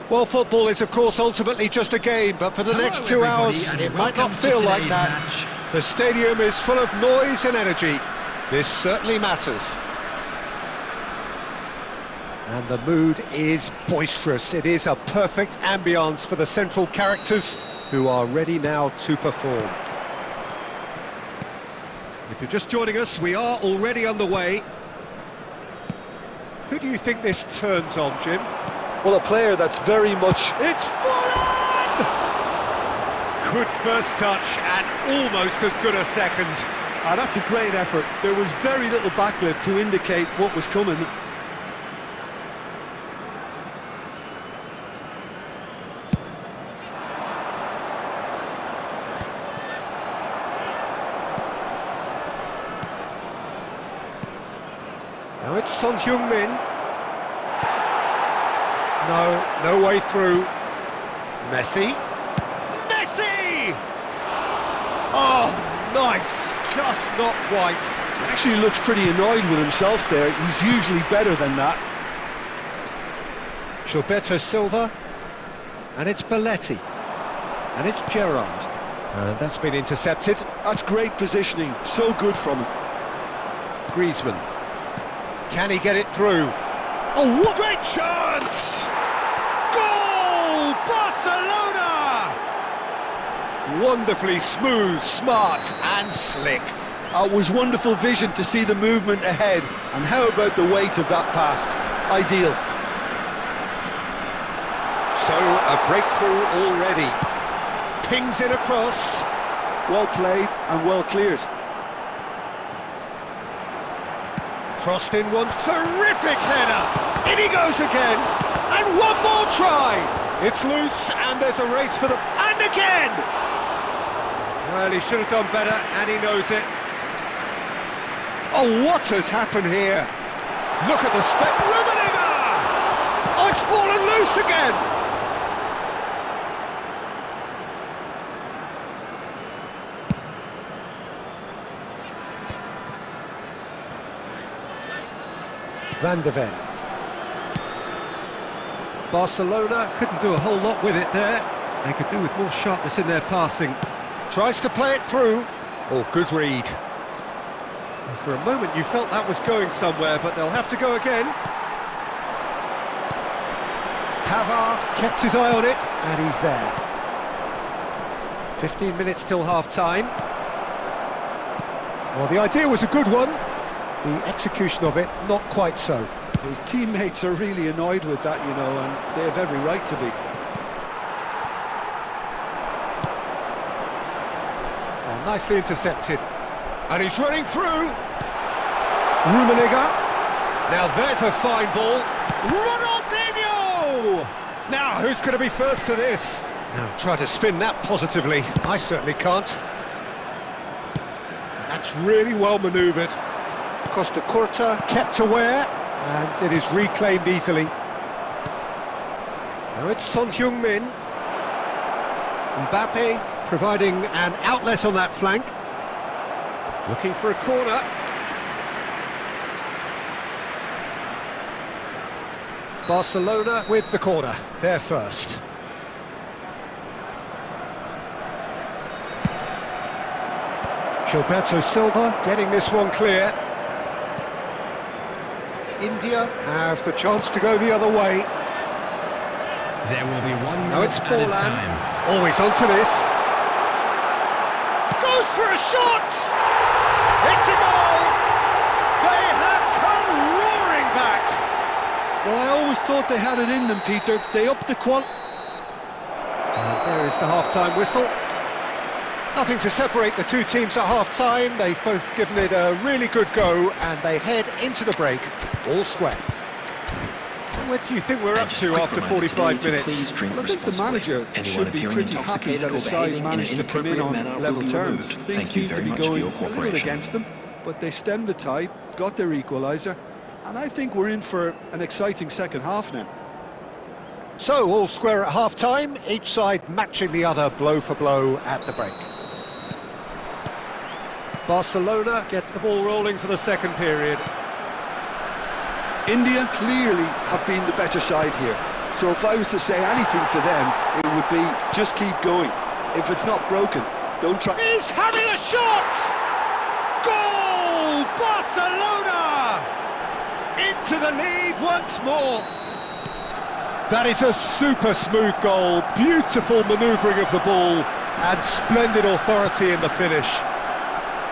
Well, football is, of course, ultimately just a game, but for the next 2 hours, it might not feel like that. The stadium is full of noise and energy. This certainly matters. And the mood is boisterous. It is a perfect ambience for the central characters who are ready now to perform. If you're just joining us, we are already underway. Who do you think this turns on, Jim? Well, a player that's very much... It's full on! Good first touch and almost as good a second. That's a great effort. There was very little backlift to indicate what was coming. Now it's Son Heung-min. No way through. Messi. Messi! Oh, nice. Just not quite. He actually looks pretty annoyed with himself there. He's usually better than that. Gilberto Silva. And it's Belletti. And it's Gerrard. And that's been intercepted. That's great positioning. So good from him. Griezmann. Can he get it through? Oh, what great chance! Goal! Barcelona! Wonderfully smooth, smart and slick. It was wonderful vision to see the movement ahead. And how about the weight of that pass? Ideal. So, a breakthrough already. Pings it across. Well played and well cleared. Crossed in once, terrific header! In he goes again, and one more try! It's loose, and there's a race for the... and again! Well, he should have done better, and he knows it. Oh, what has happened here? Look at the spec... Rummenigge! Oh, it's fallen loose again! Van de Ven. Barcelona couldn't do a whole lot with it there. They could do with more sharpness in their passing. Tries to play it through. Oh, good read. And for a moment you felt that was going somewhere, but they'll have to go again. Pavard kept his eye on it, and he's there. 15 minutes till half-time. Well, the idea was a good one. The execution of it, not quite so. His teammates are really annoyed with that, you know, and they have every right to be. Oh, nicely intercepted. And he's running through. Rummenigge. Now there's a fine ball. Ronaldinho! Now, who's going to be first to this? Now, try to spin that positively. I certainly can't. That's really well manoeuvred. Costa Curta kept aware, and it is reclaimed easily. Now it's Son Heung-min. Mbappe providing an outlet on that flank. Looking for a corner. Barcelona with the corner, they're first. Gilberto Silva getting this one clear. India have the chance to go the other way. There will be 1 minute Now it's at a Forlan. time. Always onto this. Goes for a shot! It's a goal! They have come roaring back! Well, I always thought they had it in them, Peter. They upped the quality. And there is the half-time whistle. Nothing to separate the two teams at half-time. They've both given it a really good go, and they head into the break all square. What do you think we're up to after 45 minutes? Well, I think the manager should be pretty happy that his side managed to come in on level terms. Things seem to be going a little against them, but they stemmed the tide, got their equaliser, and I think we're in for an exciting second half now. So, all square at half-time, each side matching the other blow for blow at the break. Barcelona get the ball rolling for the second period. India clearly have been the better side here. So if I was to say anything to them, it would be just keep going. If it's not broken, don't try. He's having a shot! Goal! Barcelona! Into the lead once more. That is a super smooth goal. Beautiful manoeuvring of the ball and splendid authority in the finish.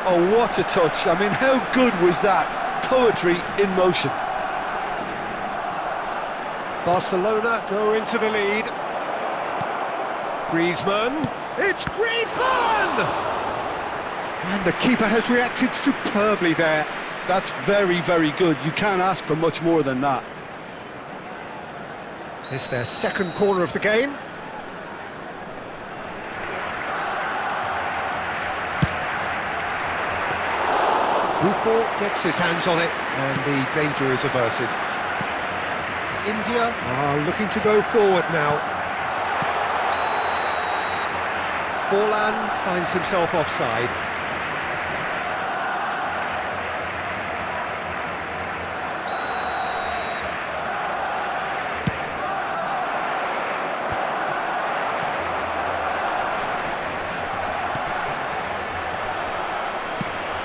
Oh, what a touch. I mean, how good was that? Poetry in motion. Barcelona go into the lead. Griezmann. It's Griezmann! And the keeper has reacted superbly there. That's very, very good. You can't ask for much more than that. It's their second corner of the game. Buffon gets his hands on it and the danger is averted. India are looking to go forward now. Forlan finds himself offside.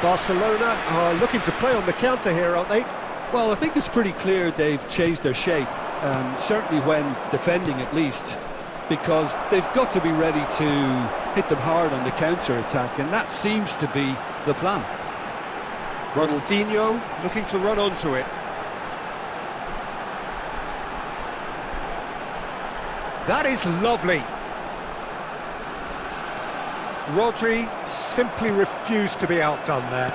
Barcelona are looking to play on the counter here, aren't they? Well, I think it's pretty clear they've changed their shape, certainly when defending at least, because they've got to be ready to hit them hard on the counter-attack, and that seems to be the plan. Ronaldinho looking to run onto it. That is lovely. Rodri simply refused to be outdone there.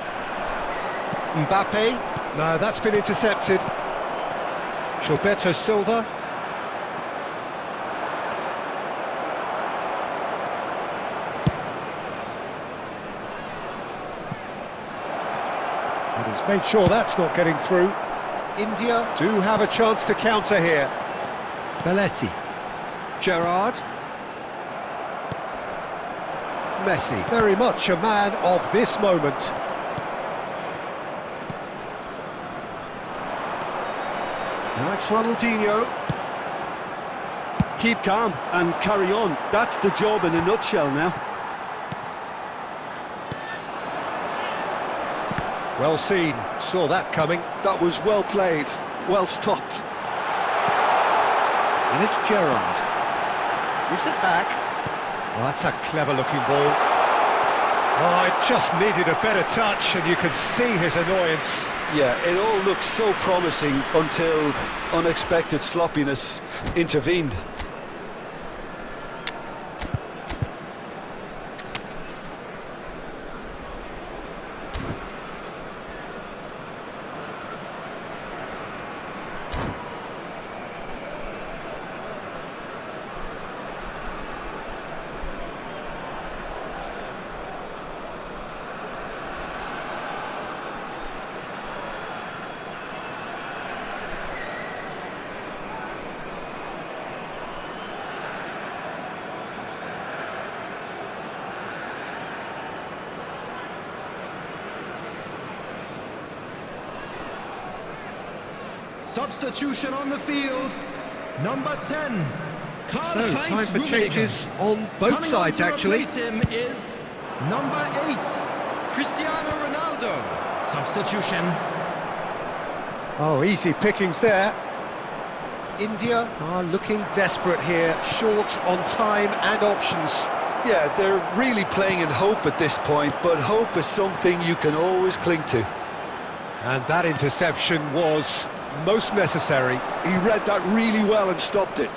Mbappe, no, that's been intercepted. Gilberto Silva. And he's made sure that's not getting through. India do have a chance to counter here. Belletti. Gerrard. Messi, very much a man of this moment. Now it's Ronaldinho. Keep calm and carry on. That's the job in a nutshell now. Well seen, saw that coming. That was well played, well stopped. And it's Gerrard. Gives it back. Oh, that's a clever-looking ball. Oh, it just needed a better touch, and you can see his annoyance. Yeah, it all looked so promising until unexpected sloppiness intervened. Substitution on the field, number 10. So, time for changes on both sides, actually. Him is number 8, Cristiano Ronaldo. Substitution. Oh, easy pickings there. India are looking desperate here, short on time and options. Yeah, they're really playing in hope at this point, but hope is something you can always cling to. And that interception was most necessary. He read that really well and stopped it.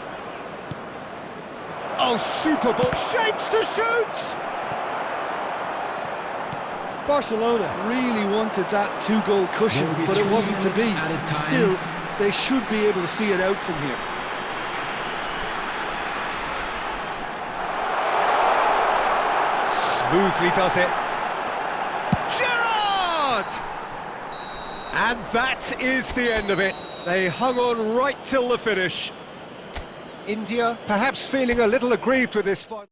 Oh, super ball, shapes to shoot! Barcelona really wanted that two-goal cushion, but it wasn't to be. Still, they should be able to see it out from here. Smoothly does it. Gerrard! And that is the end of it. They hung on right till the finish. India perhaps feeling a little aggrieved with this final.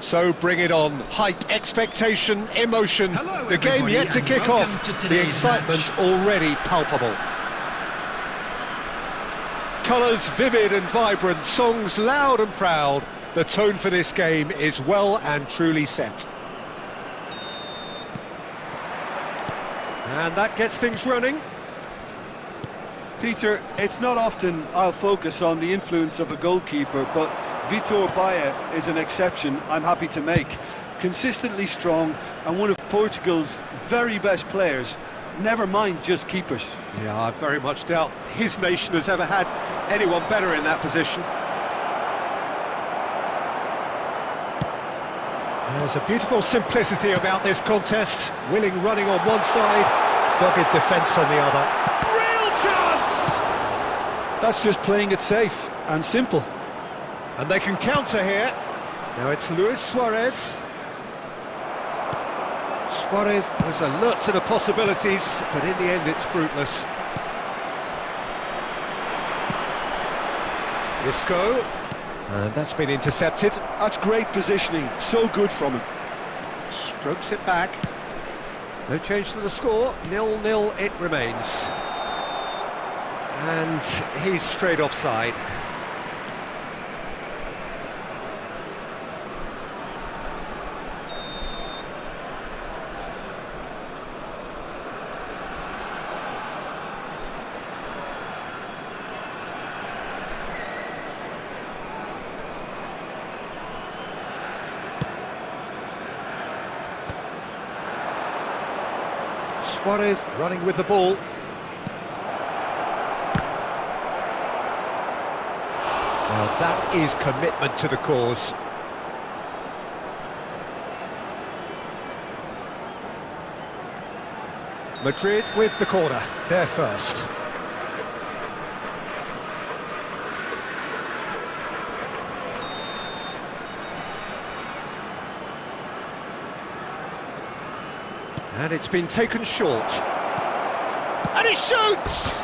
So bring it on. Hype, expectation, emotion. Hello, The game everybody, yet to and kick welcome off. to The today's excitement match. already palpable. Colours vivid and vibrant, songs loud and proud. The tone for this game is well and truly set. And that gets things running. Peter, it's not often I'll focus on the influence of a goalkeeper, but Vitor Baia is an exception I'm happy to make. Consistently strong and one of Portugal's very best players, never mind just keepers. Yeah, I very much doubt his nation has ever had anyone better in that position. There's a beautiful simplicity about this contest. Willing running on one side, dogged defence on the other. Real chance! That's just playing it safe and simple. And they can counter here. Now it's Luis Suarez. Suarez was alert to the possibilities, but in the end it's fruitless. Isco. And that's been intercepted. That's great positioning, so good from him. Strokes it back. No change to the score, 0-0 it remains. And he's straight offside. Suarez running with the ball. Well, that is commitment to the cause. Madrid with the corner, they're first. And it's been taken short. And he shoots!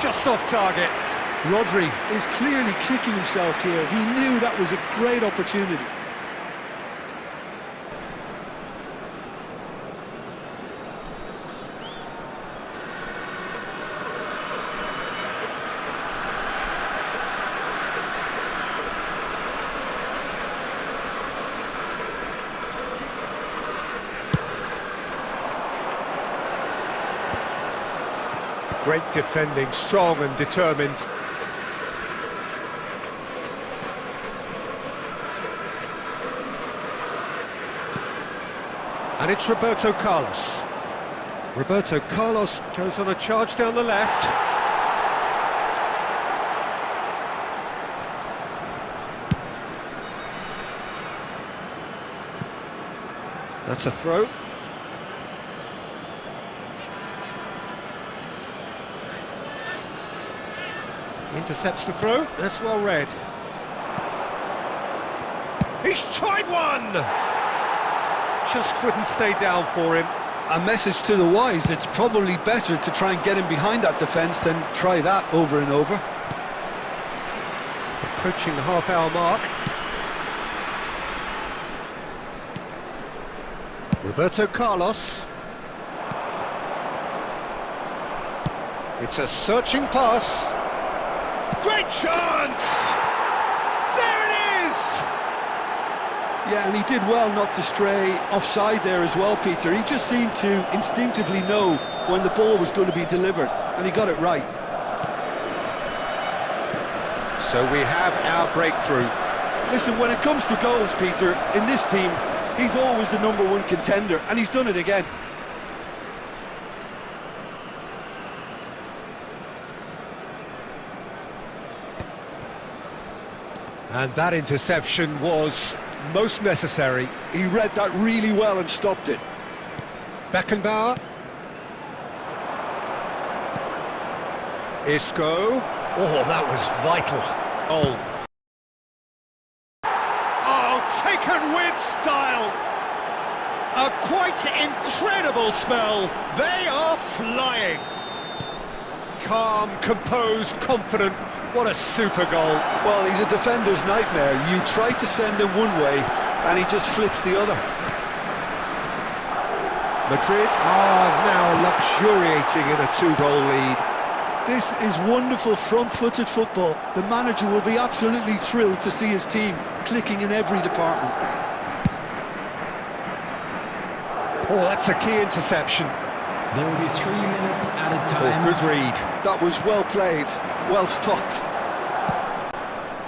Just off target. Rodri is clearly kicking himself here. He knew that was a great opportunity. Great defending, strong and determined. And it's Roberto Carlos. Roberto Carlos goes on a charge down the left. That's a throw. Intercepts the throw, that's well read. He's tried one! Just wouldn't stay down for him. A message to the wise, it's probably better to try and get him behind that defence than try that over and over. Approaching the half-hour mark. Roberto Carlos. It's a searching pass. Great chance! There it is! Yeah, and he did well not to stray offside there as well, Peter. He just seemed to instinctively know when the ball was going to be delivered, and he got it right. So we have our breakthrough. Listen, when it comes to goals, Peter, in this team, he's always the #1 contender, and he's done it again. And that interception was most necessary. He read that really well and stopped it. Beckenbauer. Isco. Oh, that was vital. Oh. Oh, taken with style. A quite incredible spell. They are flying. calm, composed, confident. What a super goal. Well, he's a defender's nightmare. You try to send him one way, and he just slips the other. Madrid are now luxuriating in a 2-goal lead. This is wonderful front-footed football. The manager will be absolutely thrilled to see his team clicking in every department. Oh, that's a key interception. There will be 3 minutes added time. Oh, good read. That was well played, well stopped.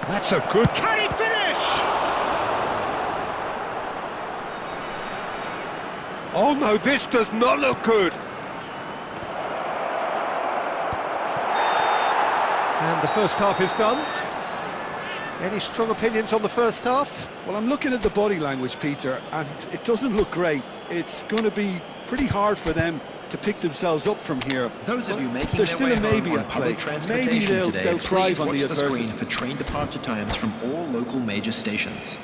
That's a good... Can he finish? Oh no, this does not look good. And the first half is done. Any strong opinions on the first half? Well, I'm looking at the body language, Peter, and it doesn't look great. It's going to be pretty hard for them to pick themselves up from here. Those of you making there's their still way a maybe home on at play. public transportation Maybe they'll today, thrive on the please watch the adversity. screen for train departure times from all local major stations.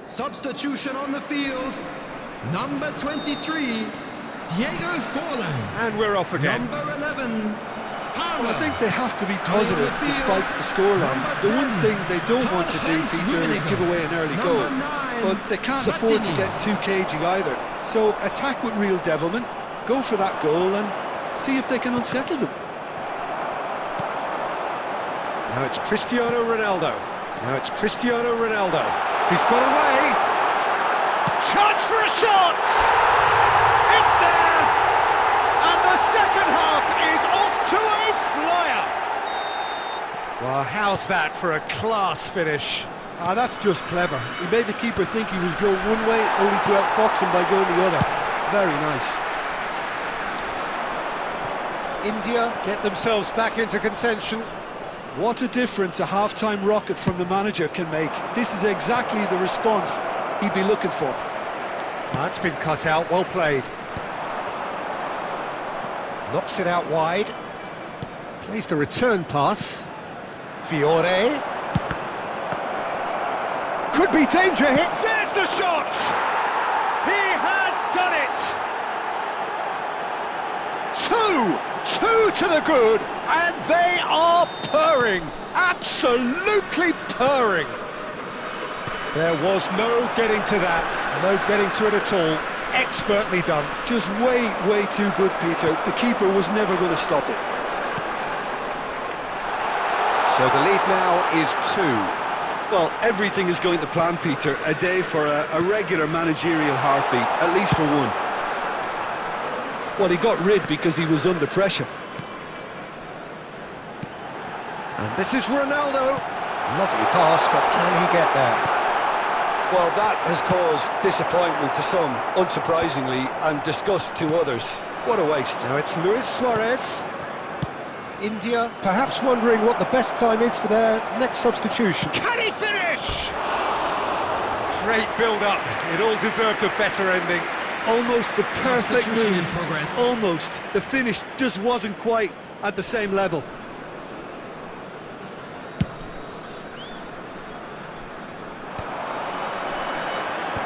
Substitution on the field. Number 23, Diego Forlan. And we're off again. Number 11, Well, I think they have to be positive despite the scoreline. The one thing they don't want to do, Peter, is give away an early goal. But they can't afford to get too cagey either. So attack with real devilment, go for that goal and see if they can unsettle them. Now it's Cristiano Ronaldo. He's got away. Chance for a shot! It's there! And the second half is off to a flyer! Well, how's that for a class finish? Ah, that's just clever. He made the keeper think he was going one way, only to outfox him by going the other. Very nice. India get themselves back into contention. What a difference a half-time rocket from the manager can make. This is exactly the response he'd be looking for. That's been cut out, well played. Knocks it out wide. Plays the return pass. Fiore. Could be danger here. There's the shot! He has done it! Two to the good, and they are purring. Absolutely purring. There was no getting to that. No getting to it at all. Expertly done. Just way too good, Peter. The keeper was never going to stop it. So the lead now is 2. Well, everything is going to plan, Peter. A day for a regular managerial heartbeat, at least for one. Well, he got rid because he was under pressure. And this is Ronaldo. Lovely pass, but can he get there? Well, that has caused disappointment to some, unsurprisingly, and disgust to others. What a waste. Now it's Luis Suarez. India perhaps wondering what the best time is for their next substitution. Can he finish? Great build-up. It all deserved a better ending. Almost the perfect Substitution in move. progress. Almost. The finish just wasn't quite at the same level.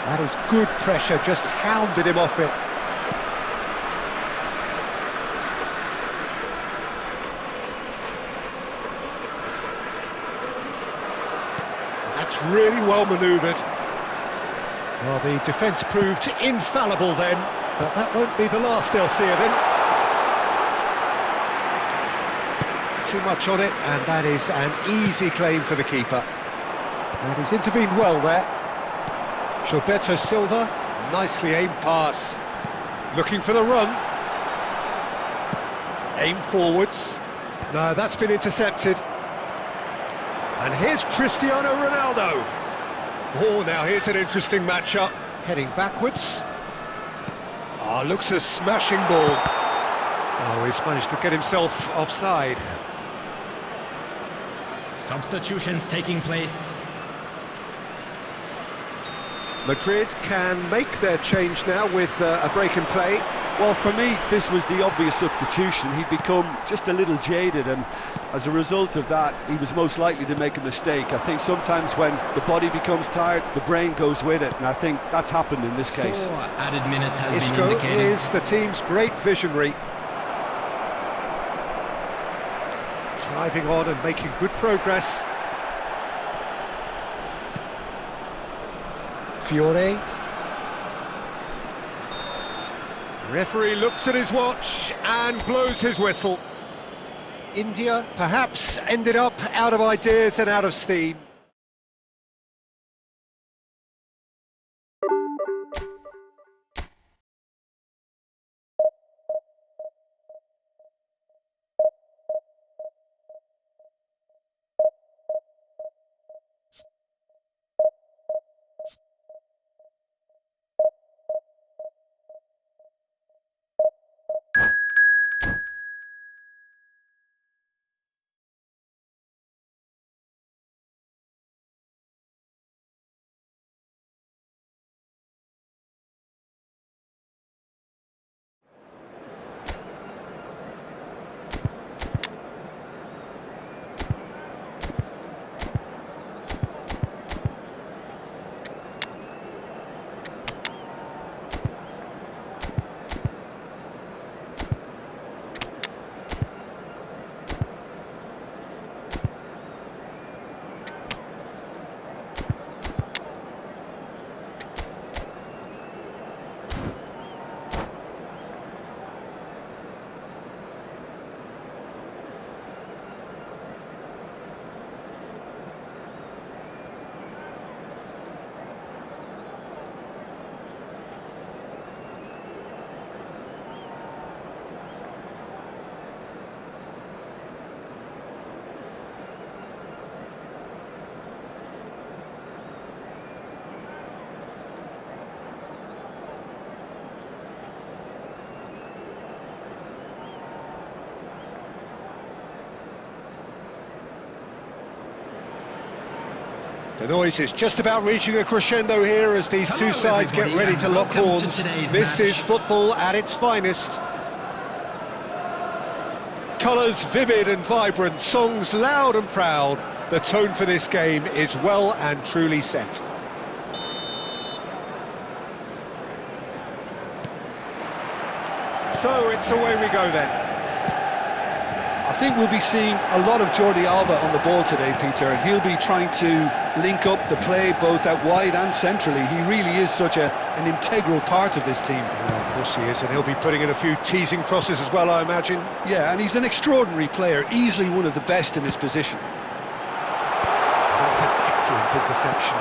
That is good pressure, just hounded him off it. That's really well manoeuvred. Well, the defence proved infallible then, but that won't be the last they'll see of him. Too much on it, and that is an easy claim for the keeper. And he's intervened well there. Gilberto Silva, nicely aimed pass. Looking for the run. Aim forwards. No, that's been intercepted. And here's Cristiano Ronaldo. Oh, now here's an interesting matchup. Heading backwards. Ah, looks a smashing ball. Oh, he's managed to get himself offside. Substitutions taking place. Madrid can make their change now with a break in play. Well, for me, this was the obvious substitution. He'd become just a little jaded, and as a result of that, he was most likely to make a mistake. I think sometimes when the body becomes tired, the brain goes with it, and I think that's happened in this case. 4 added minutes has been Isco indicated. is the team's great visionary. driving on and making good progress. Fiore. Referee looks at his watch and blows his whistle. India perhaps ended up out of ideas and out of steam. The noise is just about reaching a crescendo here as these two sides get ready to lock horns. This is football at its finest. Colours vivid and vibrant, songs loud and proud. The tone for this game is well and truly set. So it's away we go then. I think we'll be seeing a lot of Jordi Alba on the ball today, Peter. He'll be trying to link up the play both out wide and centrally. He really is such an integral part of this team. Yeah, of course he is, and he'll be putting in a few teasing crosses as well, I imagine. Yeah, and he's an extraordinary player, easily one of the best in his position. That's an excellent interception.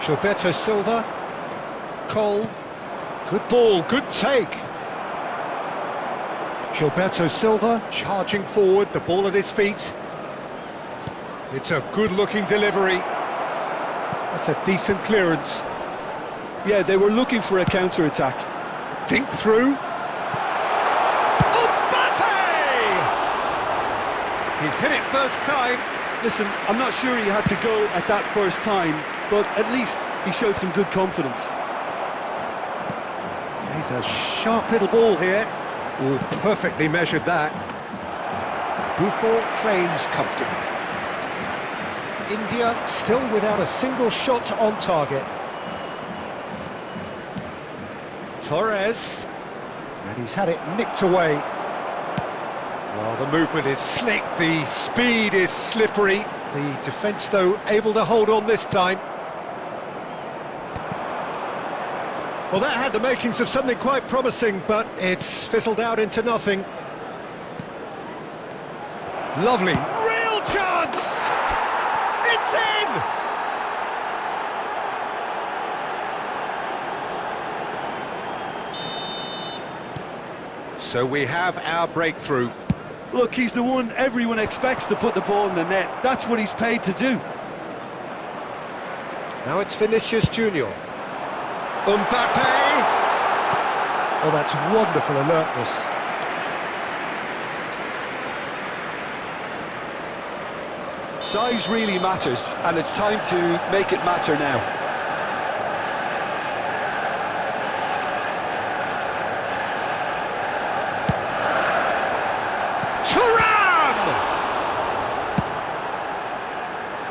Gilberto Silva. Cole. Good ball, good take. Gilberto Silva charging forward, the ball at his feet. It's a good-looking delivery. That's a decent clearance. Yeah, they were looking for a counter-attack. Dink through. Mbappe! He's hit it first time. Listen, I'm not sure he had to go at that first time, but at least he showed some good confidence. He's a sharp little ball here. Oh, perfectly measured that. Buffon claims comfortably. India still without a single shot on target. Torres. And he's had it nicked away. Well, the movement is slick, the speed is slippery. The defence, though, able to hold on this time. Well, that had the makings of something quite promising, but it's fizzled out into nothing. Lovely. Real chance! It's in! So we have our breakthrough. Look, he's the one everyone expects to put the ball in the net. That's what he's paid to do. Now it's Vinicius Junior. Mbappe! Oh, that's wonderful alertness. Size really matters, and it's time to make it matter now.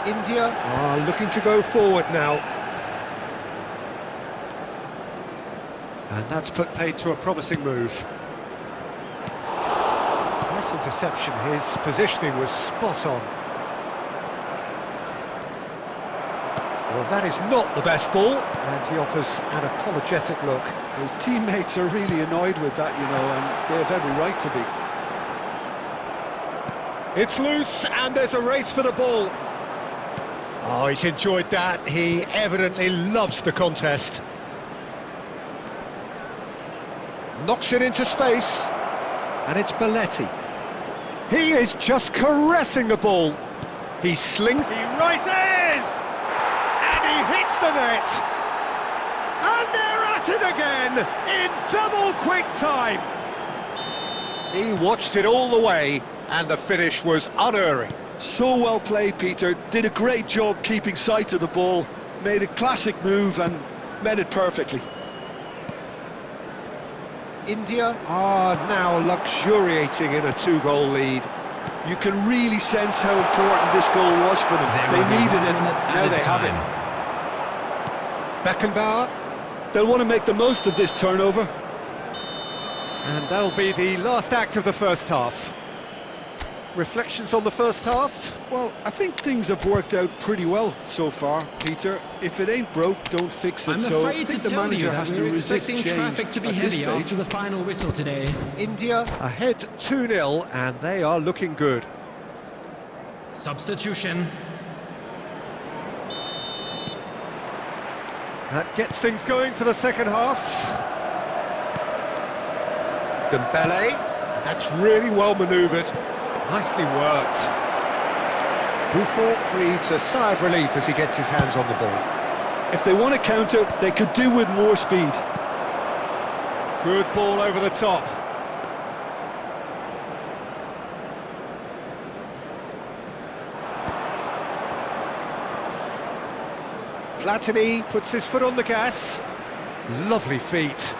India are looking to go forward now. And that's put paid to a promising move. interception. His positioning was spot on. Well, that is not the best ball, and he offers an apologetic look. His teammates are really annoyed with that, you know, and they have every right to be. It's loose, and there's a race for the ball. Oh, he's enjoyed that. He evidently loves the contest. Knocks it into space, and it's Belletti. He is just caressing the ball. He slings, he rises, and he hits the net. And they're at it again in double quick time. He watched it all the way, and the finish was unerring. So well played, Peter. Did a great job keeping sight of the ball. Made a classic move and met it perfectly. India are now luxuriating in a 2-goal lead. You can really sense how important this goal was for them. They needed it, now they have it. Beckenbauer. They'll want to make the most of this turnover. And that'll be the last act of the first half. Reflections on the first half? Well, I think things have worked out pretty well so far, Peter. If it ain't broke, don't fix it. So I think the manager has to resist change traffic to be at this heavy stage. after the final whistle today. India ahead 2-0, and they are looking good. Substitution. That gets things going for the second half. Dembele, that's really well manoeuvred. Nicely worked. Buffon breathes a sigh of relief as he gets his hands on the ball. If they want to counter, they could do with more speed. Good ball over the top. Platini puts his foot on the gas. Lovely feet.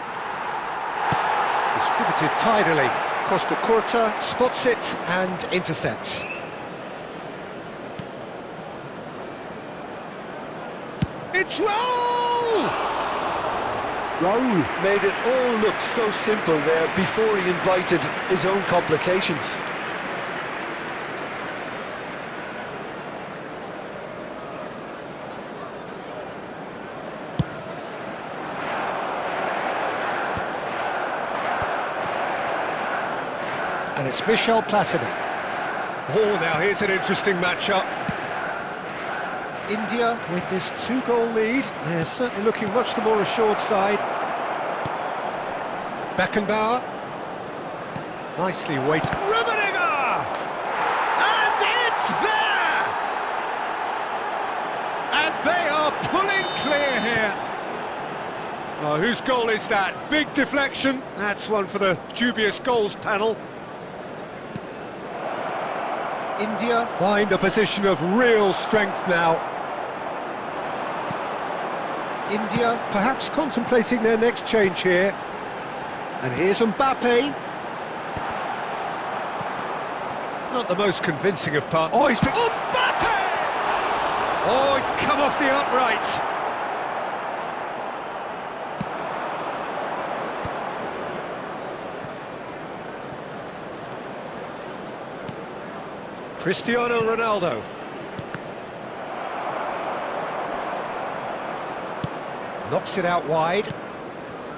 Distributed tidily. Costa Curta spots it and intercepts. It's Raul! Raul made it all look so simple there before he invited his own complications. And it's Michel Platini. Oh, now here's an interesting matchup. India, with this 2-goal lead, they're certainly looking much the more assured side. Beckenbauer. Nicely weighted. Rummenigge! And it's there! And they are pulling clear here. Oh, whose goal is that? Big deflection. That's one for the dubious goals panel. India find a position of real strength now. India perhaps contemplating their next change here. And here's Mbappe. Not the most convincing of part. Oh, he's... Mbappe! Oh, it's come off the upright. Cristiano Ronaldo. Knocks it out wide.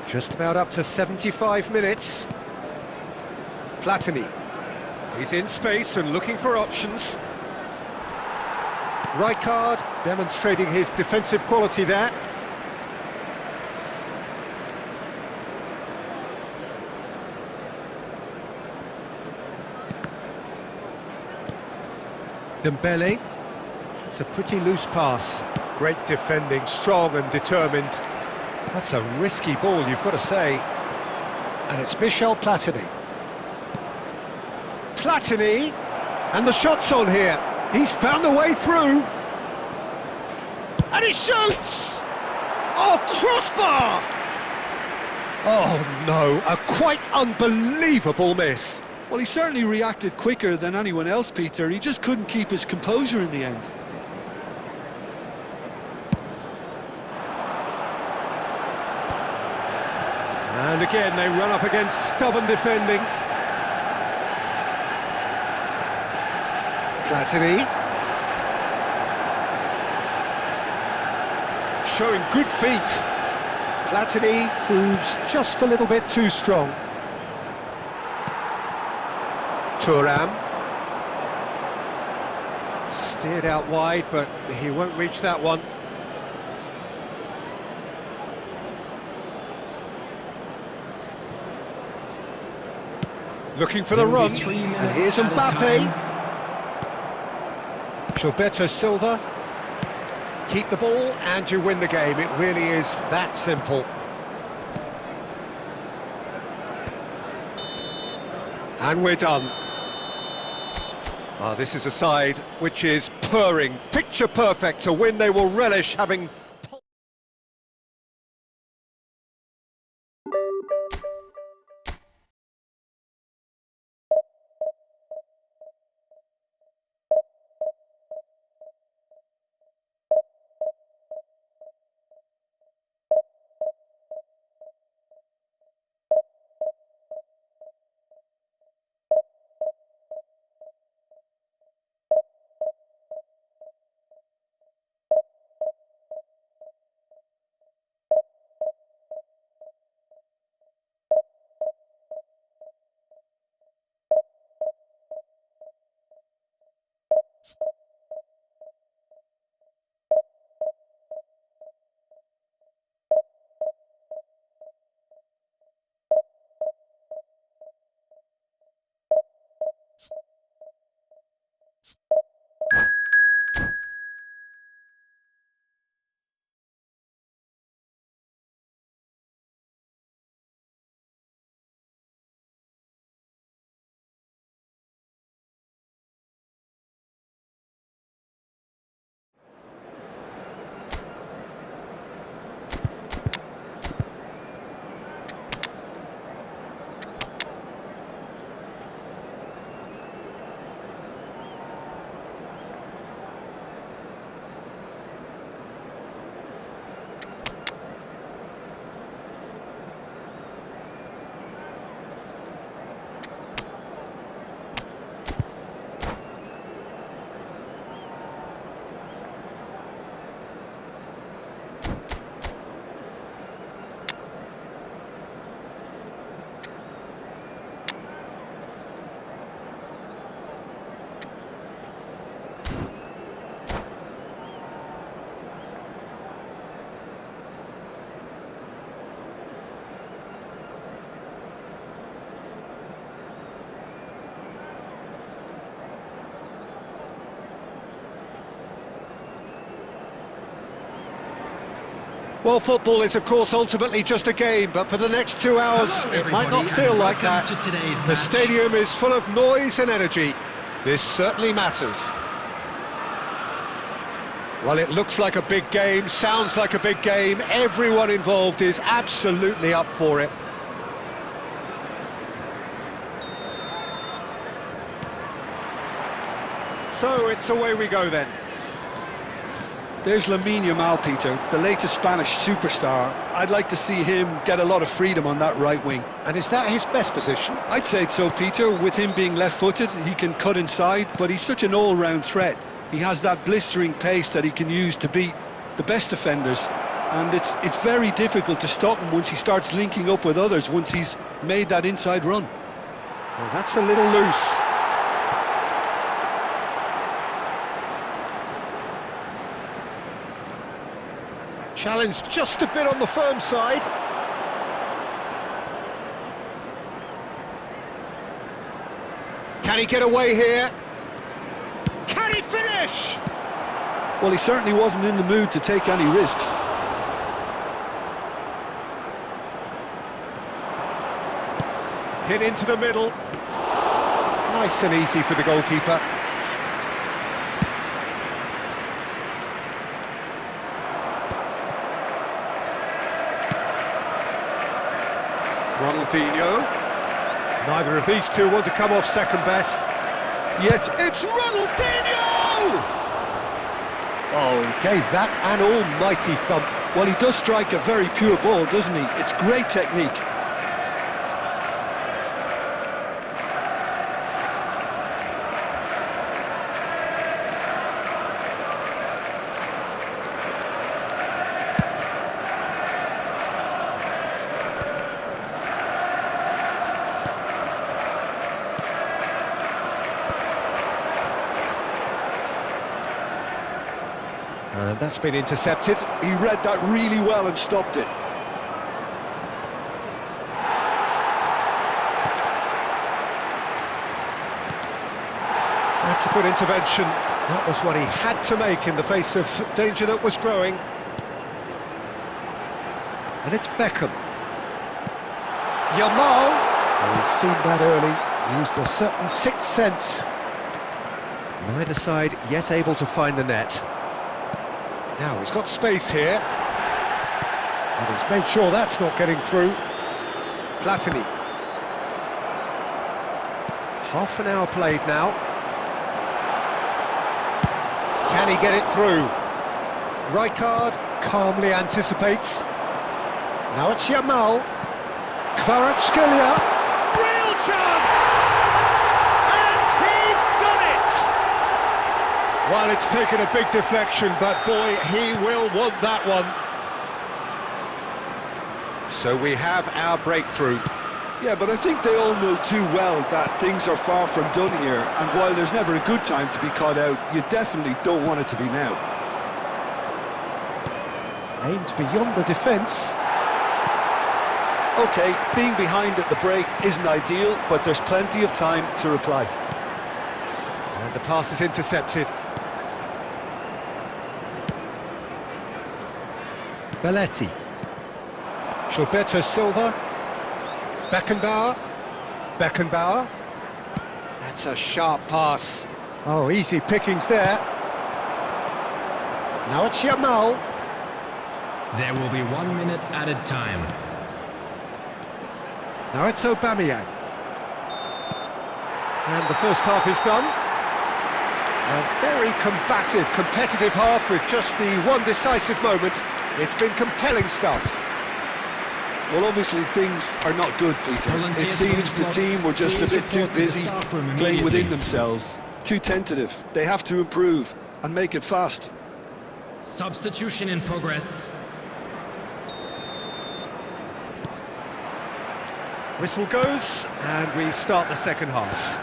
Just about up to 75 minutes. Platini. He's in space and looking for options. Rijkaard demonstrating his defensive quality there. Dembele. It's a pretty loose pass. Great defending, strong and determined. That's a risky ball, you've got to say. And it's Michel Platini. Platini! And the shot's on here. He's found a way through. And he shoots! Oh, crossbar! Oh, no, a quite unbelievable miss. Well, he certainly reacted quicker than anyone else, Peter. He just couldn't keep his composure in the end. And again, they run up against stubborn defending. Platini. Showing good feet. Platini proves just a little bit too strong. Thuram. Steered out wide, but he won't reach that one. Looking for the run, and here's Mbappe. Gilberto Silva. Keep the ball and you win the game. It really is that simple. And we're done. This is a side which is purring, picture perfect, a win they will relish having... Well, football is, of course, ultimately just a game, but for the next 2 hours, it might not feel like that. The stadium is full of noise and energy. This certainly matters. Well, it looks like a big game, sounds like a big game. Everyone involved is absolutely up for it. So, it's away we go then. There's Lamine Yamal, Peter, the latest Spanish superstar. I'd like to see him get a lot of freedom on that right wing. And is that his best position? I'd say so, Peter. With him being left-footed, he can cut inside, but he's such an all-round threat. He has that blistering pace that he can use to beat the best defenders. And it's very difficult to stop him once he starts linking up with others, once he's made that inside run. Well, that's a little loose. Challenge just a bit on the firm side. Can he get away here? Can he finish? Well, he certainly wasn't in the mood to take any risks. Hit into the middle. Nice and easy for the goalkeeper. Ronaldinho. Neither of these two want to come off second best. Yet it's Ronaldinho! Oh, he gave that an almighty thump. Well, he does strike a very pure ball, doesn't he? It's great technique. And that's been intercepted. He read that really well and stopped it. That's a good intervention. That was what he had to make in the face of danger that was growing. And it's Beckham. Yamal. Oh, he's seen that early. Used a certain sixth sense. Neither side yet able to find the net. Now he's got space here. And he's made sure that's not getting through. Platini. Half an hour played now. Can he get it through? Rijkaard calmly anticipates. Now it's Yamal. Kvaratskhelia. Real chance! And he's done it! Well, it's taken a big deflection, but boy, he will want that one. So we have our breakthrough. Yeah, but I think they all know too well that things are far from done here, and while there's never a good time to be caught out, you definitely don't want it to be now. Aimed beyond the defence. OK, being behind at the break isn't ideal, but there's plenty of time to reply. And the pass is intercepted. Belletti. Gilberto Silva. Beckenbauer. Beckenbauer. That's a sharp pass. Oh, easy pickings there. Now it's Yamal. There will be 1 minute added time. Now it's Aubameyang. And the first half is done. A very combative, competitive half with just the one decisive moment. It's been compelling stuff. Well, obviously things are not good, Peter. It seems the team were just a bit too busy playing within themselves. Too tentative. They have to improve and make it fast. Substitution in progress. Whistle goes, and we start the second half.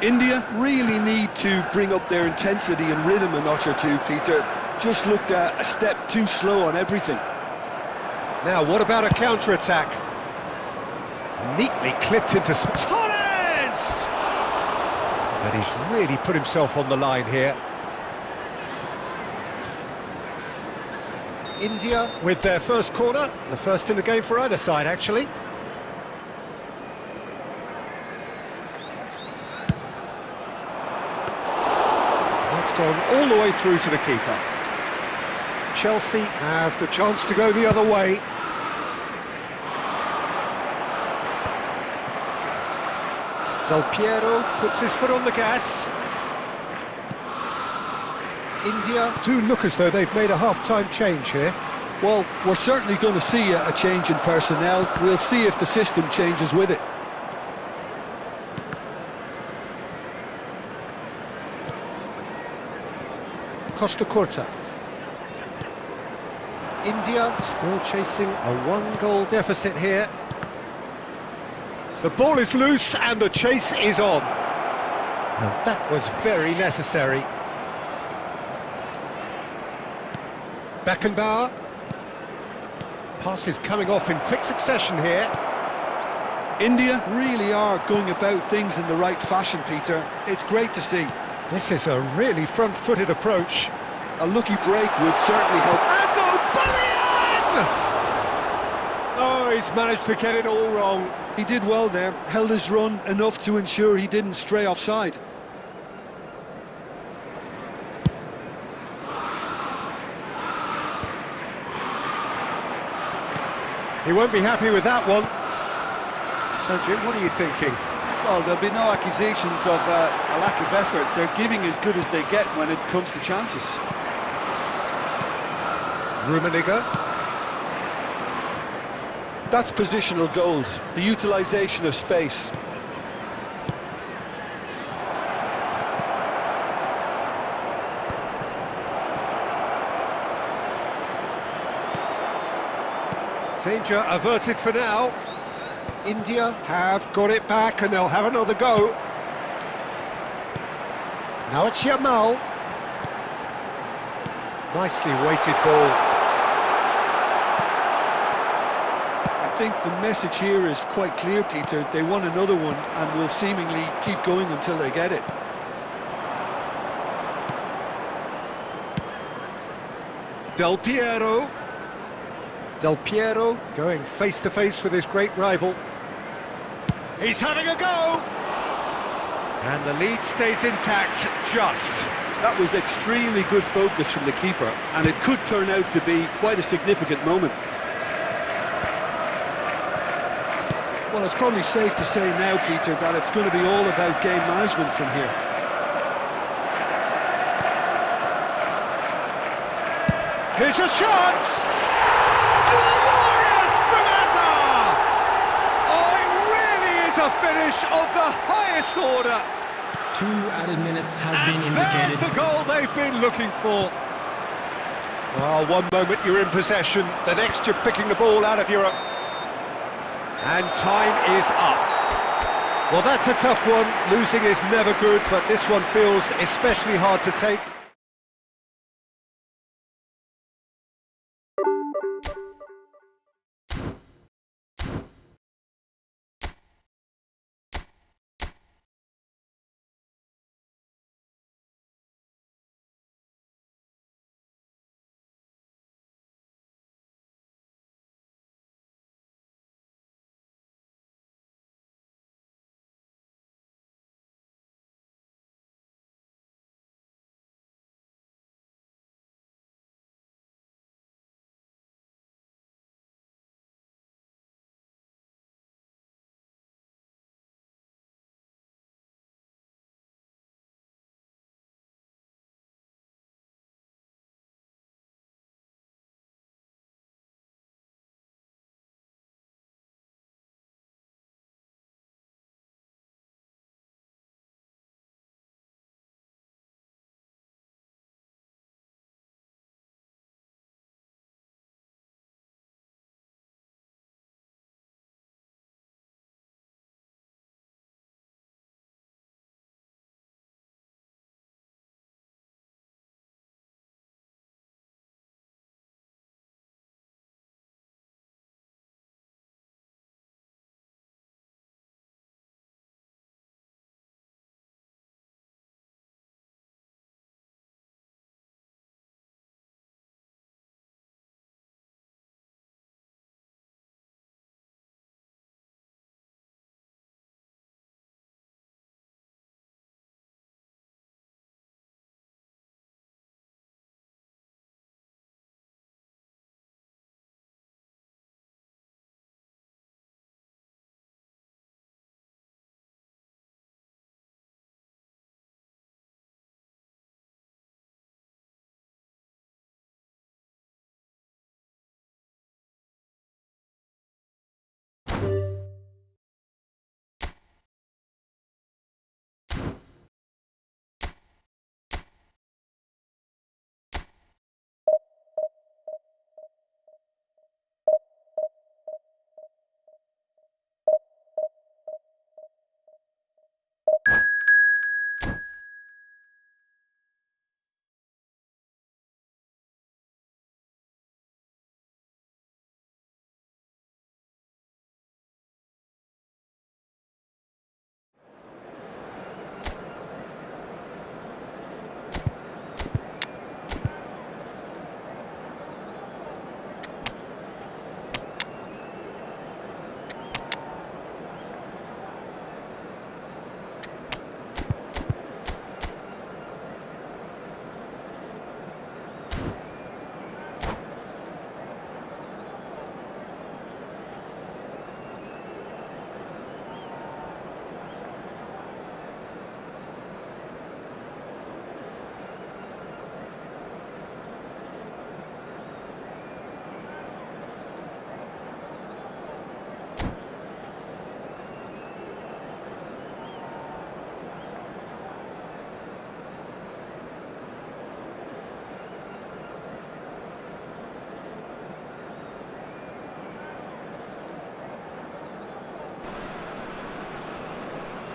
India really need to bring up their intensity and rhythm a notch or two, Peter. Just looked a step too slow on everything. Now, what about a counter-attack? Neatly clipped into Torres! And he's really put himself on the line here. India with their first corner, the first in the game for either side, actually. That's gone all the way through to the keeper. Chelsea have the chance to go the other way. Del Piero puts his foot on the gas. India do look as though they've made a half-time change here. Well, we're certainly going to see a change in personnel. We'll see if the system changes with it. Costa Curta. India still chasing a one-goal deficit here. The ball is loose and the chase is on. And that was very necessary. Beckenbauer. Passes coming off in quick succession here. India really are going about things in the right fashion, Peter. It's great to see. This is a really front-footed approach. A lucky break would certainly help. And Aubameyang! Oh, he's managed to get it all wrong. He did well there, held his run enough to ensure he didn't stray offside. He won't be happy with that one. So, Jim, what are you thinking? Well, there'll be no accusations of a lack of effort. They're giving as good as they get when it comes to chances. Rummenigge. That's positional gold, the utilisation of space. Danger averted for now. India have got it back and they'll have another go. Now it's Yamal. Nicely weighted ball. I think the message here is quite clear, Peter. They want another one and will seemingly keep going until they get it. Del Piero. Del Piero going face-to-face with his great rival. He's having a go! And the lead stays intact, just. That was extremely good focus from the keeper, and it could turn out to be quite a significant moment. Well, it's probably safe to say now, Peter, that it's going to be all about game management from here. Here's a chance! Glorious from Hazard! Oh, it really is a finish of the highest order. 2 added minutes has been And indicated. there's the goal they've been looking for. Well, one moment you're in possession, the next you're picking the ball out of your... And time is up. Well, that's a tough one. Losing is never good, but this one feels especially hard to take.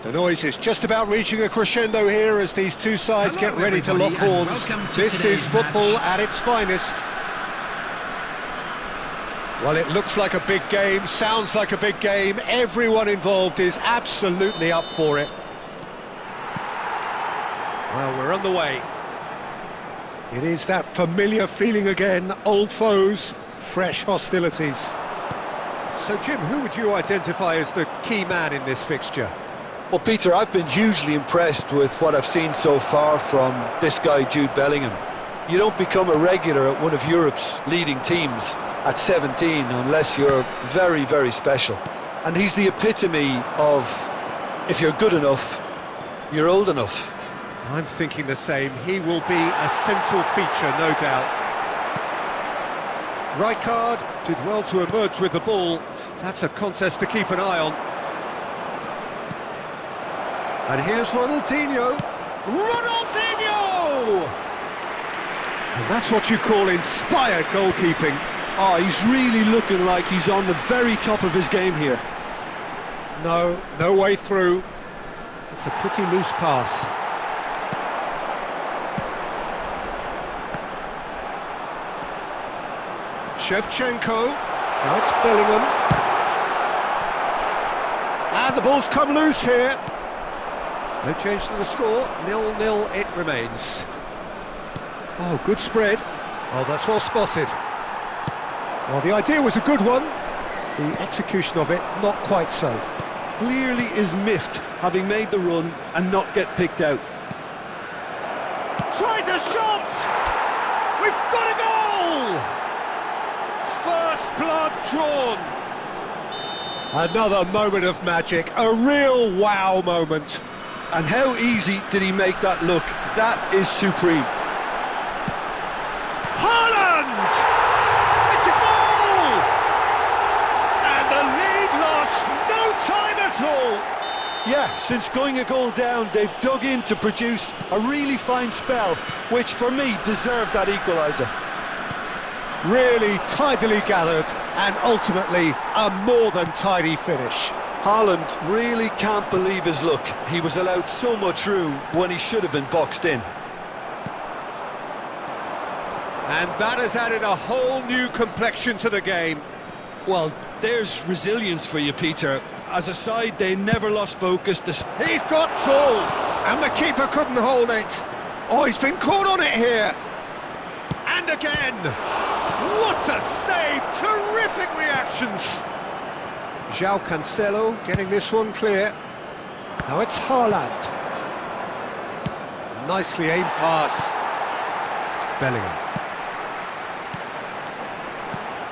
The noise is just about reaching a crescendo here as these two sides get ready to lock horns. This is football at its finest. Well, it looks like a big game, sounds like a big game. Everyone involved is absolutely up for it. Well, we're on the way. It is that familiar feeling again, old foes, fresh hostilities. So, Jim, who would you identify as the key man in this fixture? Well, Peter, I've been hugely impressed with what I've seen so far from this guy, Jude Bellingham. You don't become a regular at one of Europe's leading teams at 17 unless you're very, very special. And he's the epitome of, if you're good enough, you're old enough. I'm thinking the same. He will be a central feature, no doubt. Rijkaard did well to emerge with the ball. That's a contest to keep an eye on. And here's Ronaldinho. Ronaldinho! And that's what you call inspired goalkeeping. Oh, he's really looking like he's on the very top of his game here. No way through. It's a pretty loose pass. Shevchenko. Now it's Bellingham. And the ball's come loose here. No change to the score, 0-0 it remains. Oh, good spread. Oh, that's well spotted. Well, the idea was a good one. The execution of it, not quite so. Clearly is miffed, having made the run and not get picked out. Tries a shot! We've got a goal! First blood drawn. Another moment of magic, a real wow moment. And how easy did he make that look? That is supreme. Haaland! It's a goal! And the lead lost no time at all. Yeah, since going a goal down, they've dug in to produce a really fine spell, which for me deserved that equaliser. Really tidily gathered, and ultimately a more than tidy finish. Haaland really can't believe his luck. He was allowed so much room when he should have been boxed in. And that has added a whole new complexion to the game. Well, there's resilience for you, Peter. As a side, they never lost focus. He's got full, and the keeper couldn't hold it. Oh, he's been caught on it here. And again. What a save! Terrific reactions. João Cancelo getting this one clear. Now it's Haaland. Nicely aimed pass. Bellingham.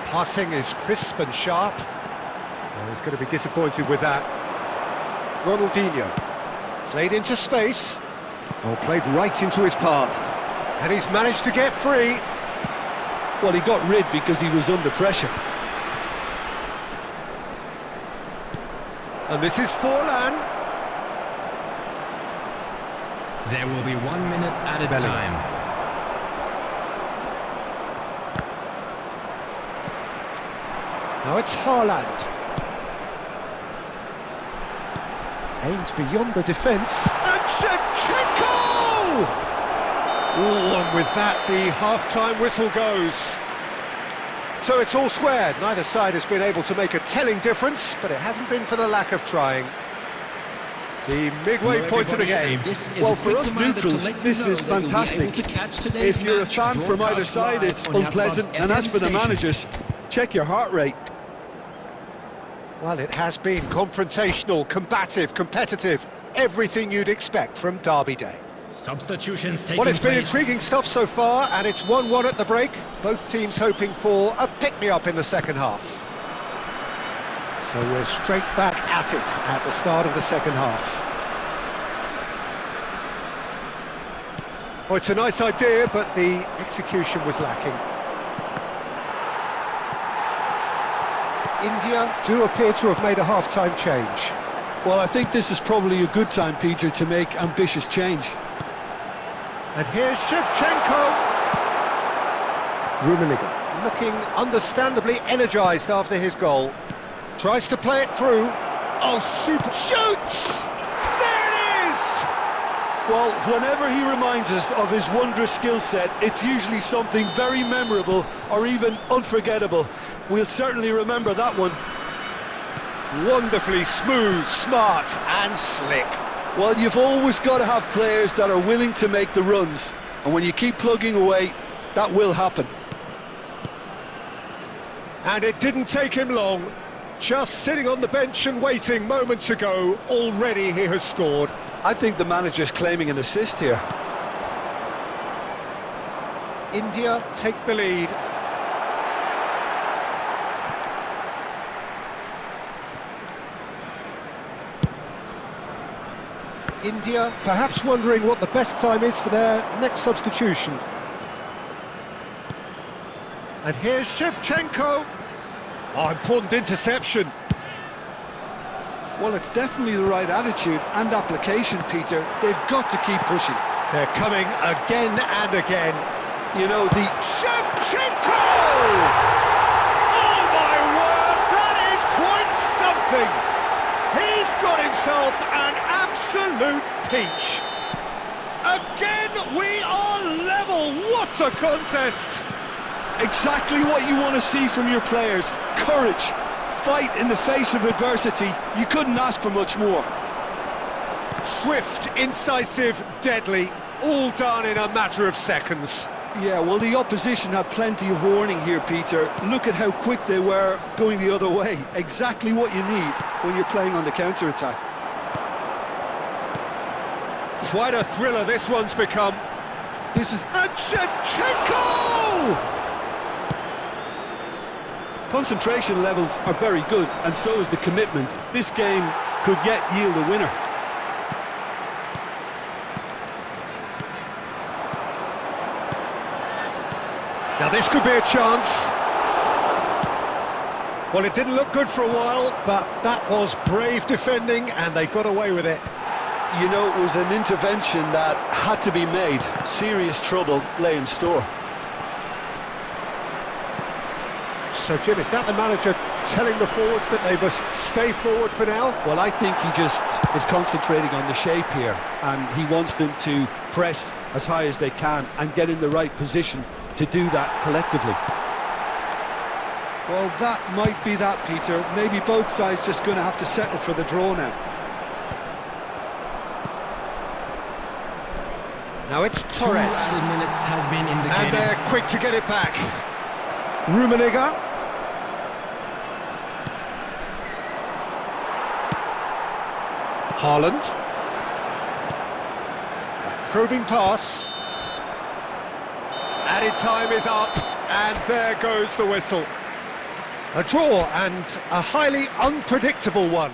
Passing is crisp and sharp. Oh, he's going to be disappointed with that. Ronaldinho. Played into space. Oh, played right into his path. And he's managed to get free. Well, he got rid because he was under pressure. And this is Forlan. There will be 1 minute added time. Now it's Haaland. Aimed beyond the defence. And Shevchenko! Oh, and with that, the half-time whistle goes. So it's all squared. Neither side has been able to make a telling difference, but it hasn't been for the lack of trying. The midway point of the game. Well, for us neutrals, this is fantastic. If you're a fan from either side, it's unpleasant. And as for the managers, check your heart rate. Well, it has been confrontational, combative, competitive, everything you'd expect from Derby Day. Substitutions taking place. Well, it's been intriguing stuff so far, and it's 1-1 at the break. Both teams hoping for a pick-me-up in the second half. So we're straight back at it at the start of the second half. Well, it's a nice idea, but the execution was lacking. India do appear to have made a half-time change. Well, I think this is probably a good time, Peter, to make ambitious change. And here's Shevchenko. Rummenigge looking understandably energised after his goal. Tries to play it through. Oh, super! Shoots! Well, whenever he reminds us of his wondrous skill set, it's usually something very memorable or even unforgettable. We'll certainly remember that one. Wonderfully smooth, smart and slick. Well, you've always got to have players that are willing to make the runs. And when you keep plugging away, that will happen. And it didn't take him long. Just sitting on the bench and waiting moments ago, already he has scored. I think the manager's claiming an assist here. India take the lead. India perhaps wondering what the best time is for their next substitution. And here's Shevchenko. Oh, important interception. Well, it's definitely the right attitude and application, Peter. They've got to keep pushing. They're coming again and again. You know, the... Shevchenko! Oh, my word, that is quite something! He's got himself an absolute peach. Again, we are level. What a contest! Exactly what you want to see from your players. Courage. Fight in the face of adversity. You couldn't ask for much more. Swift, incisive, deadly, all done in a matter of seconds. Yeah, well, the opposition had plenty of warning here, Peter. Look at how quick they were going the other way. Exactly what you need when you're playing on the counter-attack. Quite a thriller this one's become. This is... And Shevchenko! Concentration levels are very good, and so is the commitment. This game could yet yield a winner. Now this could be a chance. Well, it didn't look good for a while, but that was brave defending, and they got away with it. You know, it was an intervention that had to be made. Serious trouble lay in store. So, Jim, is that the manager telling the forwards that they must stay forward for now? Well, I think he just is concentrating on the shape here, and he wants them to press as high as they can and get in the right position to do that collectively. Well, that might be that, Peter. Maybe both sides just going to have to settle for the draw now. Now it's 2 Torres. added minutes has been indicated. And they're quick to get it back. Rummenigge. Haaland. Probing pass. Added time is up, and there goes the whistle. A draw, and a highly unpredictable one.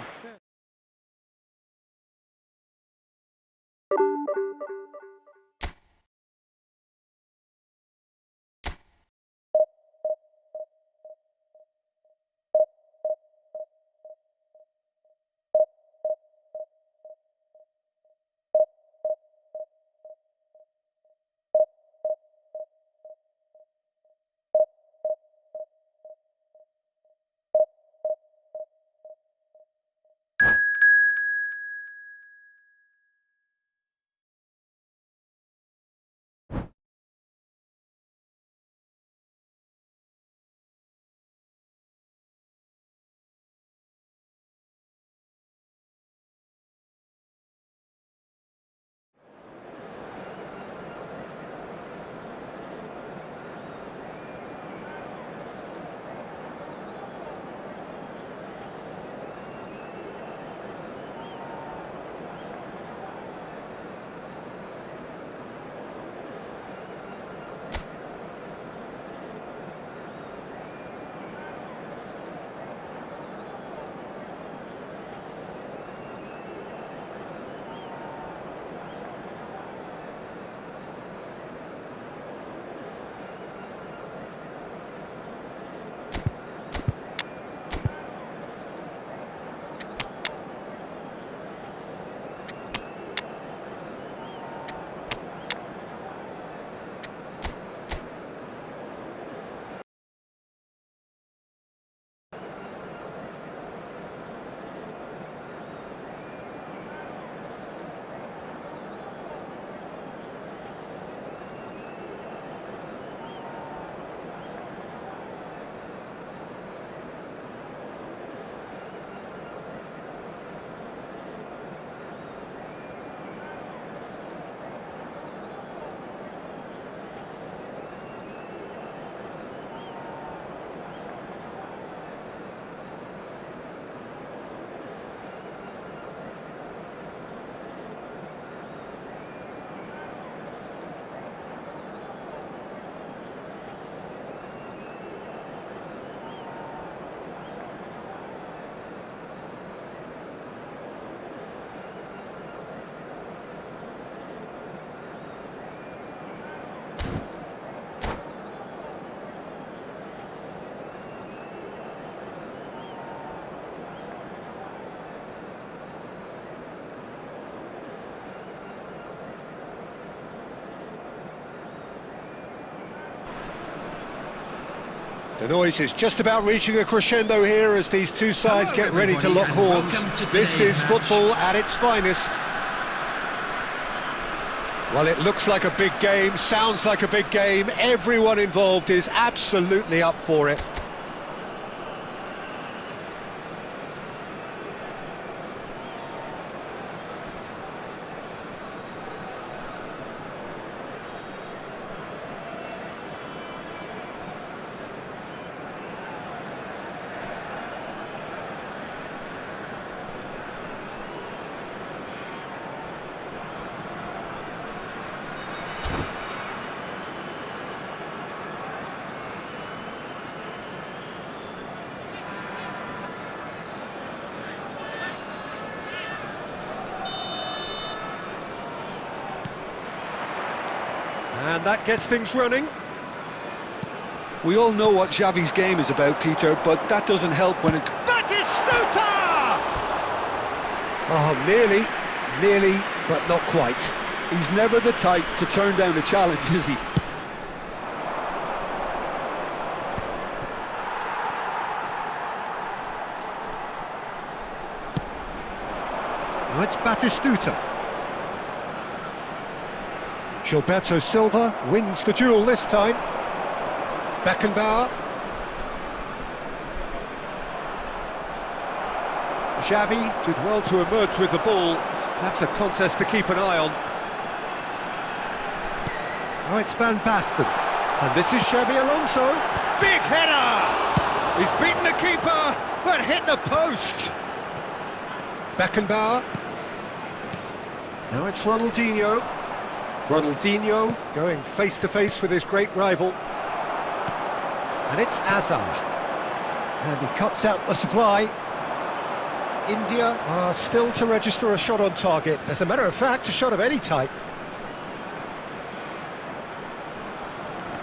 The noise is just about reaching a crescendo here as these two sides get ready to lock horns. This is football at its finest. Well, it looks like a big game, sounds like a big game. Everyone involved is absolutely up for it. And that gets things running. We all know what Xavi's game is about, Peter, but that doesn't help when it... Batistuta! Oh, nearly, but not quite. He's never the type to turn down a challenge, is he? Now it's Batistuta. Gilberto Silva wins the duel this time. Beckenbauer. Xavi did well to emerge with the ball. That's a contest to keep an eye on. Now it's Van Basten. And this is Xavi Alonso. Big header! He's beaten the keeper, but hit the post. Beckenbauer. Now it's Ronaldinho. Ronaldinho going face-to-face with his great rival. And it's Azar. And he cuts out the supply. India are still to register a shot on target. As a matter of fact, a shot of any type.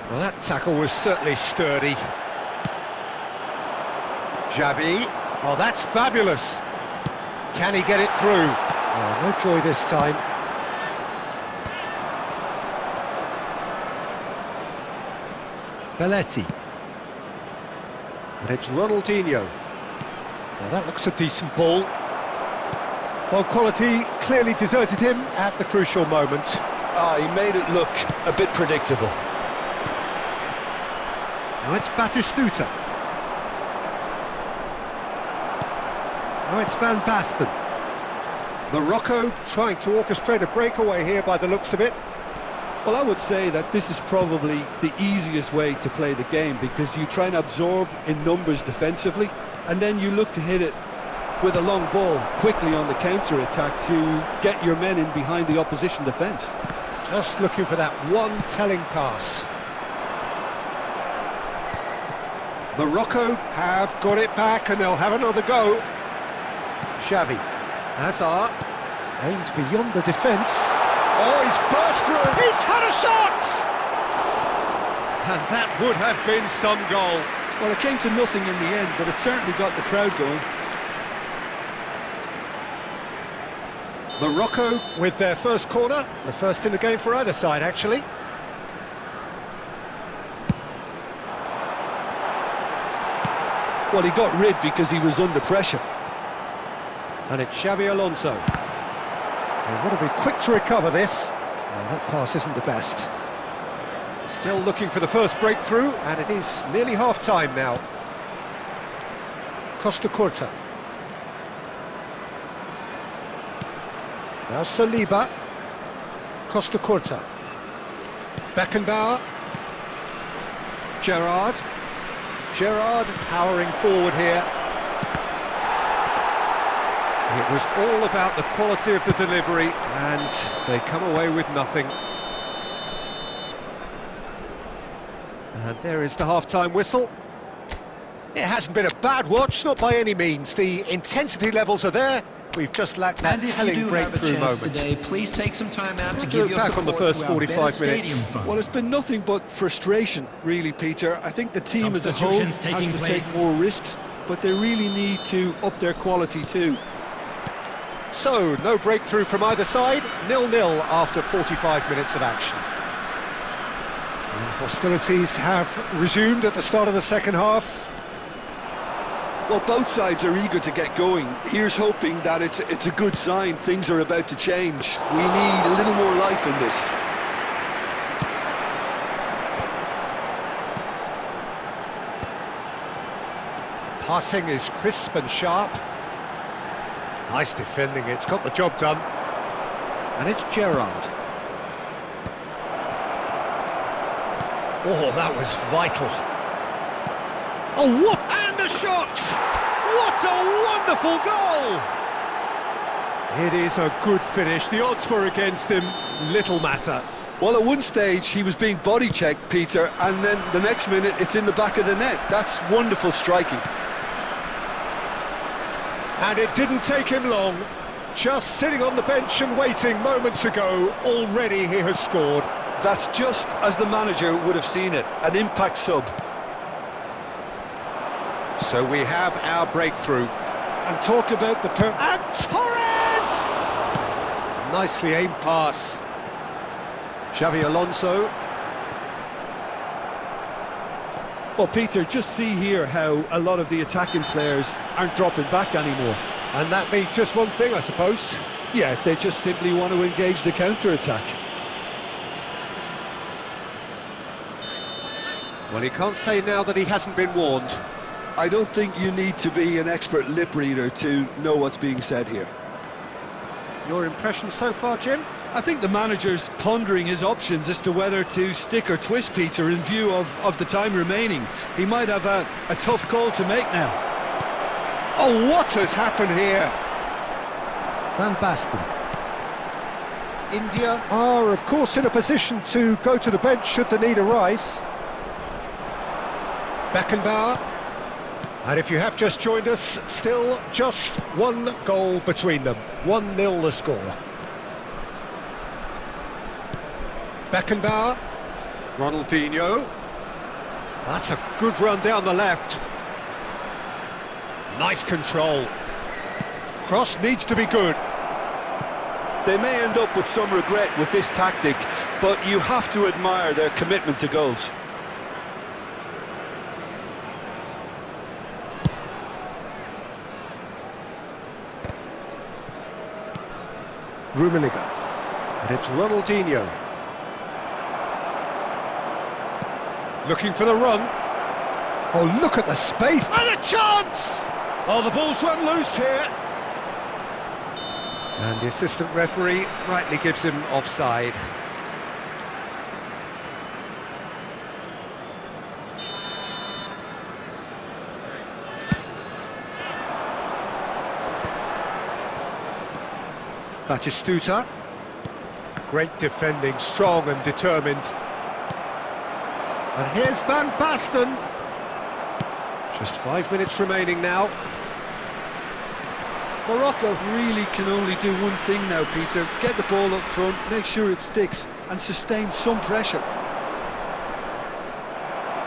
Well, that tackle was certainly sturdy. Xavi. Oh, that's fabulous. Can he get it through? Oh, no joy this time. Belletti. And it's Ronaldinho. Now that looks a decent ball. Well, quality clearly deserted him at the crucial moment. He made it look a bit predictable. Now it's Batistuta. Now it's Van Basten. Morocco trying to orchestrate a breakaway here by the looks of it. Well, I would say that this is probably the easiest way to play the game, because you try and absorb in numbers defensively, and then you look to hit it with a long ball quickly on the counter-attack to get your men in behind the opposition defence. Just looking for that one telling pass. Morocco have got it back and they'll have another go. Xavi. Hazard aimed beyond the defence. Oh, he's burst through! He's had a shot! And that would have been some goal. Well, it came to nothing in the end, but it certainly got the crowd going. Morocco with their first corner, the first in the game for either side, actually. Well, he got rid because he was under pressure. And it's Xavi Alonso. They want to be quick to recover this. Well, that pass isn't the best. Still looking for the first breakthrough, and it is nearly half-time now. Costa Curta. Now Saliba. Costa Curta. Beckenbauer. Gerrard. Gerrard powering forward here. It was all about the quality of the delivery, and they come away with nothing. And there is the half-time whistle. It hasn't been a bad watch, not by any means. The intensity levels are there. We've just lacked that telling breakthrough moment. Today, please take some time out to give look back on the first 45 minutes. Well, it's been nothing but frustration, really, Peter. I think the team as a whole has to take more risks, but they really need to up their quality too. So, no breakthrough from either side, 0-0 after 45 minutes of action. And hostilities have resumed at the start of the second half. Well, both sides are eager to get going. Here's hoping that it's a good sign. Things are about to change. We need a little more life in this. Passing is crisp and sharp. Nice defending, it's got the job done. And it's Gerrard. Oh, that was vital. Oh, what? And a shot! What a wonderful goal! It is a good finish. The odds were against him. Little matter. Well, at one stage he was being body checked, Peter, and then the next minute it's in the back of the net. That's wonderful striking. And it didn't take him long. Just sitting on the bench and waiting moments ago, already he has scored. That's just as the manager would have seen it, an impact sub. So we have our breakthrough. And talk about the And Torres! Nicely aimed pass. Xavi Alonso. Well, Peter, just see here how a lot of the attacking players aren't dropping back anymore. And that means just one thing, I suppose. Yeah, they just simply want to engage the counter-attack. Well, he can't say now that he hasn't been warned. I don't think you need to be an expert lip reader to know what's being said here. Your impression so far, Jim? I think the manager's pondering his options as to whether to stick or twist, Peter, in view of the time remaining. He might have a tough call to make now. Oh, what has happened here? Van Basten. India are, of course, in a position to go to the bench should the need arise. Beckenbauer. And if you have just joined us, still just one goal between them. 1-0 the score. Beckenbauer. Ronaldinho. That's a good run down the left. Nice control. Cross needs to be good. They may end up with some regret with this tactic, but you have to admire their commitment to goals. Rummenigge. And it's Ronaldinho. Looking for the run. Oh, look at the space. And a chance! Oh, the ball's run loose here. And the assistant referee rightly gives him offside. Batistuta. Great defending, strong and determined. And here's Van Basten. Just 5 minutes remaining now. Morocco really can only do one thing now, Peter. Get the ball up front, make sure it sticks, and sustain some pressure.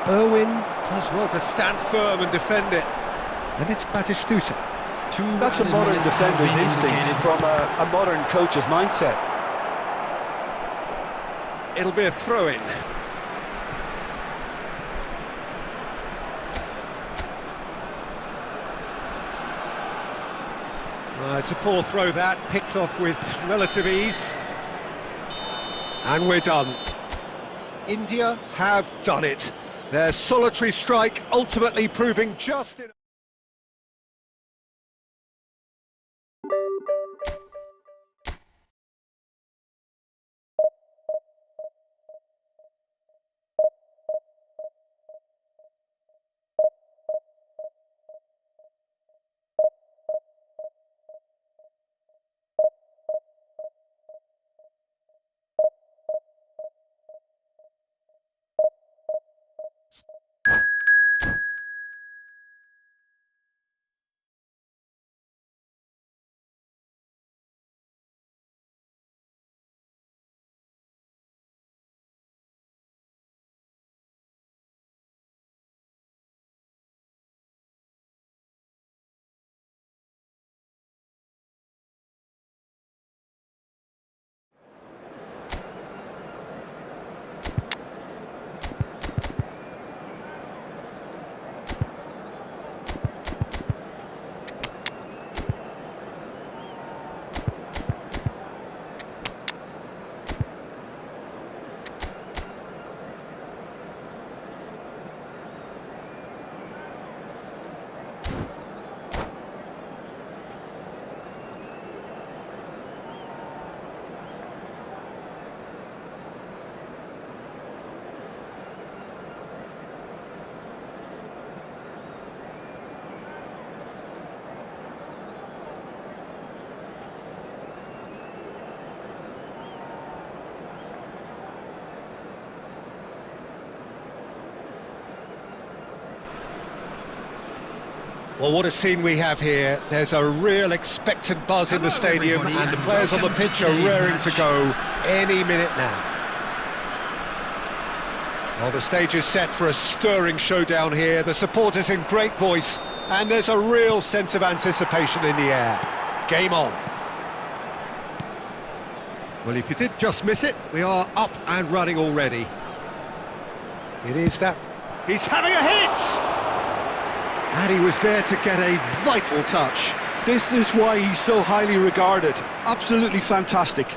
Irwin does well to stand firm and defend it. And it's Batistuta. That's a modern defender's instinct from a modern coach's mindset. It'll be a throw-in. It's a poor throw that, picked off with relative ease. And we're done. India have done it. Their solitary strike ultimately proving just enough. Well, what a scene we have here. There's a real expectant buzz in the stadium, and the players on the pitch are raring to go any minute now. Well, the stage is set for a stirring showdown here. The supporters in great voice, and there's a real sense of anticipation in the air. Game on. Well, if you did just miss it, we are up and running already. It is that... He's having a hit! And he was there to get a vital touch. This is why he's so highly regarded. Absolutely fantastic.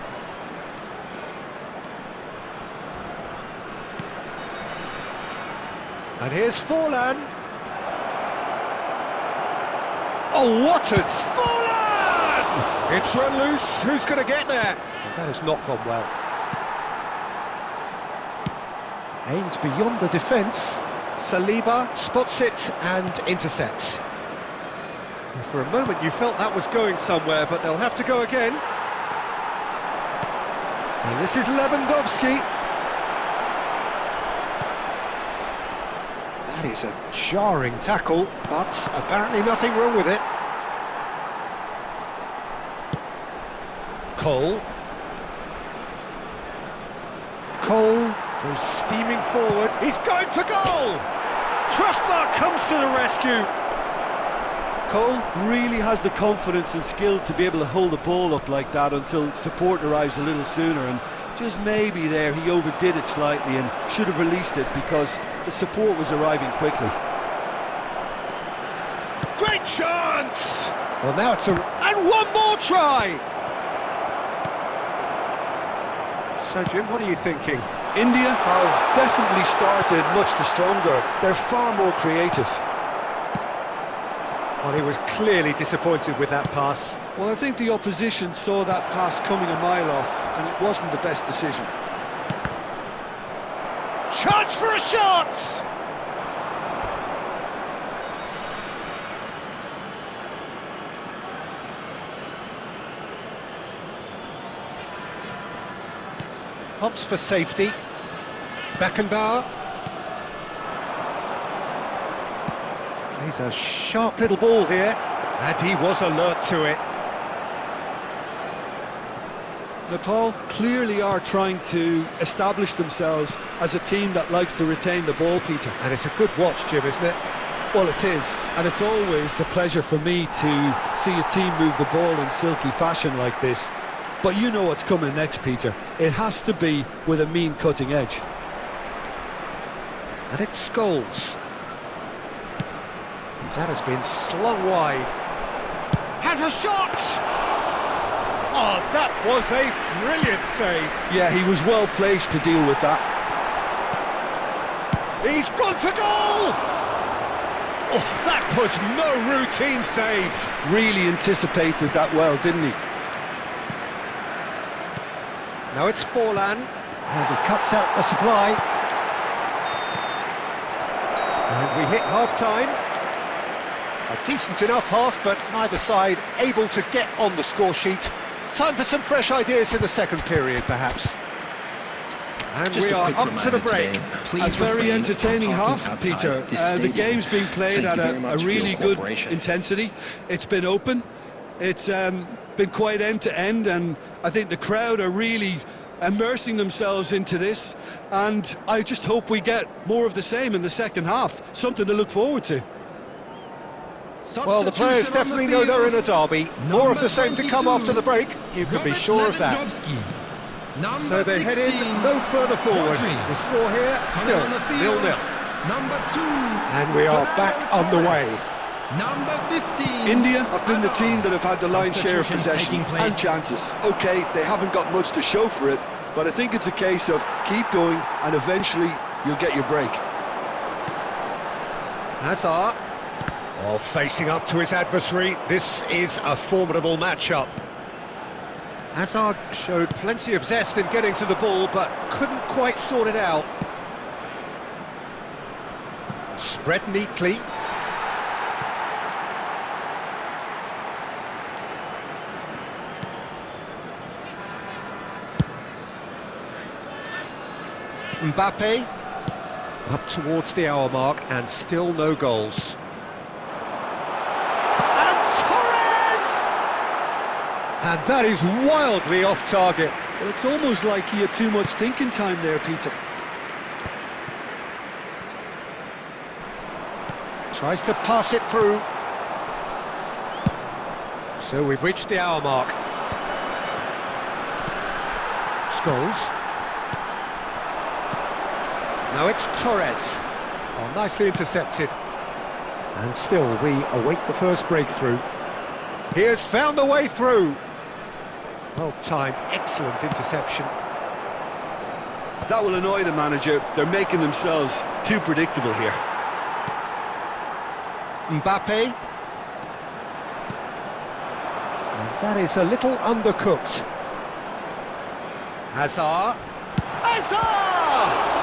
And here's Forlan. Oh, what a... Forlan! It's run loose. Who's going to get there? That has not gone well. Aimed beyond the defence. Saliba spots it and intercepts. For a moment you felt that was going somewhere, but they'll have to go again. And this is Lewandowski. That is a jarring tackle, but apparently nothing wrong with it. Cole goes steaming forward. He's going for goal! Trustmark comes to the rescue. Cole really has the confidence and skill to be able to hold the ball up like that until support arrives a little sooner, and just maybe there he overdid it slightly and should have released it because the support was arriving quickly. Great chance! Well, now it's and one more try! So, Jim, what are you thinking? India have definitely started much the stronger. They're far more creative. Well, he was clearly disappointed with that pass. Well, I think the opposition saw that pass coming a mile off, and it wasn't the best decision. Chance for a shot! Hops for safety. Beckenbauer. Plays a sharp little ball here, and he was alert to it. Nepal clearly are trying to establish themselves as a team that likes to retain the ball, Peter. And it's a good watch, Jim, isn't it? Well, it is, and it's always a pleasure for me to see a team move the ball in silky fashion like this. But you know what's coming next, Peter. It has to be with a mean cutting edge. And it's Scholes. That has been slung wide. Has a shot! Oh, that was a brilliant save. Yeah, he was well placed to deal with that. He's gone for goal! Oh, that was no routine save. Really anticipated that well, didn't he? Now it's Forlan, and he cuts out the supply. And we hit half-time. A decent enough half, but neither side able to get on the score sheet. Time for some fresh ideas in the second period, perhaps. And we are up to the break. A very entertaining half, Peter. The game's being played at a really good intensity. It's been open. It's been quite end-to-end, and I think the crowd are really immersing themselves into this, and I just hope we get more of the same in the second half. Something to look forward to. Well, the players definitely know they're in a derby. More of the same to come after the break, you can be sure of that. So they head in no further forward. The score here, still 0-0. And we are back underway. India have been the team that have had the lion's share of possession and chances. OK, they haven't got much to show for it, but I think it's a case of keep going and eventually you'll get your break. Hazard. Oh, facing up to his adversary, this is a formidable matchup. Hazard showed plenty of zest in getting to the ball, but couldn't quite sort it out. Spread neatly. Mbappe, up towards the hour mark, and still no goals. And that is wildly off target. Well, it's almost like he had too much thinking time there, Peter. Tries to pass it through. So we've reached the hour mark. Scholes. Now it's Torres. Oh, nicely intercepted. And still we await the first breakthrough. He has found the way through. Well timed, excellent interception. That will annoy the manager. They're making themselves too predictable here. Mbappe. And that is a little undercooked. Hazard. Hazard!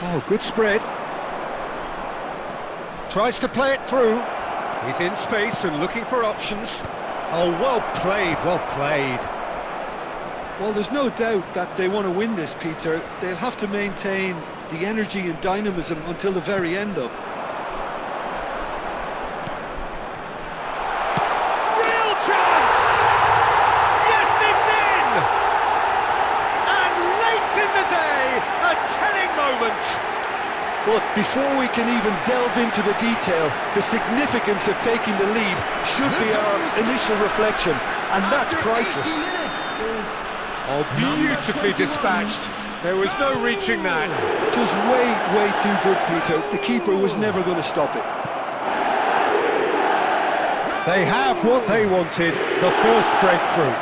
Oh, good spread. Tries to play it through. He's in space and looking for options. Oh, well played, well played. Well, there's no doubt that they want to win this, Peter. They'll have to maintain the energy and dynamism until the very end, though. Real chance! Yes, it's in! And late in the day, a telling moment. But before we can even delve into the detail, the significance of taking the lead should be our initial reflection, and that's priceless. Oh, beautifully dispatched. There was no reaching that. Just way too good, Peter. The keeper was never going to stop it. They have what they wanted, the first breakthrough.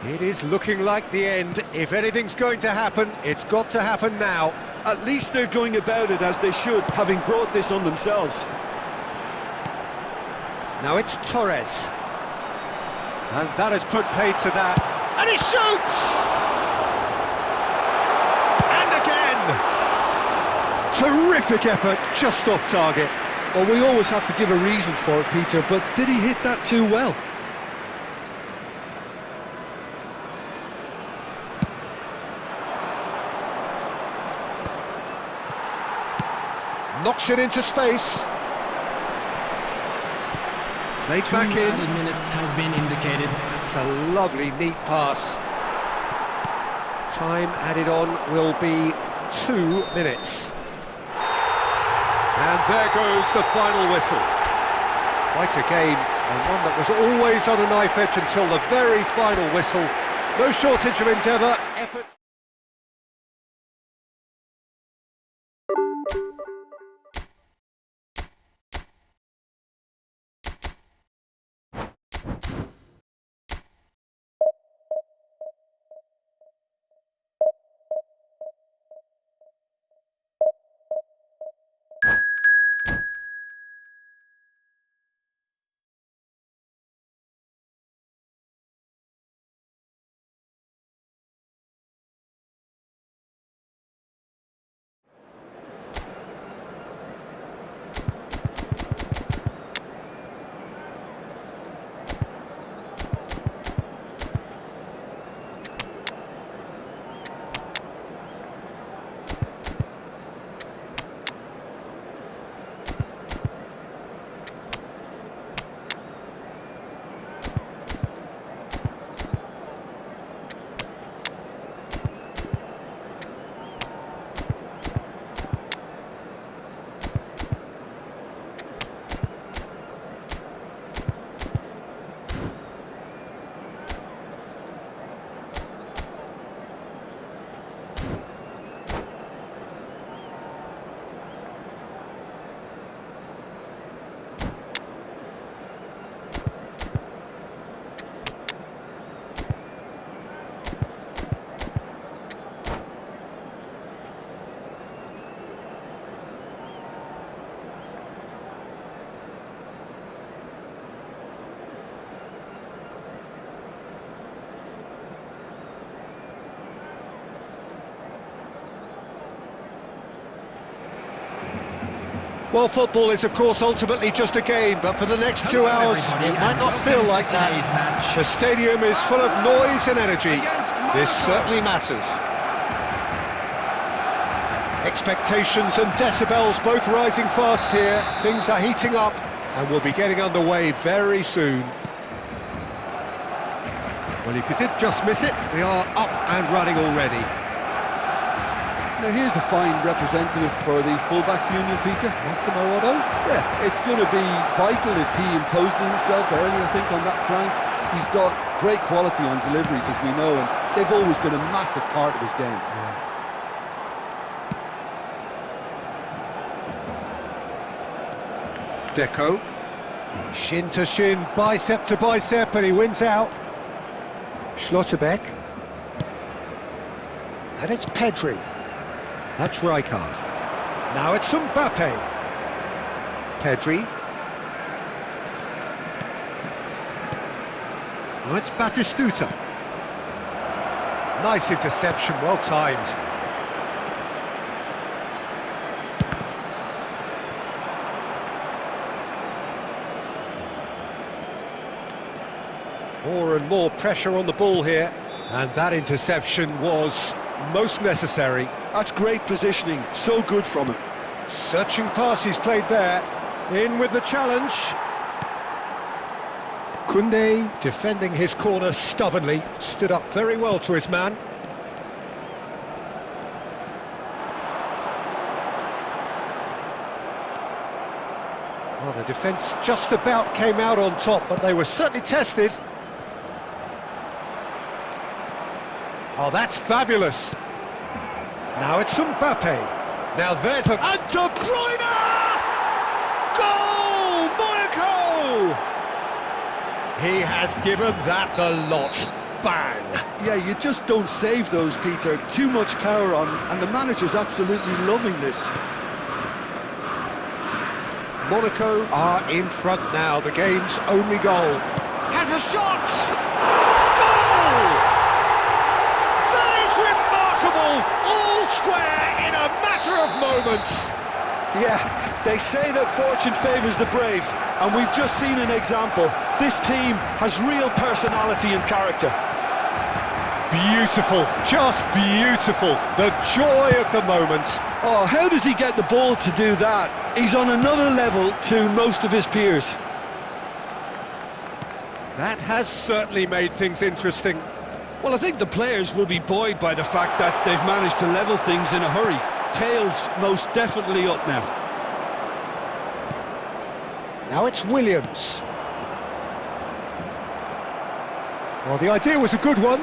It is looking like the end. If anything's going to happen, it's got to happen now. At least they're going about it as they should, having brought this on themselves. Now it's Torres. And that has put paid to that. And he shoots! And again! Terrific effort, just off target. Well, we always have to give a reason for it, Peter, but did he hit that too well? Knocks it into space. Played back in. 2 added minutes has been indicated. That's a lovely, neat pass. Time added on will be 2 minutes. And there goes the final whistle. Quite a game, and one that was always on a knife edge until the very final whistle. No shortage of endeavour, effort. Well, football is, of course, ultimately just a game, but for the next 2 hours, it might not feel like that. The stadium is full of noise and energy. This certainly matters. Expectations and decibels both rising fast here. Things are heating up, and we'll be getting underway very soon. Well, if you did just miss it, we are up and running already. Now here's a fine representative for the fullbacks union, Peter. Massimo Otto. Yeah, it's going to be vital if he imposes himself early, I think, on that flank. He's got great quality on deliveries, as we know, and they've always been a massive part of his game. Deco. Shin to shin, bicep to bicep, and he wins out. Schlotterbeck. And it's Pedri. That's Rijkaard. Now it's Mbappe. Pedri. Now it's Batistuta. Nice interception, well timed. More and more pressure on the ball here, and that interception was most necessary. That's great positioning, so good from him. Searching pass he's played there. In with the challenge. Koundé defending his corner stubbornly, stood up very well to his man. Well, the defence just about came out on top, but they were certainly tested. Oh, that's fabulous. Now it's Mbappe. Now there's a... And De Bruyne! Goal! Monaco! He has given that the lot. Bang! Yeah, you just don't save those, Peter. Too much power on, and the manager's absolutely loving this. Monaco are in front now. The game's only goal. Has a shot! Goal! All square in a matter of moments. Yeah, they say that fortune favours the brave, and we've just seen an example. This team has real personality and character. Beautiful, just beautiful. The joy of the moment. Oh, how does he get the ball to do that? He's on another level to most of his peers. That has certainly made things interesting. Well, I think the players will be buoyed by the fact that they've managed to level things in a hurry. Tails most definitely up now. Now it's Williams. Well, the idea was a good one.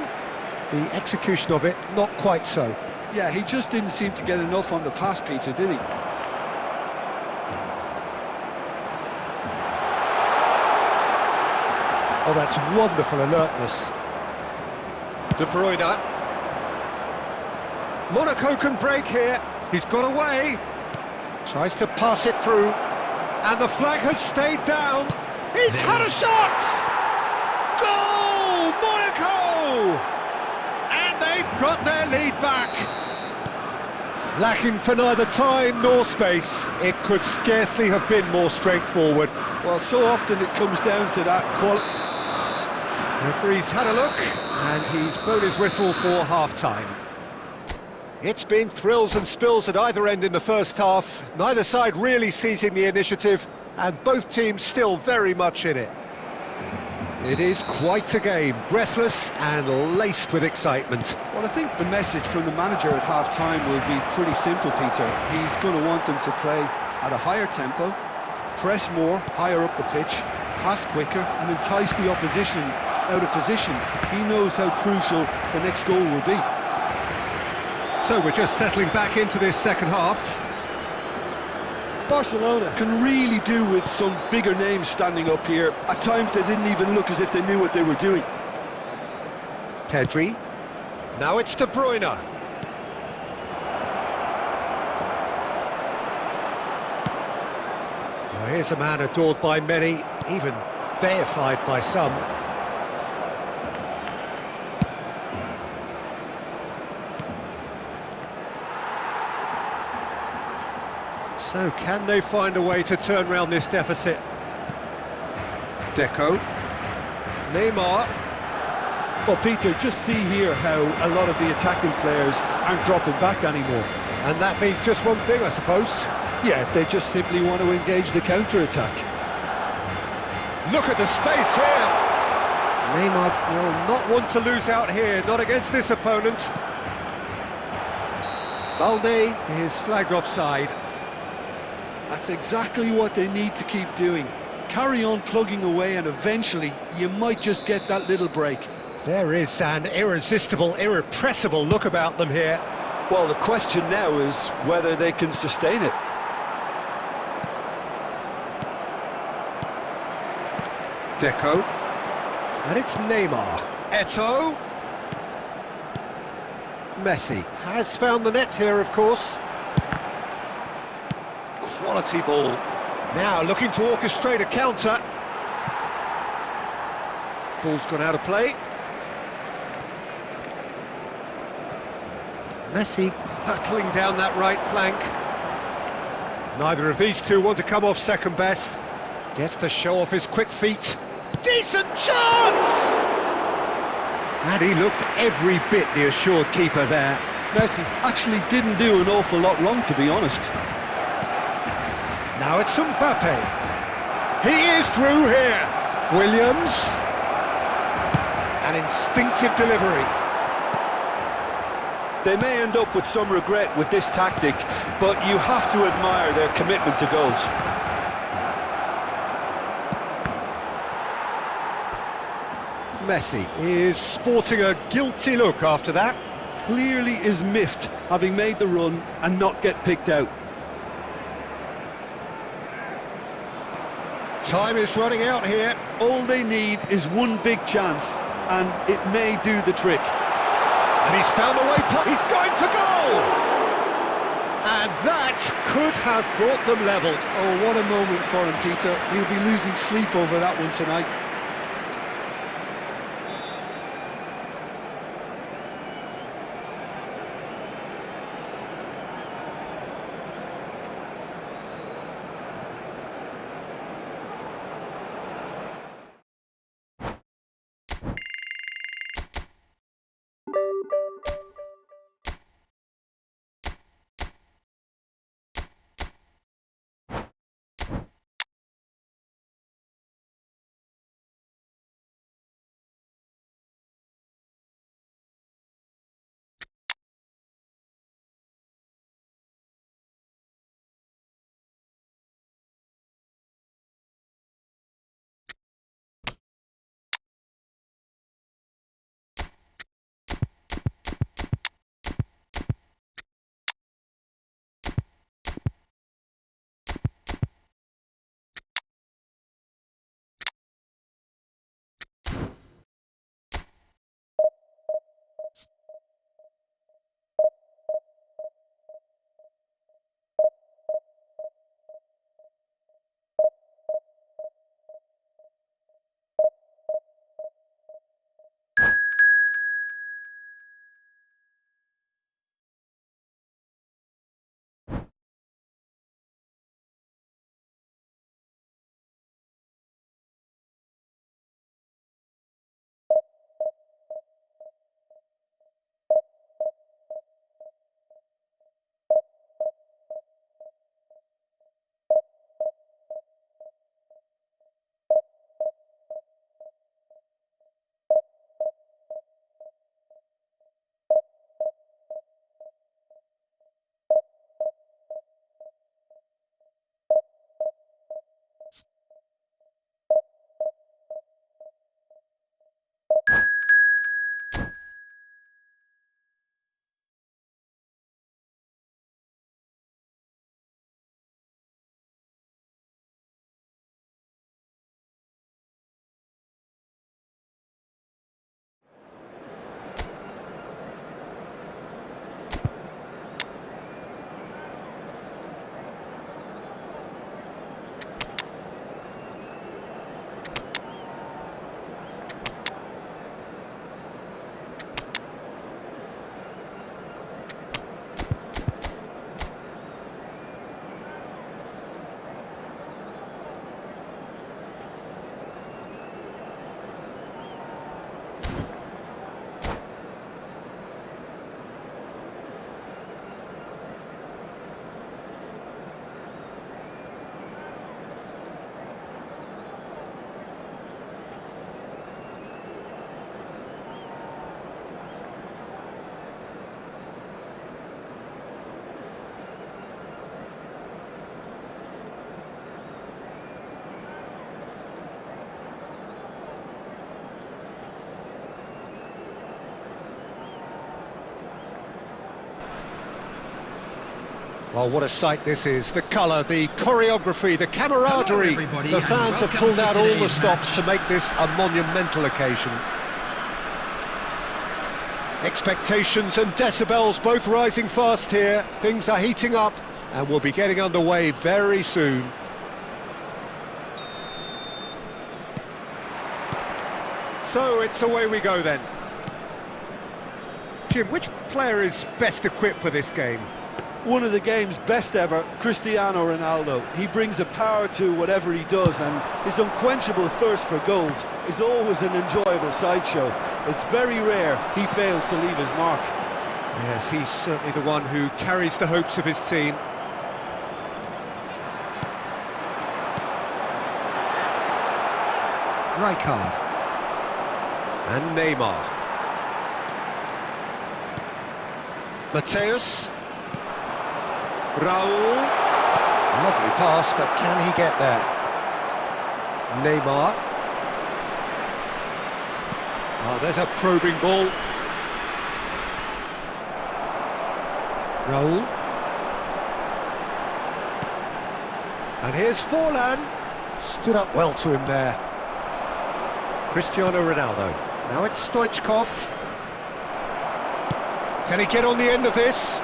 The execution of it, not quite so. Yeah, he just didn't seem to get enough on the pass, Peter, did he? Oh, that's wonderful alertness. De Bruyne. Monaco can break here. He's got away. Tries to pass it through. And the flag has stayed down. He's had a shot! Goal! Monaco! And they've got their lead back. Lacking for neither time nor space. It could scarcely have been more straightforward. Well, so often it comes down to that quality. Referee's had a look, and he's blown his whistle for half-time. It's been thrills and spills at either end in the first half, neither side really seizing the initiative, and both teams still very much in it. It is quite a game, breathless and laced with excitement. Well, I think the message from the manager at half-time will be pretty simple, Peter. He's going to want them to play at a higher tempo, press more, higher up the pitch, pass quicker, and entice the opposition out of position. He knows how crucial the next goal will be. So we're just settling back into this second half. Barcelona can really do with some bigger names standing up here. At times they didn't even look as if they knew what they were doing. Pedri. Now it's De Bruyne. Well, here's a man adored by many, even deified by some. So can they find a way to turn round this deficit? Deco. Neymar. Well, Peter, just see here how a lot of the attacking players aren't dropping back anymore. And that means just one thing, I suppose. Yeah, they just simply want to engage the counter-attack. Look at the space here! Neymar will not want to lose out here, not against this opponent. Balde is flagged offside. That's exactly what they need to keep doing. Carry on plugging away and eventually you might just get that little break. There is an irresistible, irrepressible look about them here. Well, the question now is whether they can sustain it. Deco. And it's Neymar. Eto'o. Messi has found the net here, of course. Quality ball. Now looking to orchestrate a counter. Ball's gone out of play. Messi hurtling down that right flank. Neither of these two want to come off second best. Gets to show off his quick feet. Decent chance! And he looked every bit the assured keeper there. Messi actually didn't do an awful lot wrong, to be honest. Now it's Mbappe. He is through here. Williams. An instinctive delivery. They may end up with some regret with this tactic, but you have to admire their commitment to goals. Messi is sporting a guilty look after that. Clearly is miffed, having made the run and not get picked out. Time is running out here. All they need is one big chance, and it may do the trick. And he's found a way, he's going for goal! And that could have brought them level. Oh, what a moment for him, Peter. He'll be losing sleep over that one tonight. Well, what a sight this is. The colour, the choreography, the camaraderie. The fans have pulled out all the stops to make this a monumental occasion. Expectations and decibels both rising fast here. Things are heating up and we'll be getting underway very soon. So it's away we go then. Jim, which player is best equipped for this game? One of the game's best ever, Cristiano Ronaldo. He brings a power to whatever he does, and his unquenchable thirst for goals is always an enjoyable sideshow. It's very rare he fails to leave his mark. Yes, he's certainly the one who carries the hopes of his team. Rijkaard. And Neymar. Mateus. Raul. Lovely pass, but can he get there? Neymar. Oh, there's a probing ball. Raul. And here's Forlan. Stood up well to him there. Cristiano Ronaldo. Now it's Stoichkov. Can he get on the end of this?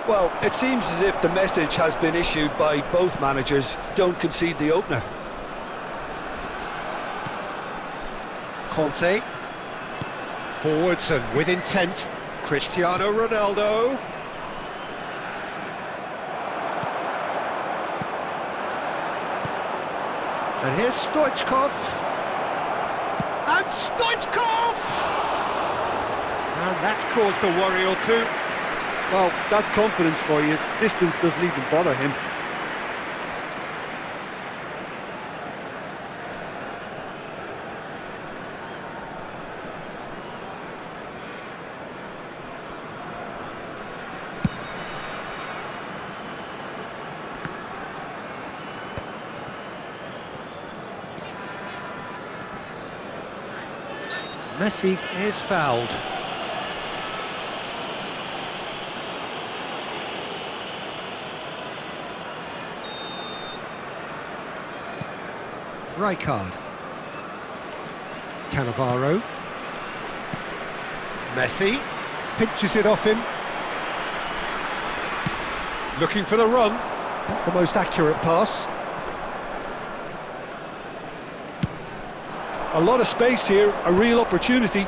Well, it seems as if the message has been issued by both managers. Don't concede the opener. Conte. Forwards and with intent. Cristiano Ronaldo. And here's Stoichkov. And Stoichkov! And that's caused a worry or two. Well, that's confidence for you. Distance doesn't even bother him. Messi is fouled. Rijkaard. Cannavaro. Messi. Pinches it off him. Looking for the run. Not the most accurate pass. A lot of space here, a real opportunity.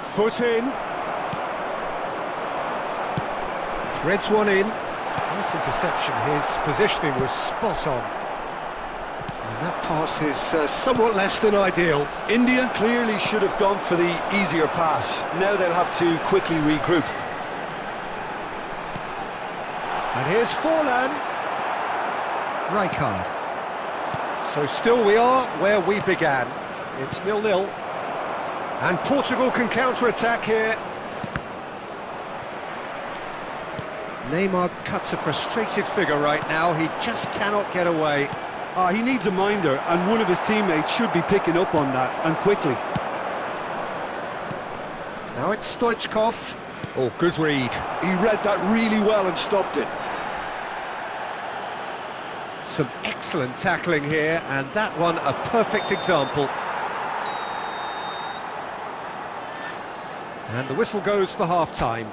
Foot in. Threads one in. Nice interception. His positioning was spot on. And that pass is somewhat less than ideal. India clearly should have gone for the easier pass. Now they'll have to quickly regroup. And here's Forlan. Rijkaard. So still we are where we began. It's 0-0. And Portugal can counter-attack here. Neymar cuts a frustrated figure right now. He just cannot get away. He needs a minder, and one of his teammates should be picking up on that, and quickly. Now it's Stoichkov. Oh, good read. He read that really well and stopped it. Some excellent tackling here, and that one a perfect example. And the whistle goes for half-time.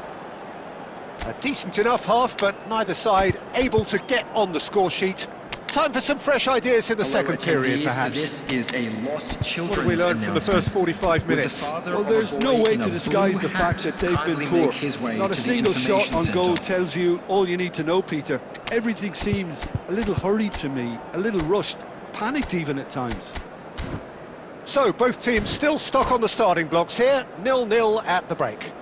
A decent enough half, but neither side able to get on the score sheet. Time for some fresh ideas in the second period, perhaps. This is a lost children's What have we learned from the first 45 minutes? Well, there's no way to disguise the fact that they've been poor. Not a single shot on goal tells you all you need to know, Peter. Everything seems a little hurried to me, a little rushed, panicked even at times. So, both teams still stuck on the starting blocks here, 0-0 at the break.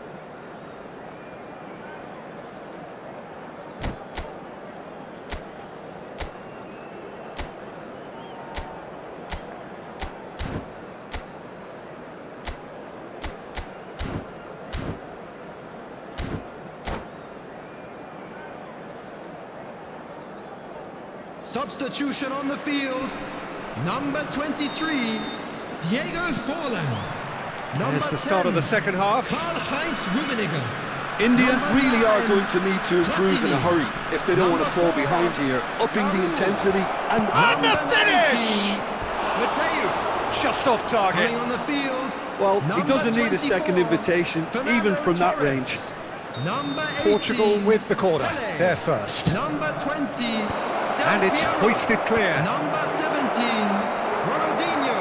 Substitution on the field. Number 23, Diego Forlan. There's the start of the second half. Karl-Heinz Rummenigge. India really are going to need to improve in a hurry if they don't want to fall behind here, upping the intensity and the finish! Just off target. Coming on the field. well, he Number doesn't need a second 24, invitation, even from that range. Number 18, Portugal with the corner. Pele. They're first. Number 20, And it's hoisted clear. Number 17, Ronaldinho.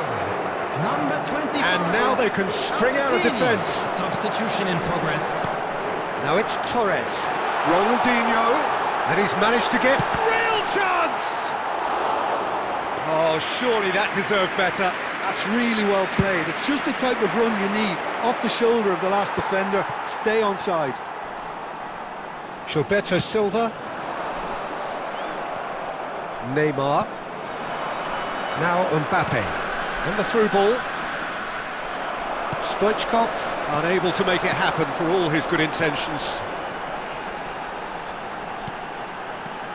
Number 25. And now they can spring out of Albertini. defence. Substitution in progress. Now it's Torres. Ronaldinho. And he's managed to get real chance! Oh, surely that deserved better. That's really well played. It's just the type of run you need. Off the shoulder of the last defender, stay onside. Gilberto Silva. Neymar. Now Mbappe. And the through ball. Stoichkov unable to make it happen for all his good intentions.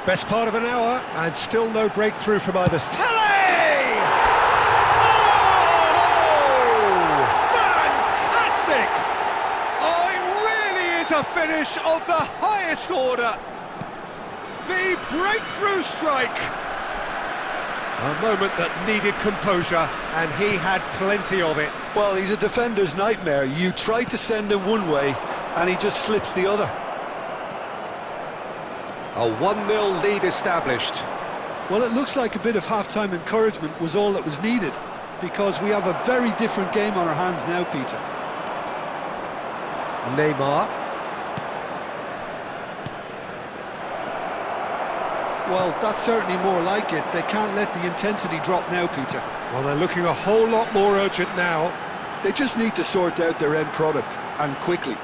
Best part of an hour and still no breakthrough from either. Pele! Oh! Fantastic! Oh, it really is a finish of the highest order. The breakthrough strike. A moment that needed composure, and he had plenty of it. Well, he's a defender's nightmare. You try to send him one way, and he just slips the other. A 1-0 lead established. Well, it looks like a bit of half-time encouragement was all that was needed, because we have a very different game on our hands now, Peter. Neymar. Well, that's certainly more like it. They can't let the intensity drop now, Peter. Well, they're looking a whole lot more urgent now. They just need to sort out their end product, and quickly.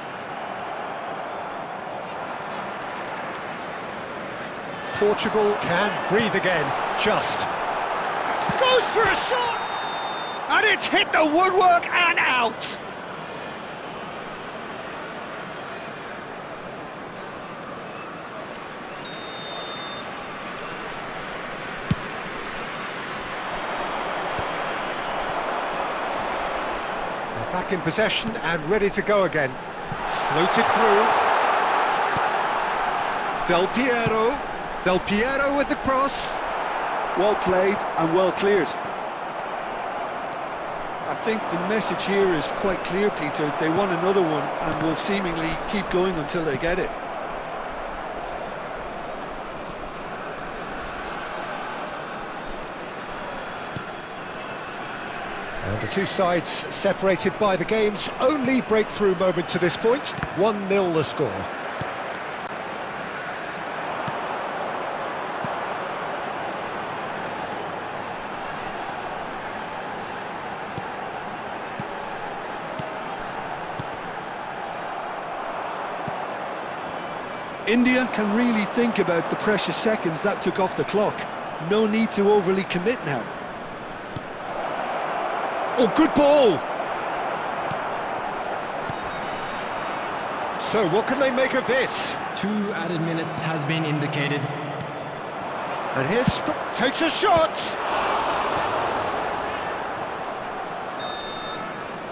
Portugal can breathe again, just. Goes for a shot! And it's hit the woodwork and out! They're back in possession and ready to go again. Floated through. Del Piero with the cross. Well played and well cleared. I think the message here is quite clear, Peter. They want another one and will seemingly keep going until they get it. And the two sides separated by the game's only breakthrough moment to this point. 1-0 the score. India can really think about the precious seconds that took off the clock. No need to overly commit now. Oh, good ball! So, what can they make of this? 2 added minutes has been indicated. And here's takes a shot!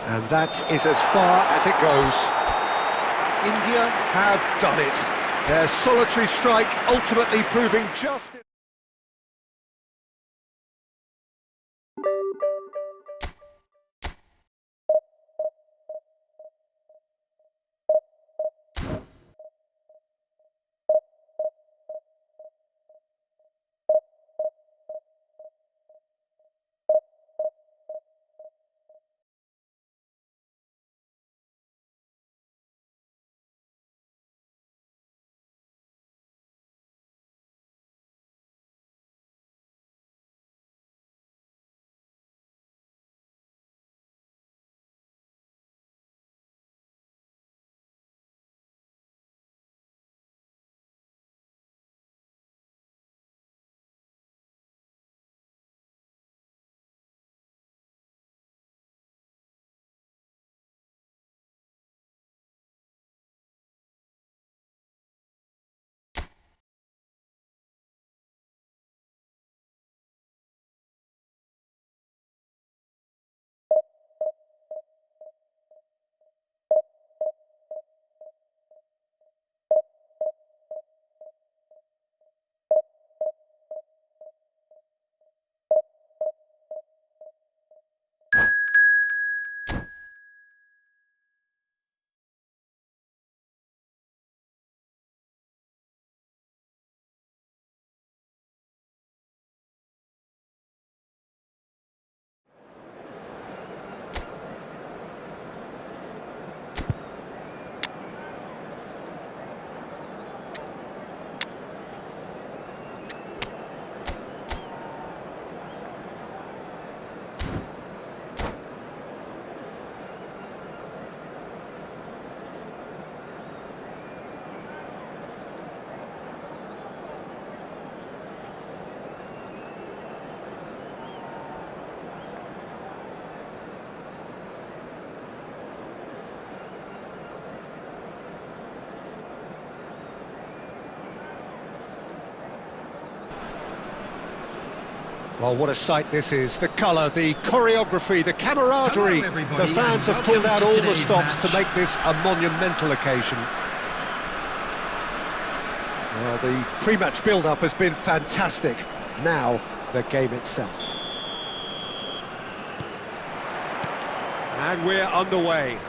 And that is as far as it goes. India have done it. Their solitary strike ultimately proving just... Well, what a sight this is. The colour, the choreography, the camaraderie. Hello, everybody, The fans and have pulled out welcome to all the today's stops match. to make this a monumental occasion. Well, the pre-match build-up has been fantastic. Now, the game itself. And we're underway.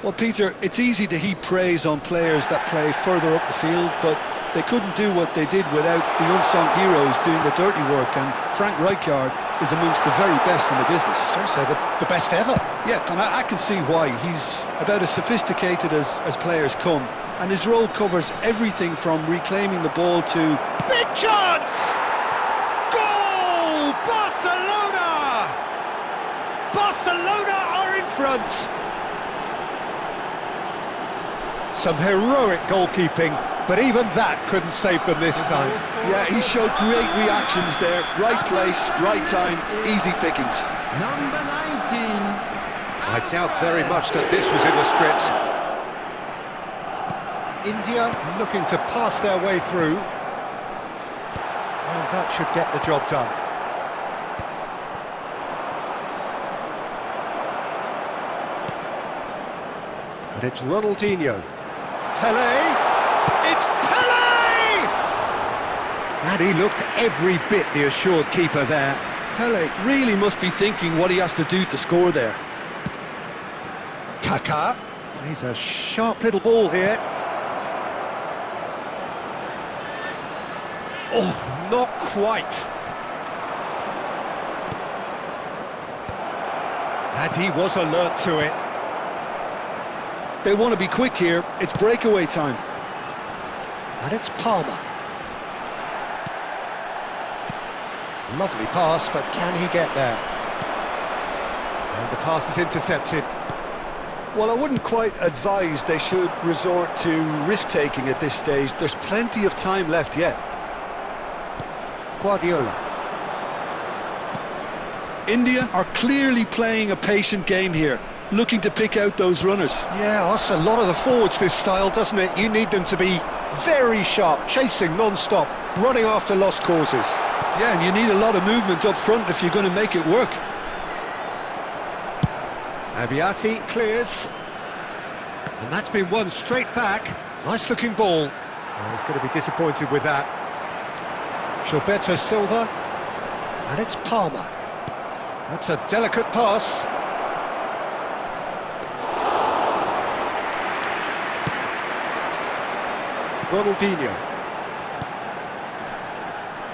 Well, Peter, it's easy to heap praise on players that play further up the field, but they couldn't do what they did without the unsung heroes doing the dirty work, and Frank Rijkaard is amongst the very best in the business. So the best ever. Yeah, and I can see why. He's about as sophisticated as players come, and his role covers everything from reclaiming the ball to... Big chance! Goal! Barcelona! Barcelona are in front! Some heroic goalkeeping, but even that couldn't save them this time. Yeah, he showed great reactions there. Right place, right time, easy pickings. Number 19. I doubt very much that this was in the script. India looking to pass their way through. And that should get the job done. And it's Ronaldinho. Pele! It's Pele! And he looked every bit the assured keeper there. Pele really must be thinking what he has to do to score there. Kaká plays a sharp little ball here. Oh, not quite. And he was alert to it. They want to be quick here. It's breakaway time. And it's Palmer. Lovely pass, but can he get there? And the pass is intercepted. Well, I wouldn't quite advise they should resort to risk-taking at this stage. There's plenty of time left yet. Guardiola. India are clearly playing a patient game here, looking to pick out those runners. Yeah, that's a lot of the forwards, this style, doesn't it? You need them to be very sharp, chasing non-stop, running after lost causes. Yeah, and you need a lot of movement up front if you're going to make it work. Abiati clears. And that's been won straight back. Nice-looking ball. Oh, he's going to be disappointed with that. Gilberto Silva. And it's Palmer. That's a delicate pass. Ronaldinho.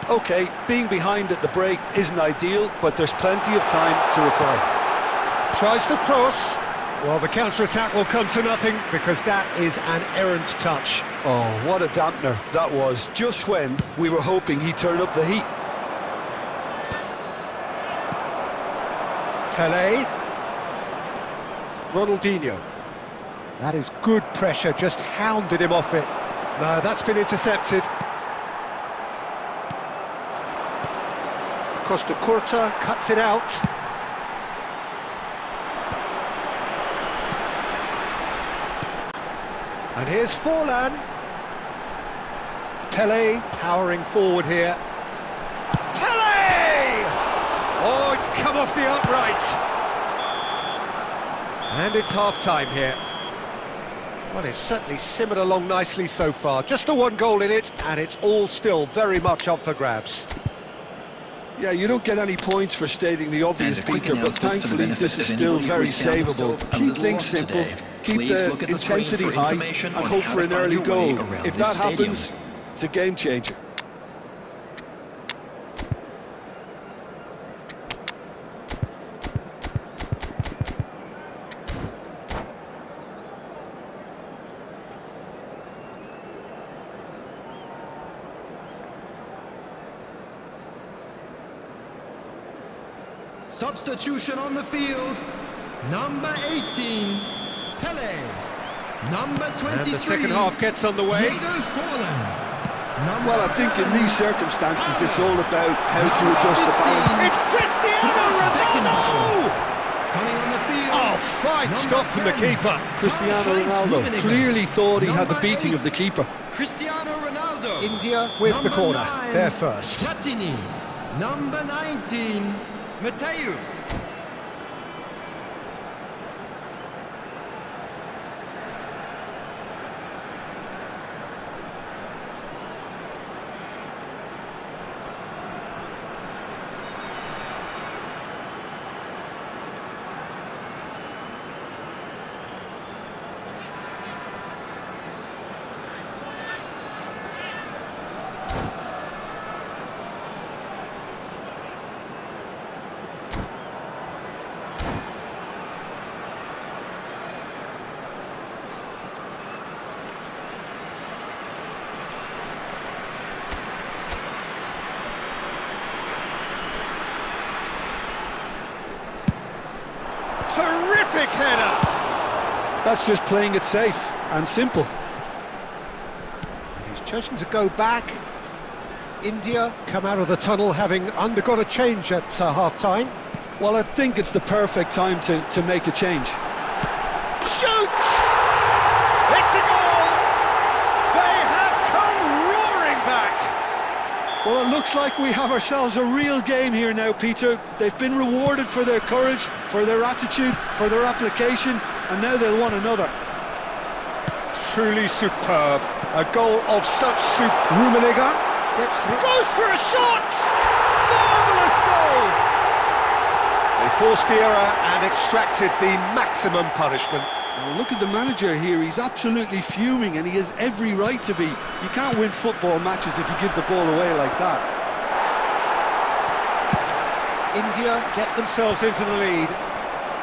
OK, being behind at the break isn't ideal, but there's plenty of time to reply. Tries to cross. Well, the counter-attack will come to nothing because that is an errant touch. Oh, what a dampener that was, just when we were hoping he'd turn up the heat. Pele. Ronaldinho. That is good pressure, just hounded him off it. No, that's been intercepted. Costa Curta cuts it out. And here's Forlan. Pele powering forward here. Pele! Oh, it's come off the upright. And it's half-time here. Well, it's certainly simmered along nicely so far. Just the one goal in it, and it's all still very much up for grabs. Yeah, you don't get any points for stating the obvious, Peter, but thankfully this is still very savable. Keep things simple, keep the intensity high, and hope for an early goal. If that happens, it's a game changer. Substitution on the field. Number 18, Pele. Number 23, And the second half gets underway. Well, I think in these circumstances it's all about how to adjust the balance. It's Cristiano Ronaldo! Coming on the field. Oh, fine stop from the keeper. Cristiano Ronaldo clearly thought he had the beating of the keeper. Cristiano Ronaldo. India with the Number corner. 9, They're first. Platini. Number 19, Mateus. Terrific header! That's just playing it safe and simple. He's chosen to go back. India come out of the tunnel having undergone a change at half-time. Well, I think it's the perfect time to make a change. Shoots! It's a goal! They have come roaring back! Well, it looks like we have ourselves a real game here now, Peter. They've been rewarded for their courage, for their attitude, for their application, and now they'll want another. Truly superb. A goal of such Rummenigge gets through. Goes for a shot! Marvellous goal! They forced the error and extracted the maximum punishment. Well, look at the manager here. He's absolutely fuming, and he has every right to be. You can't win football matches if you give the ball away like that. India get themselves into the lead.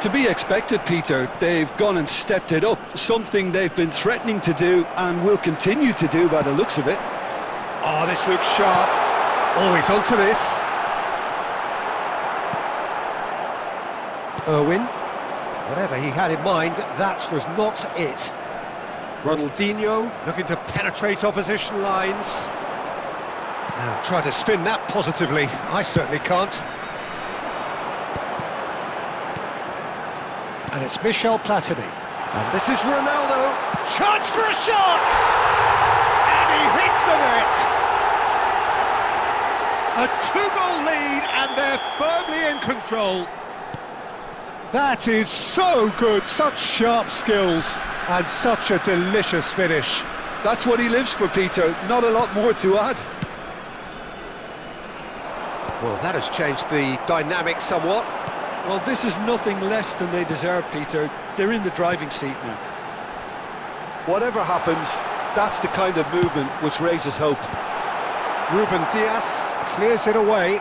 To be expected, Peter. They've gone and stepped it up, something they've been threatening to do and will continue to do by the looks of it. Oh, this looks sharp. Oh, he's onto this. Irwin, whatever he had in mind, that was not it. Ronaldinho looking to penetrate opposition lines. Now try to spin that positively. I certainly can't. And it's Michel Platini. And this is Ronaldo. Chance for a shot! And he hits the net! A two-goal lead, and they're firmly in control. That is so good, such sharp skills, and such a delicious finish. That's what he lives for, Peter. Not a lot more to add. Well, that has changed the dynamic somewhat. Well, this is nothing less than they deserve, Peter. They're in the driving seat now. Whatever happens, that's the kind of movement which raises hope. Ruben Dias clears it away.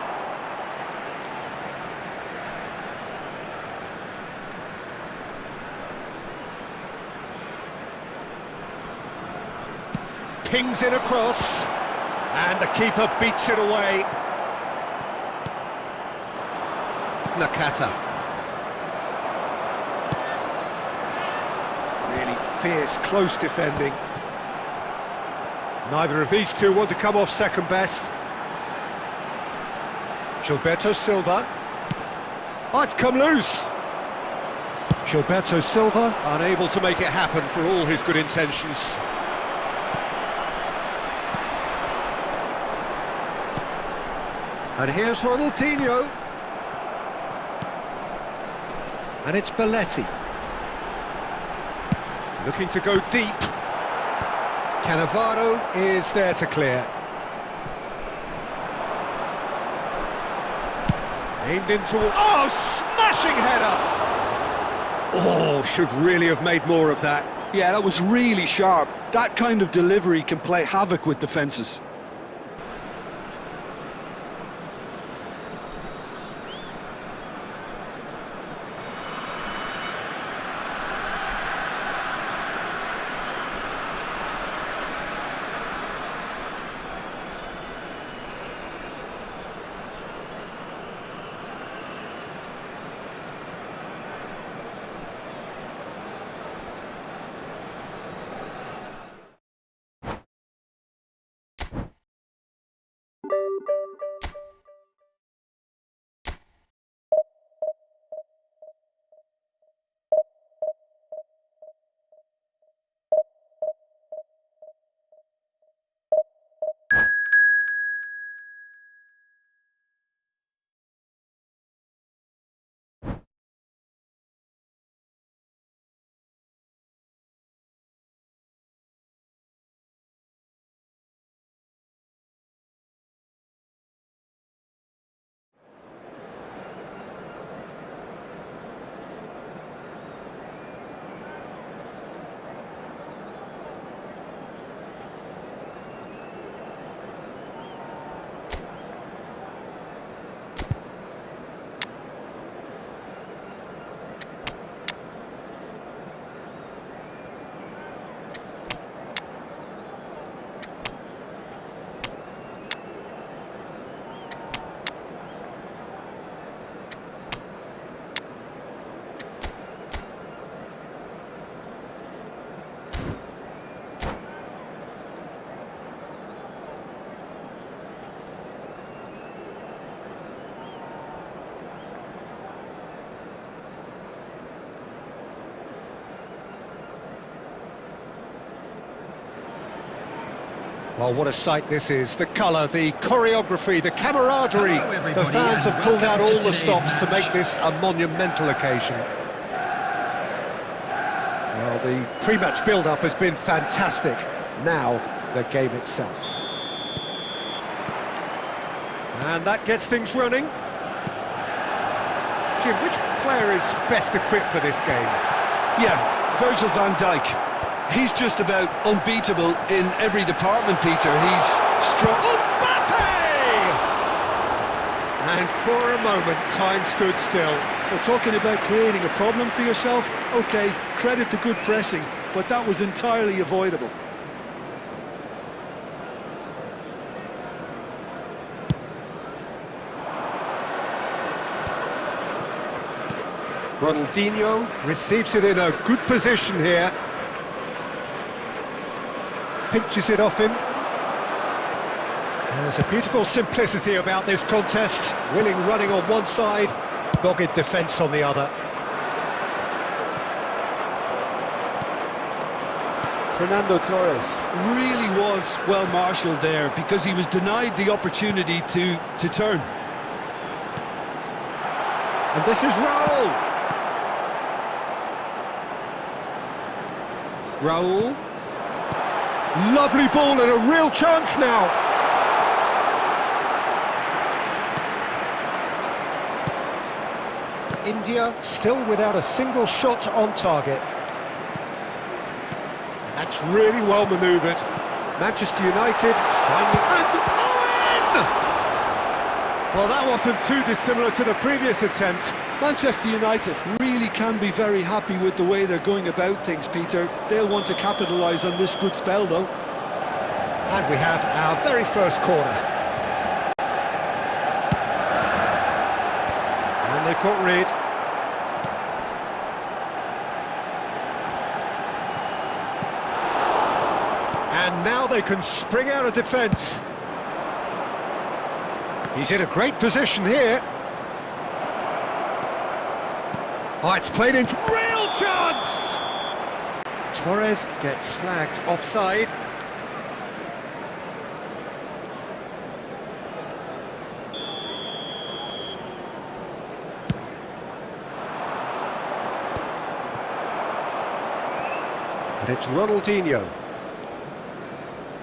Pings it across, and the keeper beats it away. Nakata. Really fierce, close defending. Neither of these two want to come off second best. Gilberto Silva. Oh, it's come loose. Gilberto Silva unable to make it happen for all his good intentions. And here's Ronaldinho. And it's Belletti. Looking to go deep. Cannavaro is there to clear. Aimed into... Oh, smashing header! Oh, should really have made more of that. Yeah, that was really sharp. That kind of delivery can play havoc with defences. Well, what a sight this is. The colour, the choreography, the camaraderie. Hello, The everybody, fans and have pulled out welcome all to the today's stops to match. make this a monumental occasion. Well, the pre-match build-up has been fantastic. Now, the game itself. And that gets things running. Jim, which player is best equipped for this game? Yeah, Virgil van Dijk. He's just about unbeatable in every department, Peter. He's strong. Mbappe! And for a moment, time stood still. We're talking about creating a problem for yourself. Okay, credit to good pressing, but that was entirely avoidable. Ronaldinho receives it in a good position here. Pinches it off him. There's a beautiful simplicity about this contest. Willing running on one side, dogged defence on the other. Fernando Torres really was well marshalled there because he was denied the opportunity to turn. And this is Raul. Raul. Lovely ball and a real chance now. India still without a single shot on target. That's really well manoeuvred. Manchester United finally... And Owen! Well, that wasn't too dissimilar to the previous attempt. Manchester United really can be very happy with the way they're going about things, Peter. They'll want to capitalise on this good spell, though. And we have our very first corner. And they've got rid. And now they can spring out of defence. He's in a great position here. Oh, it's played into... Real chance! Torres gets flagged offside. And it's Ronaldinho.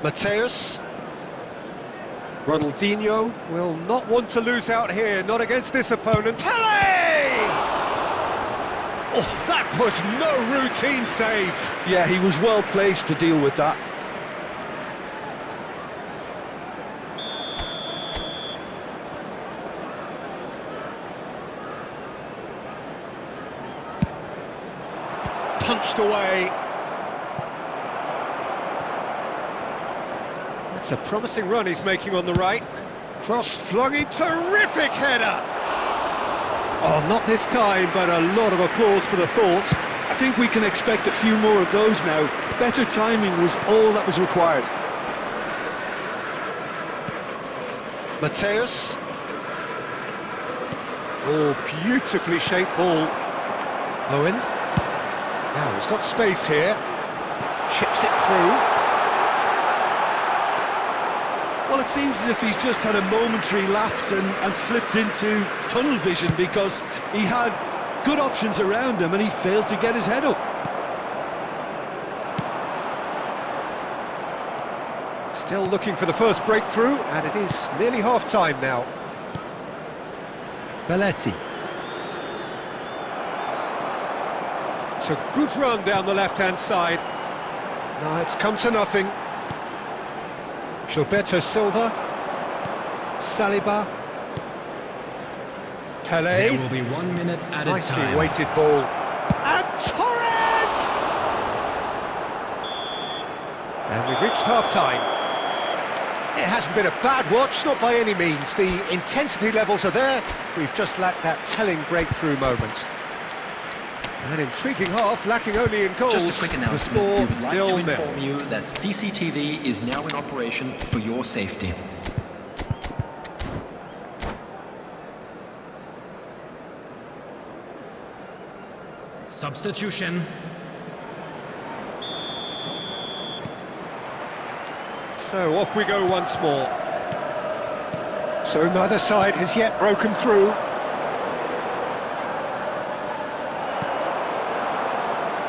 Mateus. Ronaldinho will not want to lose out here, not against this opponent. Pele! Oh, that was no routine save. Yeah, he was well placed to deal with that. Punched away. That's a promising run he's making on the right. Cross flung in, terrific header! Oh, not this time, but a lot of applause for the thought. I think we can expect a few more of those now. Better timing was all that was required. Mateus. Oh, beautifully shaped ball. Owen. Now he's got space here. Chips it through. Well, it seems as if he's just had a momentary lapse and slipped into tunnel vision because he had good options around him and he failed to get his head up. Still looking for the first breakthrough, and it is nearly half-time now. Belletti. It's a good run down the left-hand side. No, it's come to nothing. Gilberto Silva. Saliba. Pele. There will be 1 minute at a Nicely time. weighted ball. And Torres! And we've reached half-time. It hasn't been a bad watch, not by any means. The intensity levels are there. We've just lacked that telling breakthrough moment. An intriguing half, lacking only in goals. Just a quick The announcement. score We would like to 0-0. inform you that CCTV is now in operation for your safety. Substitution. So off we go once more. So neither side has yet broken through.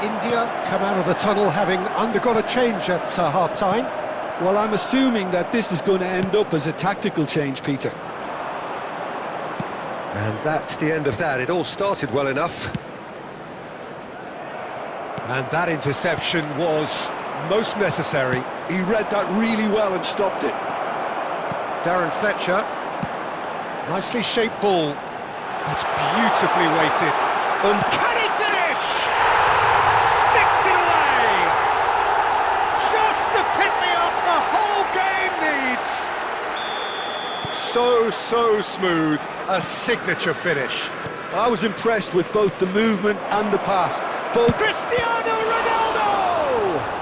India come out of the tunnel having undergone a change at half-time. Well, I'm assuming that this is going to end up as a tactical change, Peter. And that's the end of that. It all started well enough. And that interception was most necessary. He read that really well and stopped it. Darren Fletcher. Nicely shaped ball. That's beautifully weighted. Uncanny finish! Sticks it away! Just the pick-me-up the whole game needs! So smooth. A signature finish. I was impressed with both the movement and the pass. Both. Cristiano Ronaldo!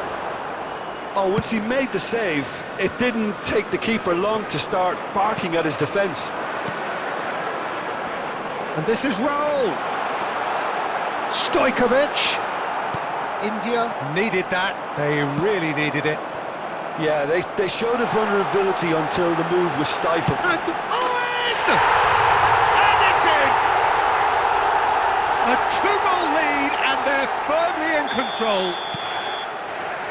Oh, once he made the save, it didn't take the keeper long to start barking at his defence. And this is Raul. Stojkovic. India needed that. They really needed it. Yeah, they showed a vulnerability until the move was stifled. And Owen! And it's in! A two-goal lead, and they're firmly in control.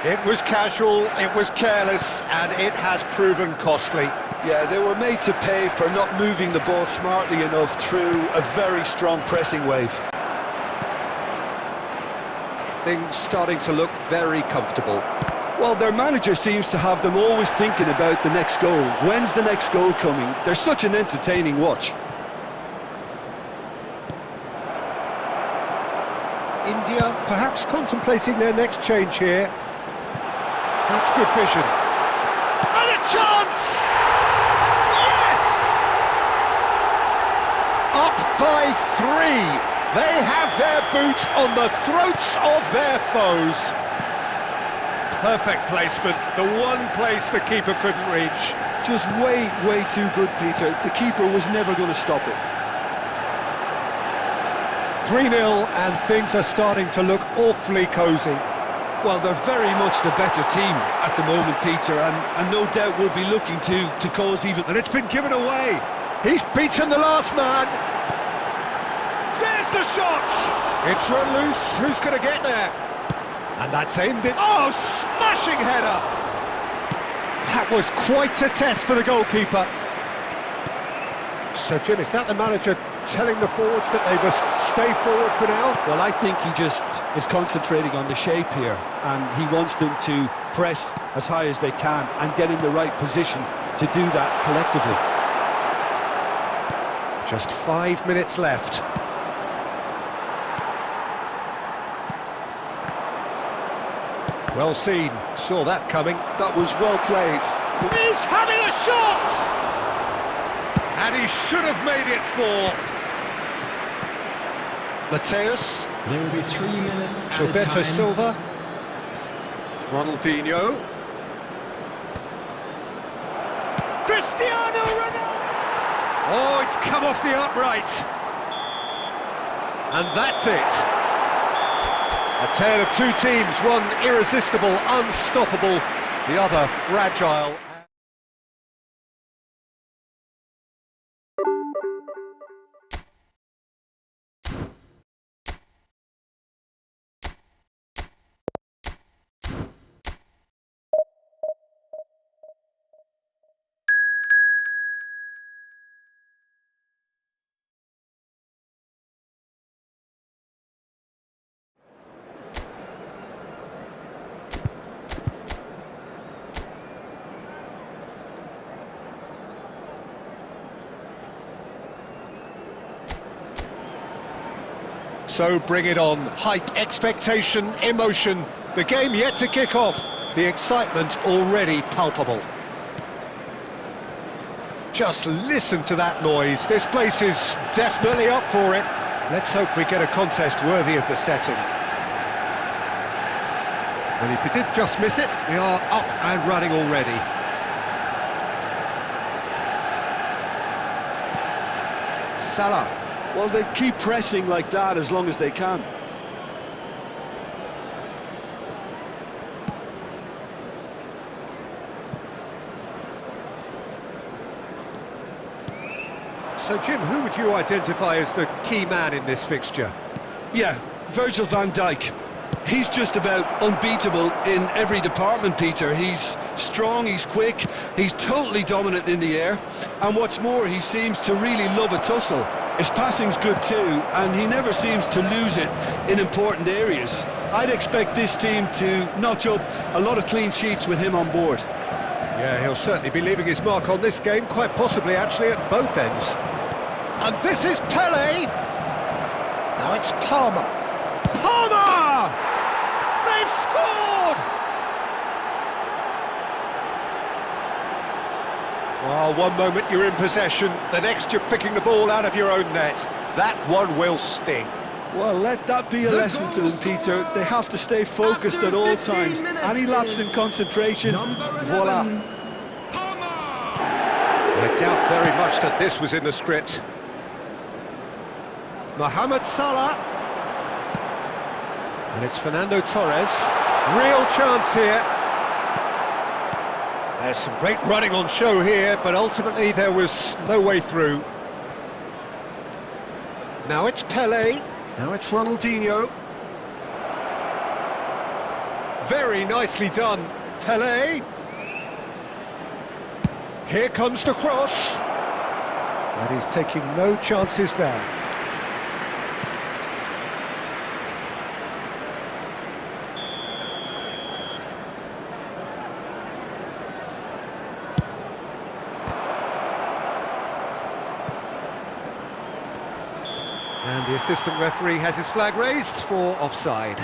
It was casual, it was careless, and it has proven costly. Yeah, they were made to pay for not moving the ball smartly enough through a very strong pressing wave. Things starting to look very comfortable. Well, their manager seems to have them always thinking about the next goal. When's the next goal coming? They're such an entertaining watch. India perhaps contemplating their next change here. That's good vision. And a chance! Yes! Up by 3. They have their boot on the throats of their foes. Perfect placement, the one place the keeper couldn't reach. Just way too good, Peter. The keeper was never going to stop it. 3-0, and things are starting to look awfully cosy. Well, they're very much the better team at the moment, Peter, and no doubt will be looking to cause even... And it's been given away. He's beaten the last man. There's the shot. It's run loose. Who's going to get there? And that's aimed it. Oh, smashing header. That was quite a test for the goalkeeper. So, Jim, is that the manager telling the forwards that they must stay forward for now? Well, I think he just is concentrating on the shape here, and he wants them to press as high as they can and get in the right position to do that collectively. Just 5 minutes left. Well seen, saw that coming. That was well played. He's having a shot! And he should have made it 4. Mateus. There will be 3 minutes added Gilberto time. Silva. Ronaldinho. Cristiano Ronaldo! Oh, it's come off the upright. And that's it. A tale of two teams, one irresistible, unstoppable, the other fragile. So bring it on. Hype, expectation, emotion. The game yet to kick off. The excitement already palpable. Just listen to that noise. This place is definitely up for it. Let's hope we get a contest worthy of the setting. Well, if you did just miss it, we are up and running already. Salah. Well, they keep pressing like that as long as they can. So, Jim, who would you identify as the key man in this fixture? Yeah, Virgil van Dijk. He's just about unbeatable in every department, Peter. He's strong, he's quick, he's totally dominant in the air, and what's more, he seems to really love a tussle. His passing's good too, and he never seems to lose it in important areas. I'd expect this team to notch up a lot of clean sheets with him on board. Yeah, he'll certainly be leaving his mark on this game, quite possibly actually at both ends. And this is Pele! Now it's Palmer. Palmer! They've scored! Well, one moment you're in possession, the next you're picking the ball out of your own net. That one will sting. Well, let that be a lesson to them, Peter. They have to stay focused at all times. Any lapse in concentration, voila. I doubt very much that this was in the script. Mohamed Salah. And it's Fernando Torres. Real chance here. There's some great running on show here, but ultimately there was no way through. Now it's Pele. Now it's Ronaldinho. Very nicely done, Pele. Here comes the cross. And he's taking no chances there. And the assistant referee has his flag raised for offside.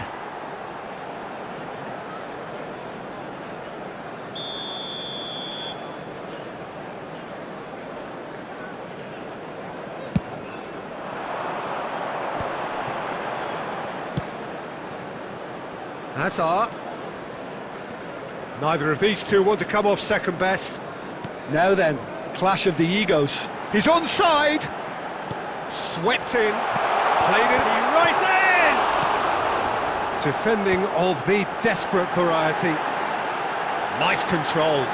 Hazard. Neither of these two want to come off second best. Now then, clash of the egos. He's onside. Swept in. Played it. He rises! Defending of the desperate variety. Nice control.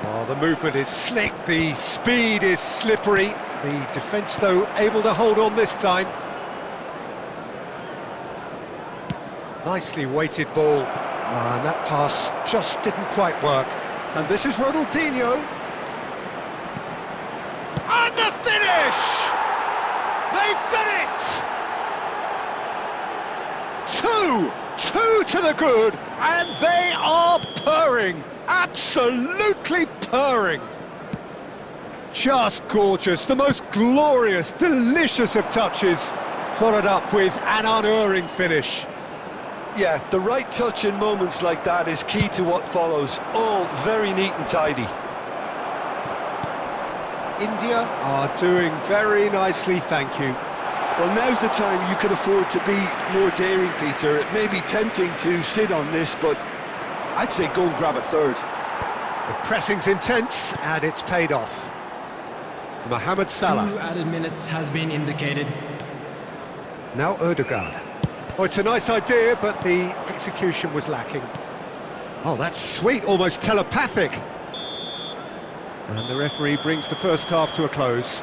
Oh, the movement is slick. The speed is slippery. The defence, though, able to hold on this time. Nicely weighted ball, and that pass just didn't quite work. And this is Ronaldinho. And the finish! They've done it! Two to the good, and they are purring, absolutely purring. Just gorgeous, the most glorious, delicious of touches, followed up with an unerring finish. Yeah, the right touch in moments like that is key to what follows. All very neat and tidy. India are doing very nicely, thank you. Well, now's the time you can afford to be more daring, Peter. It may be tempting to sit on this, but I'd say go and grab a third. The pressing's intense, and it's paid off. Mohamed Salah. 2 added minutes has been indicated. Now Odegaard. Oh, it's a nice idea, but the execution was lacking. Oh, that's sweet, almost telepathic. And the referee brings the first half to a close.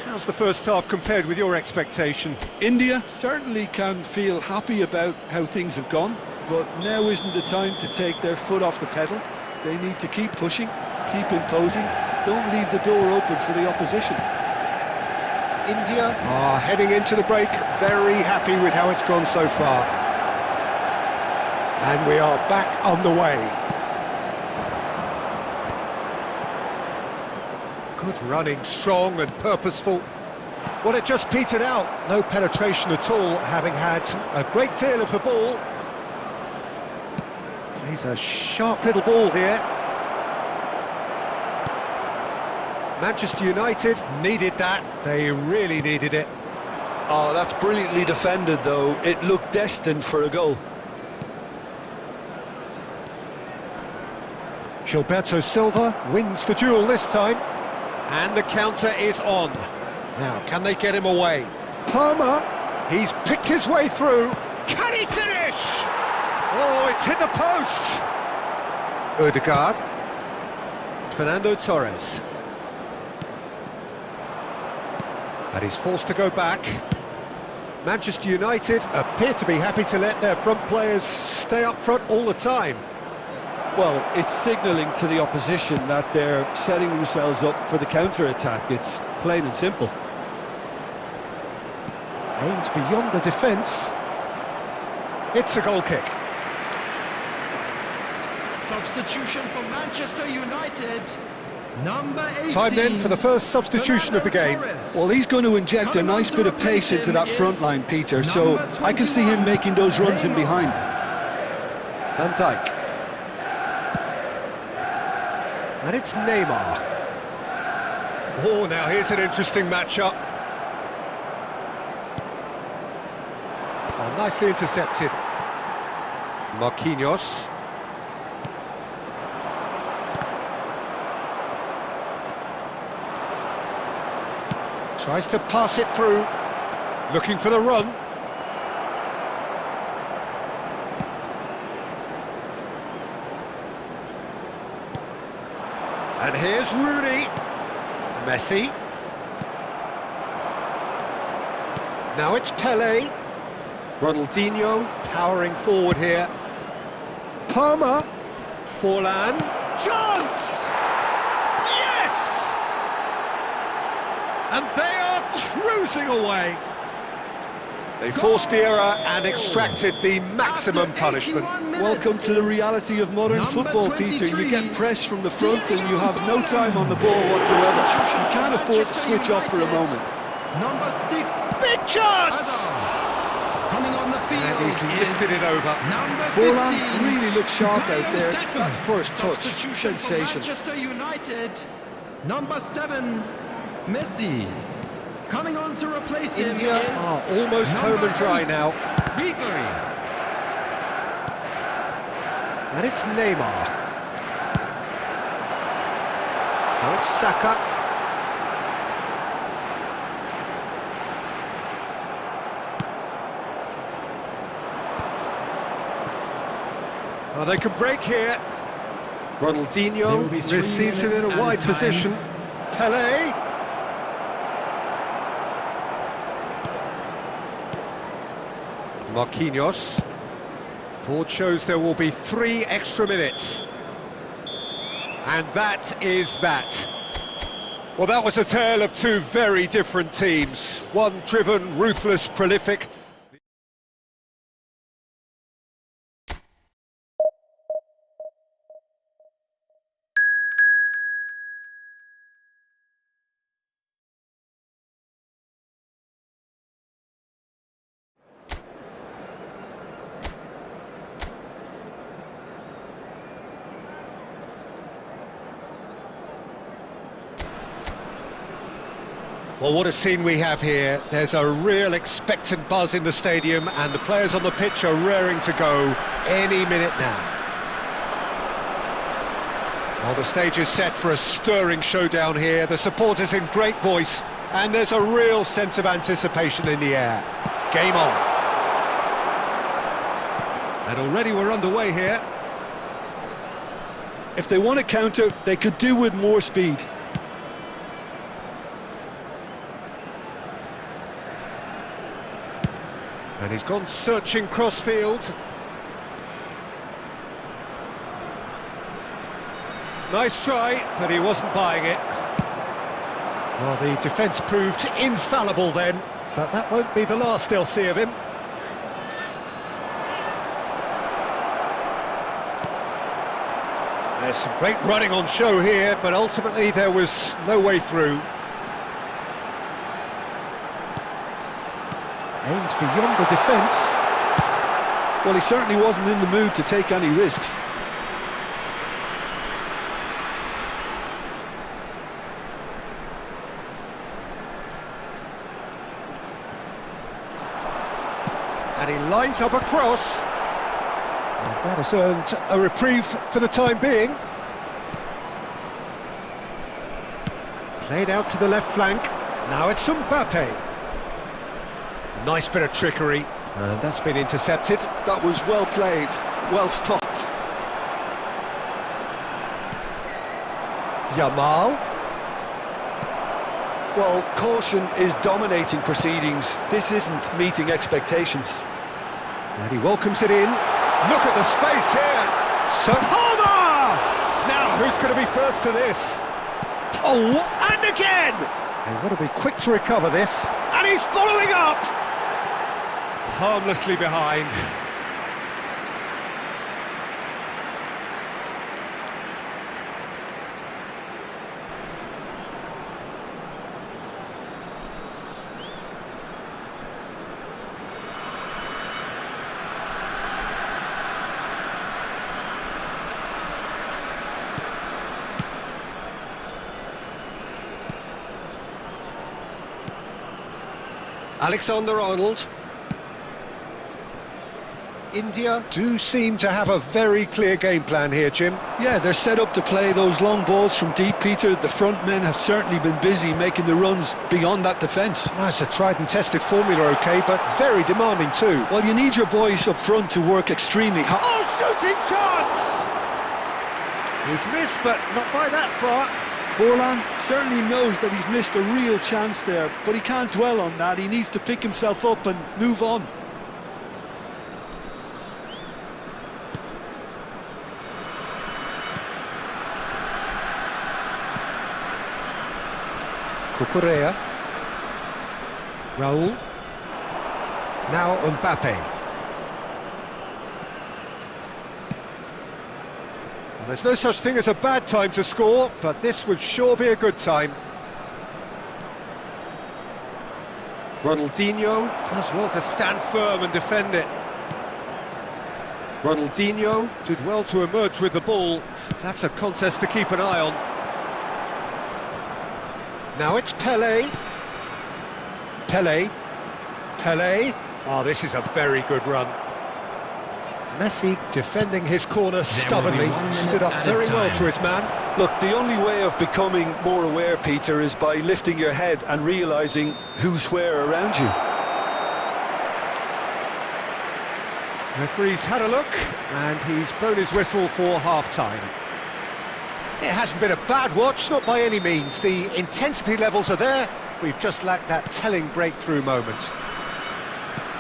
How's the first half compared with your expectation? India certainly can feel happy about how things have gone, but now isn't the time to take their foot off the pedal. They need to keep pushing, keep imposing, don't leave the door open for the opposition. India are heading into the break, very happy with how it's gone so far. And we are back on the way. Good running, strong and purposeful. Well, it just petered out, no penetration at all, having had a great deal of the ball. He's a sharp little ball here. Manchester United needed that, they really needed it. Oh, that's brilliantly defended though, it looked destined for a goal. Gilberto Silva wins the duel this time, and the counter is on. Now, can they get him away? Palmer, he's picked his way through. Can he finish? Oh, it's hit the post. Odegaard. Fernando Torres. And he's forced to go back. Manchester United appear to be happy to let their front players stay up front all the time. Well, it's signalling to the opposition that they're setting themselves up for the counter-attack. It's plain and simple. Aimed beyond the defence. It's a goal kick. Substitution for Manchester United. Number 18. Time then for the first substitution of the game. Well, he's going to inject a nice bit of pace into that front line, Peter, so I can see him making those runs in behind. Van Dijk. And it's Neymar. Oh, now here's an interesting matchup. Oh, nicely intercepted. Marquinhos. Tries to pass it through. Looking for the run. And here's Rooney. Messi. Now it's Pelé. Ronaldinho powering forward here. Palmer. Forlan. Chance! Yes! And they are cruising away. They forced the error and extracted the maximum punishment. Welcome to the reality of modern football, Peter. You get pressed from the front and you have no time on the ball whatsoever. You can't afford to switch off for a moment. Number 6. Big chance! Coming on the field. And he's lifted it over. Number 15. Forlan really looked sharp out there. That first touch, Substitution for sensational. Manchester United. Number 7. Messi. Coming on to replace him India is are almost home and dry 8, now. Ribery. And it's Neymar. Now it's Saka. Well, they could break here. Ronaldinho receives it in a wide position. Pelé. Marquinhos. Board shows there will be 3 extra minutes. And that is that. Well, that was a tale of 2 very different teams. One driven, ruthless, prolific. Well, what a scene we have here. There's a real expectant buzz in the stadium and the players on the pitch are raring to go any minute now. Well, the stage is set for a stirring showdown here. The supporters in great voice and there's a real sense of anticipation in the air. Game on. And already we're underway here. If they want to counter, they could do with more speed. And he's gone searching crossfield. Nice try, but he wasn't buying it. Well, the defence proved infallible then, but that won't be the last they'll see of him. There's some great running on show here, but ultimately there was no way through. Aimed beyond the defence. Well, he certainly wasn't in the mood to take any risks. And he lines up a cross. And that has earned a reprieve for the time being. Played out to the left flank. Now it's Mbappe. Nice bit of trickery, and that's been intercepted. That was well played, well stopped. Yamal. Well, caution is dominating proceedings. This isn't meeting expectations. And he welcomes it in. Look at the space here. Palmer! Now, who's going to be first to this? Oh, and again! They want to be quick to recover this. And he's following up! Harmlessly behind. Alexander-Arnold. India do seem to have a very clear game plan here, Jim. Yeah, they're set up to play those long balls from deep, Peter. The front men have certainly been busy making the runs beyond that defence. That's a tried and tested formula, OK, but very demanding too. Well, you need your boys up front to work extremely hard. Oh, shooting chance! He's missed, but not by that far. Forlan certainly knows that he's missed a real chance there, but he can't dwell on that. He needs to pick himself up and move on. Cucurella. Raul. Now Mbappe. There's no such thing as a bad time to score, but this would sure be a good time. Ronaldinho does well to stand firm and defend it. Ronaldinho did well to emerge with the ball. That's a contest to keep an eye on. Now it's Pelé. Pelé. Oh, this is a very good run. Messi defending his corner stubbornly, stood up very well to his man. Look, the only way of becoming more aware, Peter, is by lifting your head and realising who's where around you. Referee's had a look, and he's blown his whistle for half-time. It hasn't been a bad watch, not by any means. The intensity levels are there, we've just lacked that telling breakthrough moment.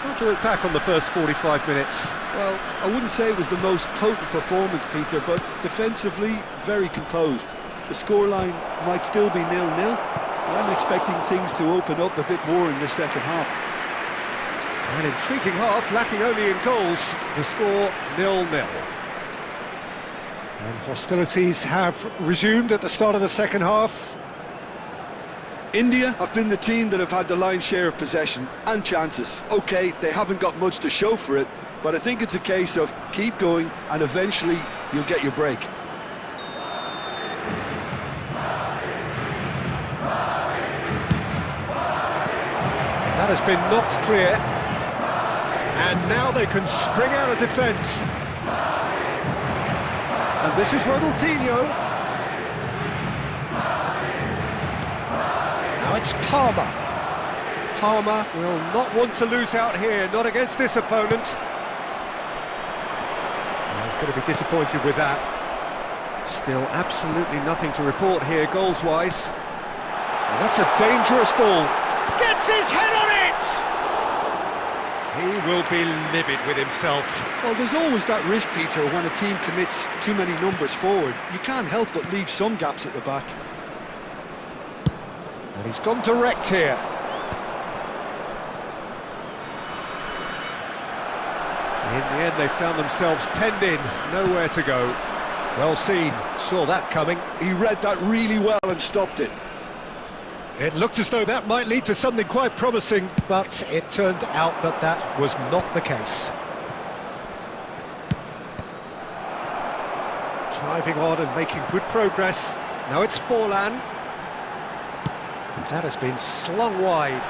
How do you look back on the first 45 minutes? Well, I wouldn't say it was the most potent performance, Peter, but defensively, very composed. The scoreline might still be 0-0, but I'm expecting things to open up a bit more in the second half. An intriguing half, lacking only in goals. The score 0-0. And hostilities have resumed at the start of the second half. India have been the team that have had the lion's share of possession and chances. OK, they haven't got much to show for it, but I think it's a case of keep going and eventually you'll get your break. That has been knocked clear. And now they can spring out of defence. And this is Ronaldinho. Now it's Palmer. Palmer will not want to lose out here, not against this opponent. He's going to be disappointed with that. Still absolutely nothing to report here goals-wise. And that's a dangerous ball. Gets his head on it! He will be livid with himself. Well, there's always that risk, Peter, when a team commits too many numbers forward. You can't help but leave some gaps at the back. And he's gone direct here. In the end, they found themselves penned in, nowhere to go. Well seen, saw that coming. He read that really well and stopped it. It looked as though that might lead to something quite promising, but it turned out that that was not the case. Driving on and making good progress. Now it's Forlan. That has been slung wide.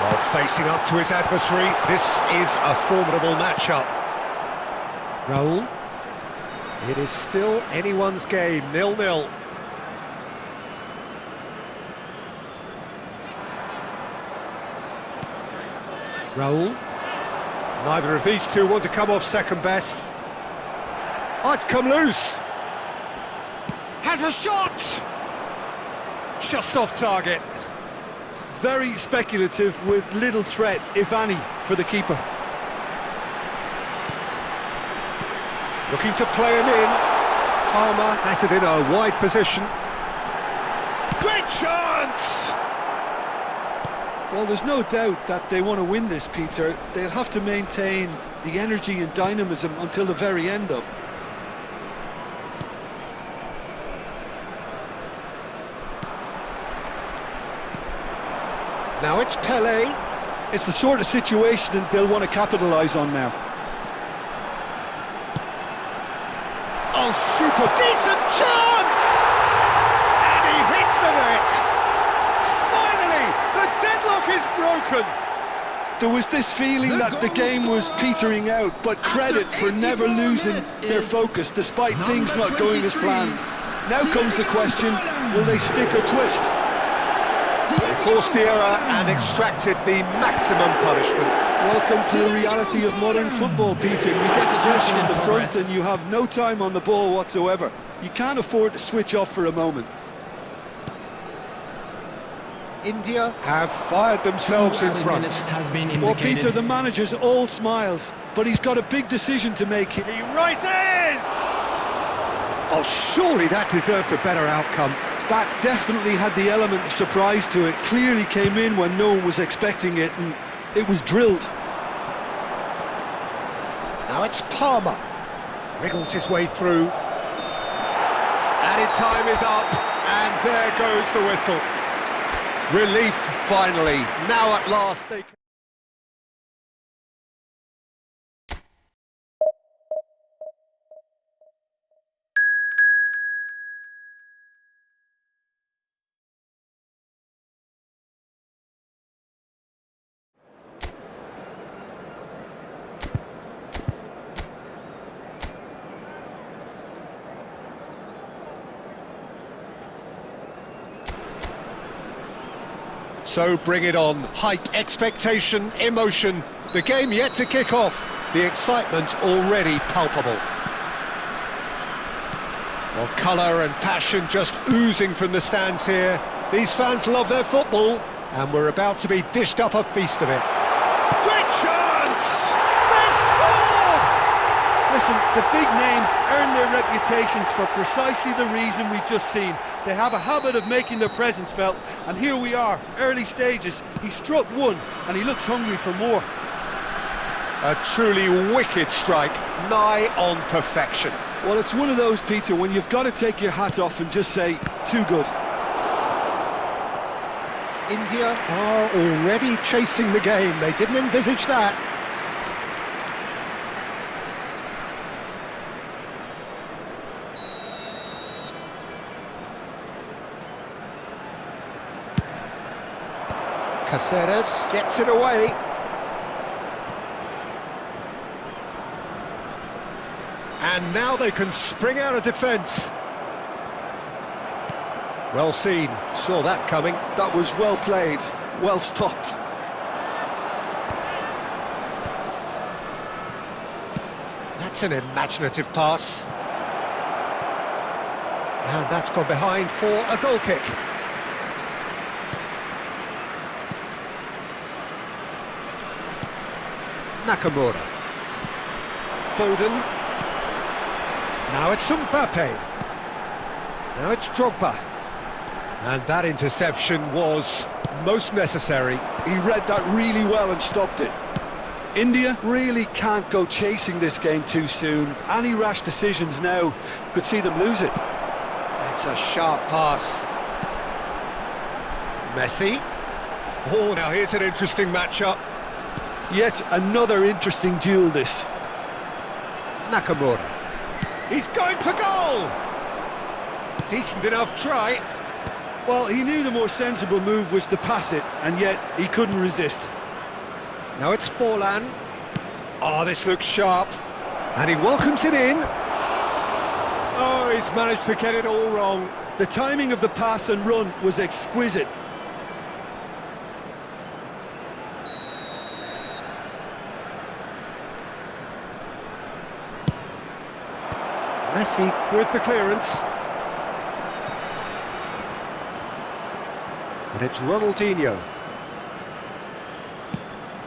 Oh, facing up to his adversary, this is a formidable matchup. Raul. It is still anyone's game, 0-0. Raul. Neither of these two want to come off second best. Oh, it's come loose. Has a shot! just off target. Very speculative with little threat, if any, for the keeper. Looking to play him in. Palmer has it in a wide position. Great chance! Well, there's no doubt that they want to win this, Peter. They'll have to maintain the energy and dynamism until the very end, though. Now it's Pelé. It's the sort of situation that they'll want to capitalise on now. Oh, super decent chance! And he hits the net! Finally, the deadlock is broken! There was this feeling that the game was petering out, but credit for never losing their focus despite things not going as planned. Now comes the question, will they stick or twist? They forced the error and extracted the maximum punishment. Welcome to the reality of modern football, Peter. You get pressed from the front and you have no time on the ball whatsoever. You can't afford to switch off for a moment. India have fired themselves in front. Well, Peter, the manager's all smiles, but he's got a big decision to make. He rises! Oh, surely that deserved a better outcome. That definitely had the element of surprise to it. Clearly came in when no one was expecting it, and it was drilled. Now it's Palmer. Wriggles his way through. Added time is up, and there goes the whistle. Relief, finally. Now at last they can... So bring it on. Hype, expectation, emotion. The game yet to kick off. The excitement already palpable. Well, colour and passion just oozing from the stands here. These fans love their football, and we're about to be dished up a feast of it. Great chance! They've scored! Listen, the big names earn their reputations for precisely the reason we've just seen. They have a habit of making their presence felt, and here we are, early stages. He struck one, and he looks hungry for more. A truly wicked strike, nigh on perfection. Well, it's one of those, Peter, when you've got to take your hat off and just say, too good. India are already chasing the game. They didn't envisage that. Caceres gets it away. And now they can spring out of defence. Well seen, saw that coming. That was well played, well stopped. That's an imaginative pass. And that's gone behind for a goal kick. Nakamura. Foden. Now it's Mbappe. Now it's Drogba. And that interception was most necessary. He read that really well and stopped it. India really can't go chasing this game too soon. Any rash decisions now could see them lose it. It's a sharp pass. Messi. Oh, now here's an interesting matchup. Yet another interesting duel, this. Nakamura. He's going for goal! Decent enough try. Well, he knew the more sensible move was to pass it, and yet he couldn't resist. Now it's Forlan. Oh, this looks sharp. And he welcomes it in. Oh, he's managed to get it all wrong. The timing of the pass and run was exquisite. Messi with the clearance. And it's Ronaldinho.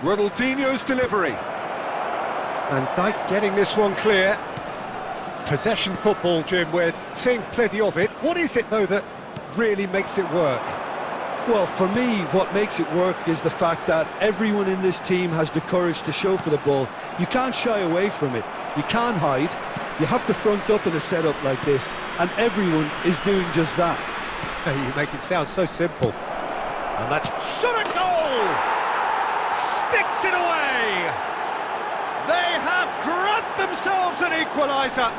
Ronaldinho's delivery. And Dijk getting this one clear. Possession football, Jim, we're seeing plenty of it. What is it, though, that really makes it work? Well, for me, what makes it work is the fact that everyone in this team has the courage to show for the ball. You can't shy away from it. You can't hide. You have to front up in a setup like this, and everyone is doing just that. You make it sound so simple. And that's shot at goal! Sticks it away! They have grabbed themselves an equaliser!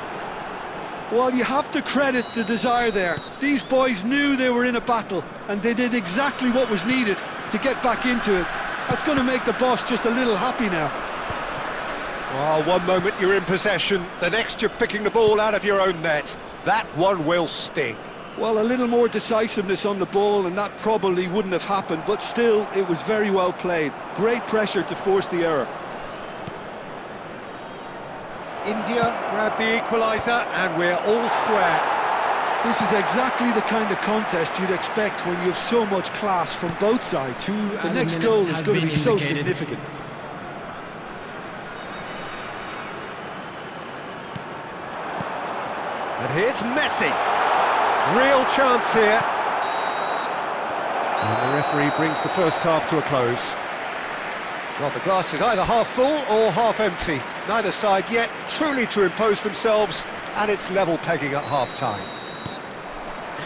Well, you have to credit the desire there. These boys knew they were in a battle, and they did exactly what was needed to get back into it. That's going to make the boss just a little happy now. Well, one moment you're in possession, the next you're picking the ball out of your own net. That one will sting. Well, a little more decisiveness on the ball, and that probably wouldn't have happened, but still, it was very well played. Great pressure to force the error. India grab the equaliser, and we're all square. This is exactly the kind of contest you'd expect when you have so much class from both sides. The next goal is going to be so significant. And here's Messi. Real chance here. And the referee brings the first half to a close. Well, the glass is either half full or half empty. Neither side yet truly to impose themselves, and it's level pegging at half-time.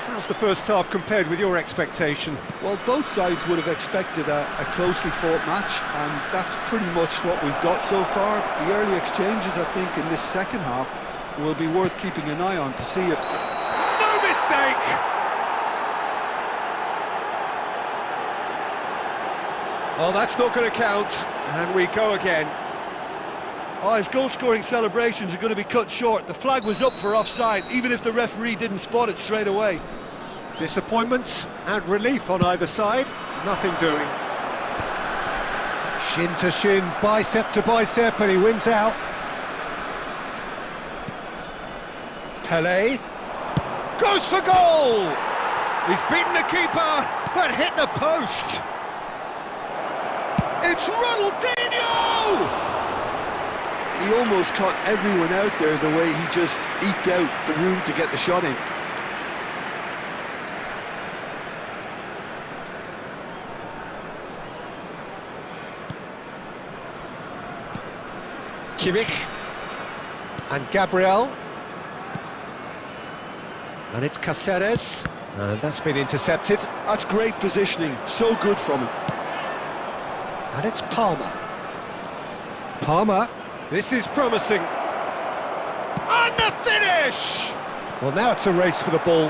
How's the first half compared with your expectation? Well, both sides would have expected a closely fought match, and that's pretty much what we've got so far. The early exchanges, I think, in this second half will be worth keeping an eye on to see if... No mistake! Well, that's not going to count, and we go again. Oh, his goal-scoring celebrations are going to be cut short. The flag was up for offside, even if the referee didn't spot it straight away. Disappointment and relief on either side, nothing doing. Shin to shin, bicep to bicep, and he wins out. Pelé goes for goal! He's beaten the keeper, but hit the post. It's Ronaldinho! He almost caught everyone out there the way he just eked out the room to get the shot in. Kimmich and Gabriel. And it's Caceres, and that's been intercepted. That's great positioning, so good from him. And it's Palmer. Palmer. This is promising. And the finish! Well, now it's a race for the ball.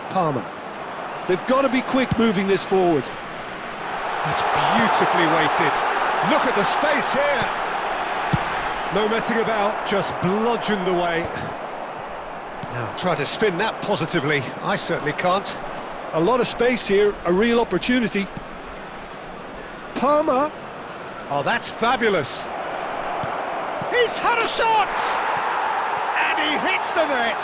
Palmer. They've got to be quick moving this forward. That's beautifully weighted. Look at the space here. No messing about, just bludgeoned away. Now, try to spin that positively. I certainly can't. A lot of space here, a real opportunity. Palmer. Oh, that's fabulous. He's had a shot! And he hits the net!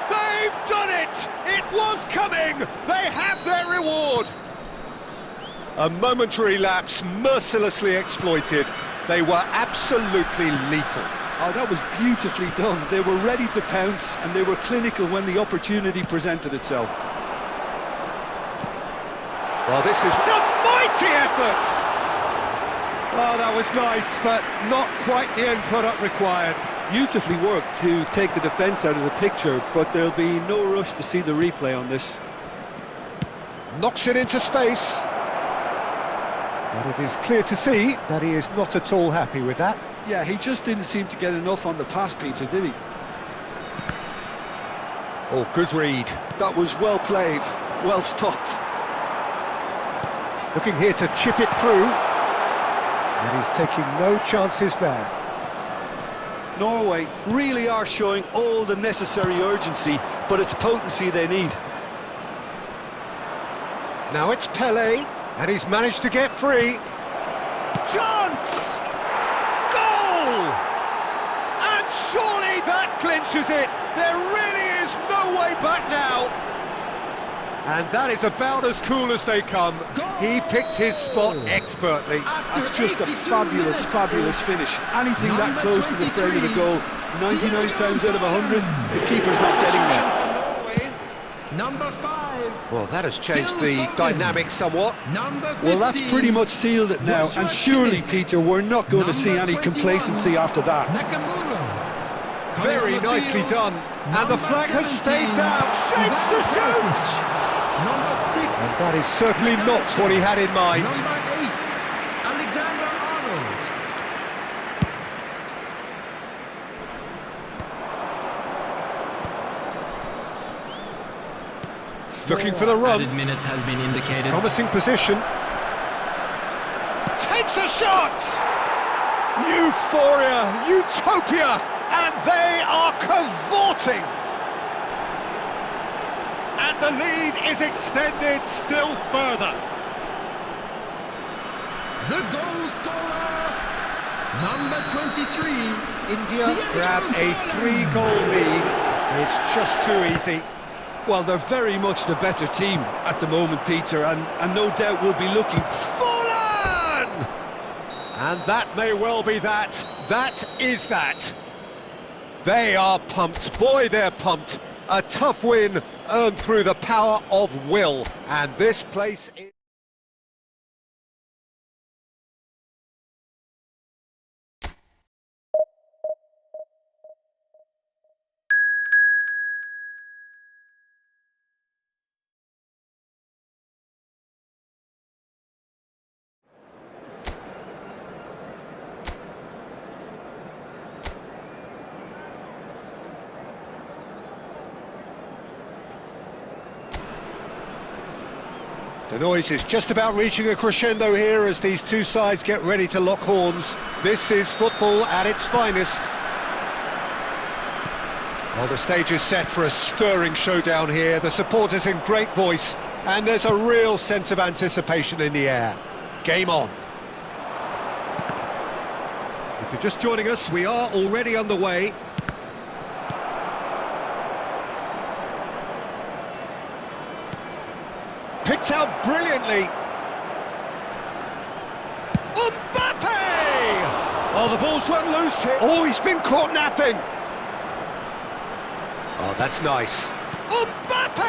They've done it! It was coming! They have their reward! A momentary lapse mercilessly exploited. They were absolutely lethal. Oh, that was beautifully done. They were ready to pounce, and they were clinical when the opportunity presented itself. Well, this is It's a mighty effort! Oh, that was nice, but not quite the end product required. Beautifully worked to take the defence out of the picture, but there'll be no rush to see the replay on this. Knocks it into space. But it is clear to see that he is not at all happy with that. Yeah, he just didn't seem to get enough on the pass, Peter, did he? Oh, good read. That was well played, well stopped. Looking here to chip it through. And he's taking no chances there. Norway really are showing all the necessary urgency, but it's potency they need. Now it's Pelé, and he's managed to get free. Chance! Goal! And surely that clinches it! There really is no way back now! And that is about as cool as they come. He picked his spot expertly. That's just a fabulous, fabulous finish. Anything that close to the frame of the goal, 99 times out of 100, the keeper's not getting there. Number 5. Well, that has changed the dynamic somewhat. Well, that's pretty much sealed it now, and surely, Peter, we're not going to see any complacency after that. Very nicely done, and the flag has stayed down. Shapes to shoot! And that is certainly not what he had in mind. Number 8, Alexander Arnold. Looking for the run. Added minutes has been indicated. Promising position. Takes a shot! Euphoria, utopia, and they are cavorting. And the lead is extended still further. The goal scorer, number 23. India grab a 3-goal lead. It's just too easy. Well, they're very much the better team at the moment, Peter, and no doubt we'll be looking... Fallen! And that may well be that. That is that. They are pumped. Boy, they're pumped. A tough win earned through the power of will. And this place is... The noise is just about reaching a crescendo here as these two sides get ready to lock horns. This is football at its finest. Well, the stage is set for a stirring showdown here. The supporters in great voice, and there's a real sense of anticipation in the air. Game on. If you're just joining us, we are already underway. Picked out brilliantly. Mbappe! Oh, the ball's run loose here. Oh, he's been caught napping. Oh, that's nice. Mbappe!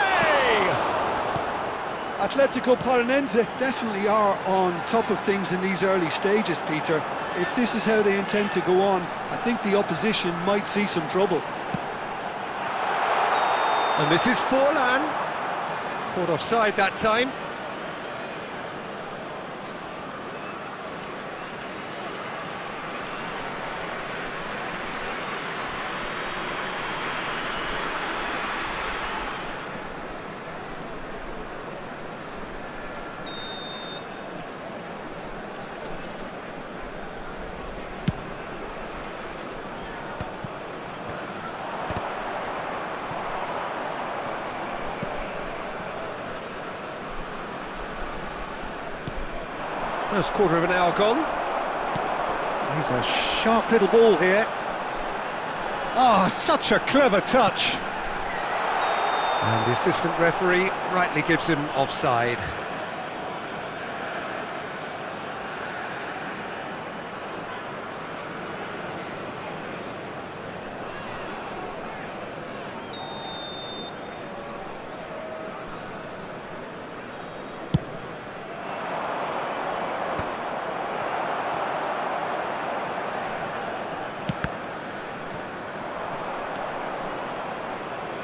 Atletico Paranaense definitely are on top of things in these early stages, Peter. If this is how they intend to go on, I think the opposition might see some trouble. And this is Forlan. Caught offside that time. First quarter of an hour gone. He's a sharp little ball here. Ah, such a clever touch. And the assistant referee rightly gives him offside.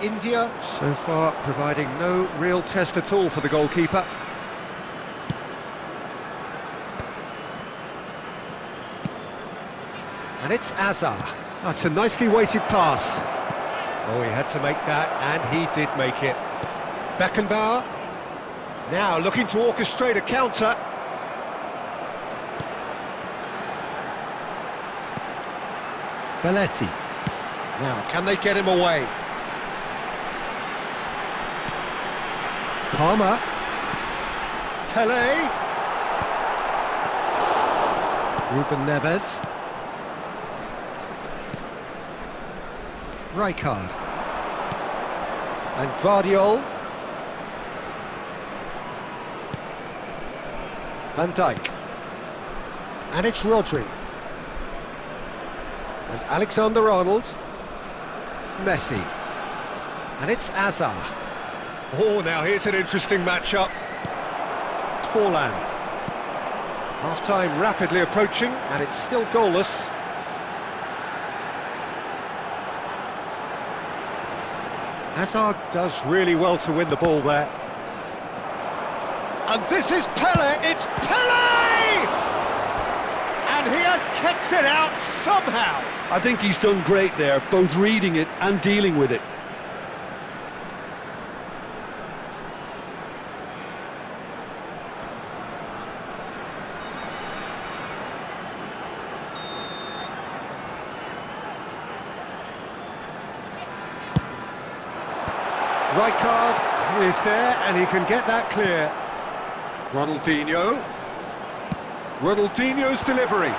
India, so far, providing no real test at all for the goalkeeper. And it's Azar. That's a nicely weighted pass. Oh, he had to make that, and he did make it. Beckenbauer, now looking to orchestrate a counter. Belletti. Now, can they get him away? Palmer. Tele. Ruben Neves. Rijkaard. And Guardiol. Van Dijk. And it's Rodri. And Alexander-Arnold. Messi. And it's Hazard. Oh, now here's an interesting matchup. Forlan. Half-time rapidly approaching, and it's still goalless. Hazard does really well to win the ball there. And this is Pele, it's Pele! And he has kept it out somehow. I think he's done great there, both reading it and dealing with it. Rijkaard is there, and he can get that clear. Ronaldinho. Ronaldinho's delivery.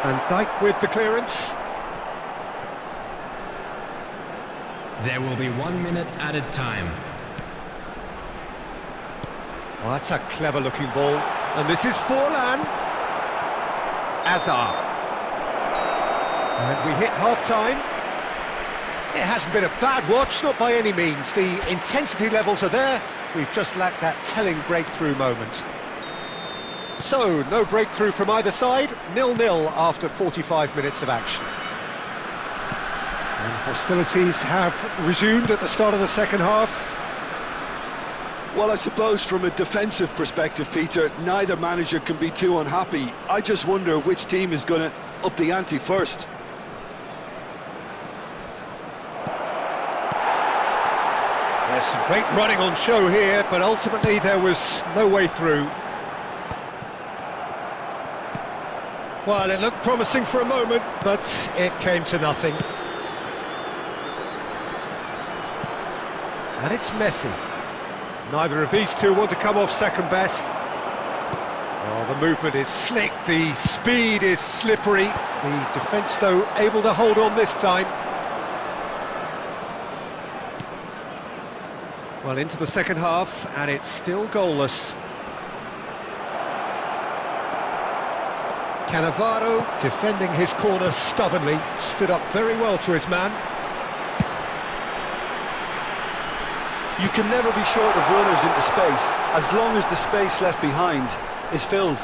Van Dijk with the clearance. There will be 1 minute added time. Oh, that's a clever-looking ball. And this is Forlan. Hazard. And we hit half-time. It hasn't been a bad watch, not by any means. The intensity levels are there. We've just lacked that telling breakthrough moment. So, no breakthrough from either side. 0-0 after 45 minutes of action. And hostilities have resumed at the start of the second half. Well, I suppose from a defensive perspective, Peter, neither manager can be too unhappy. I just wonder which team is going to up the ante first. There's some great running on show here, but ultimately there was no way through. Well, it looked promising for a moment, but it came to nothing. And it's Messi. Neither of these two want to come off second best. Oh, the movement is slick, the speed is slippery. The defence, though, able to hold on this time. Well, into the second half, and it's still goalless. Cannavaro, defending his corner stubbornly, stood up very well to his man. You can never be short of runners into space, as long as the space left behind is filled.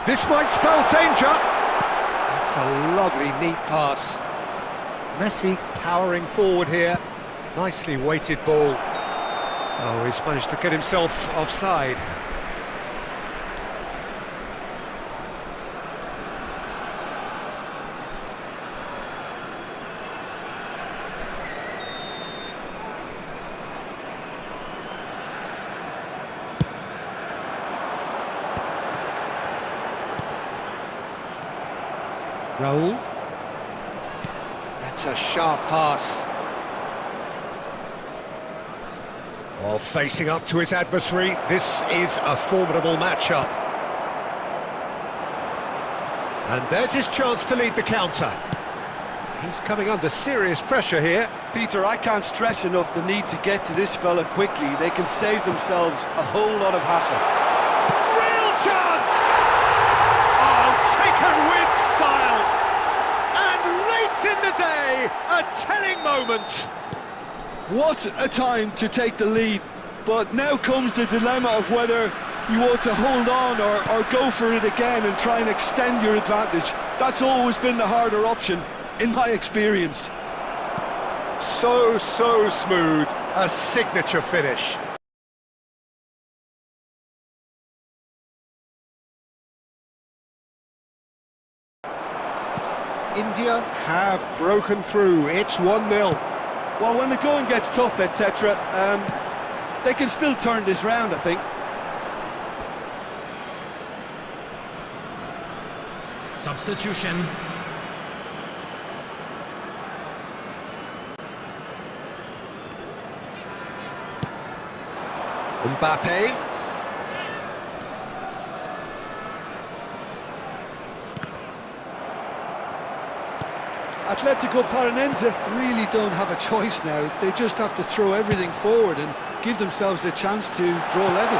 This might spell danger. That's a lovely, neat pass. Messi powering forward here. Nicely weighted ball. Oh, he's managed to get himself offside. Raul. That's a sharp pass. Oh, facing up to his adversary, this is a formidable matchup. And there's his chance to lead the counter. He's coming under serious pressure here. Peter, I can't stress enough the need to get to this fella quickly. They can save themselves a whole lot of hassle. Real chance! Oh, taken with style! And late in the day, a telling moment. What a time to take the lead, but now comes the dilemma of whether you want to hold on or go for it again and try and extend your advantage. That's always been the harder option, in my experience. So smooth, a signature finish. India have broken through, it's 1-0. Well, when the going gets tough, etc., they can still turn this round, I think. Substitution. Mbappe. Atletico Paranense really don't have a choice now. They just have to throw everything forward and give themselves a chance to draw level.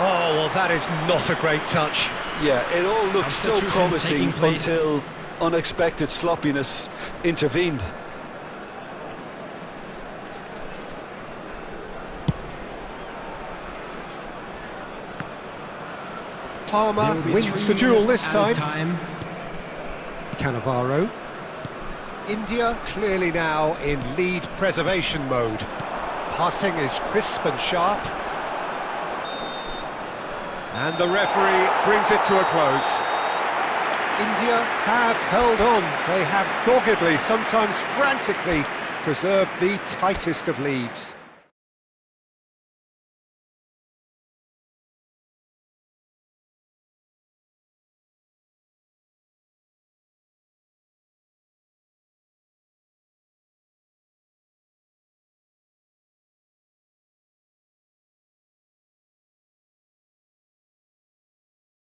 Oh, well, that is not a great touch. Yeah, it all looked so Substitutions promising taking place. until unexpected sloppiness intervened. Palmer There will be wins 3 the duel minutes this added time. Cannavaro. India clearly now in lead preservation mode. Passing is crisp and sharp. And the referee brings it to a close. India have held on. They have doggedly, sometimes frantically, preserved the tightest of leads.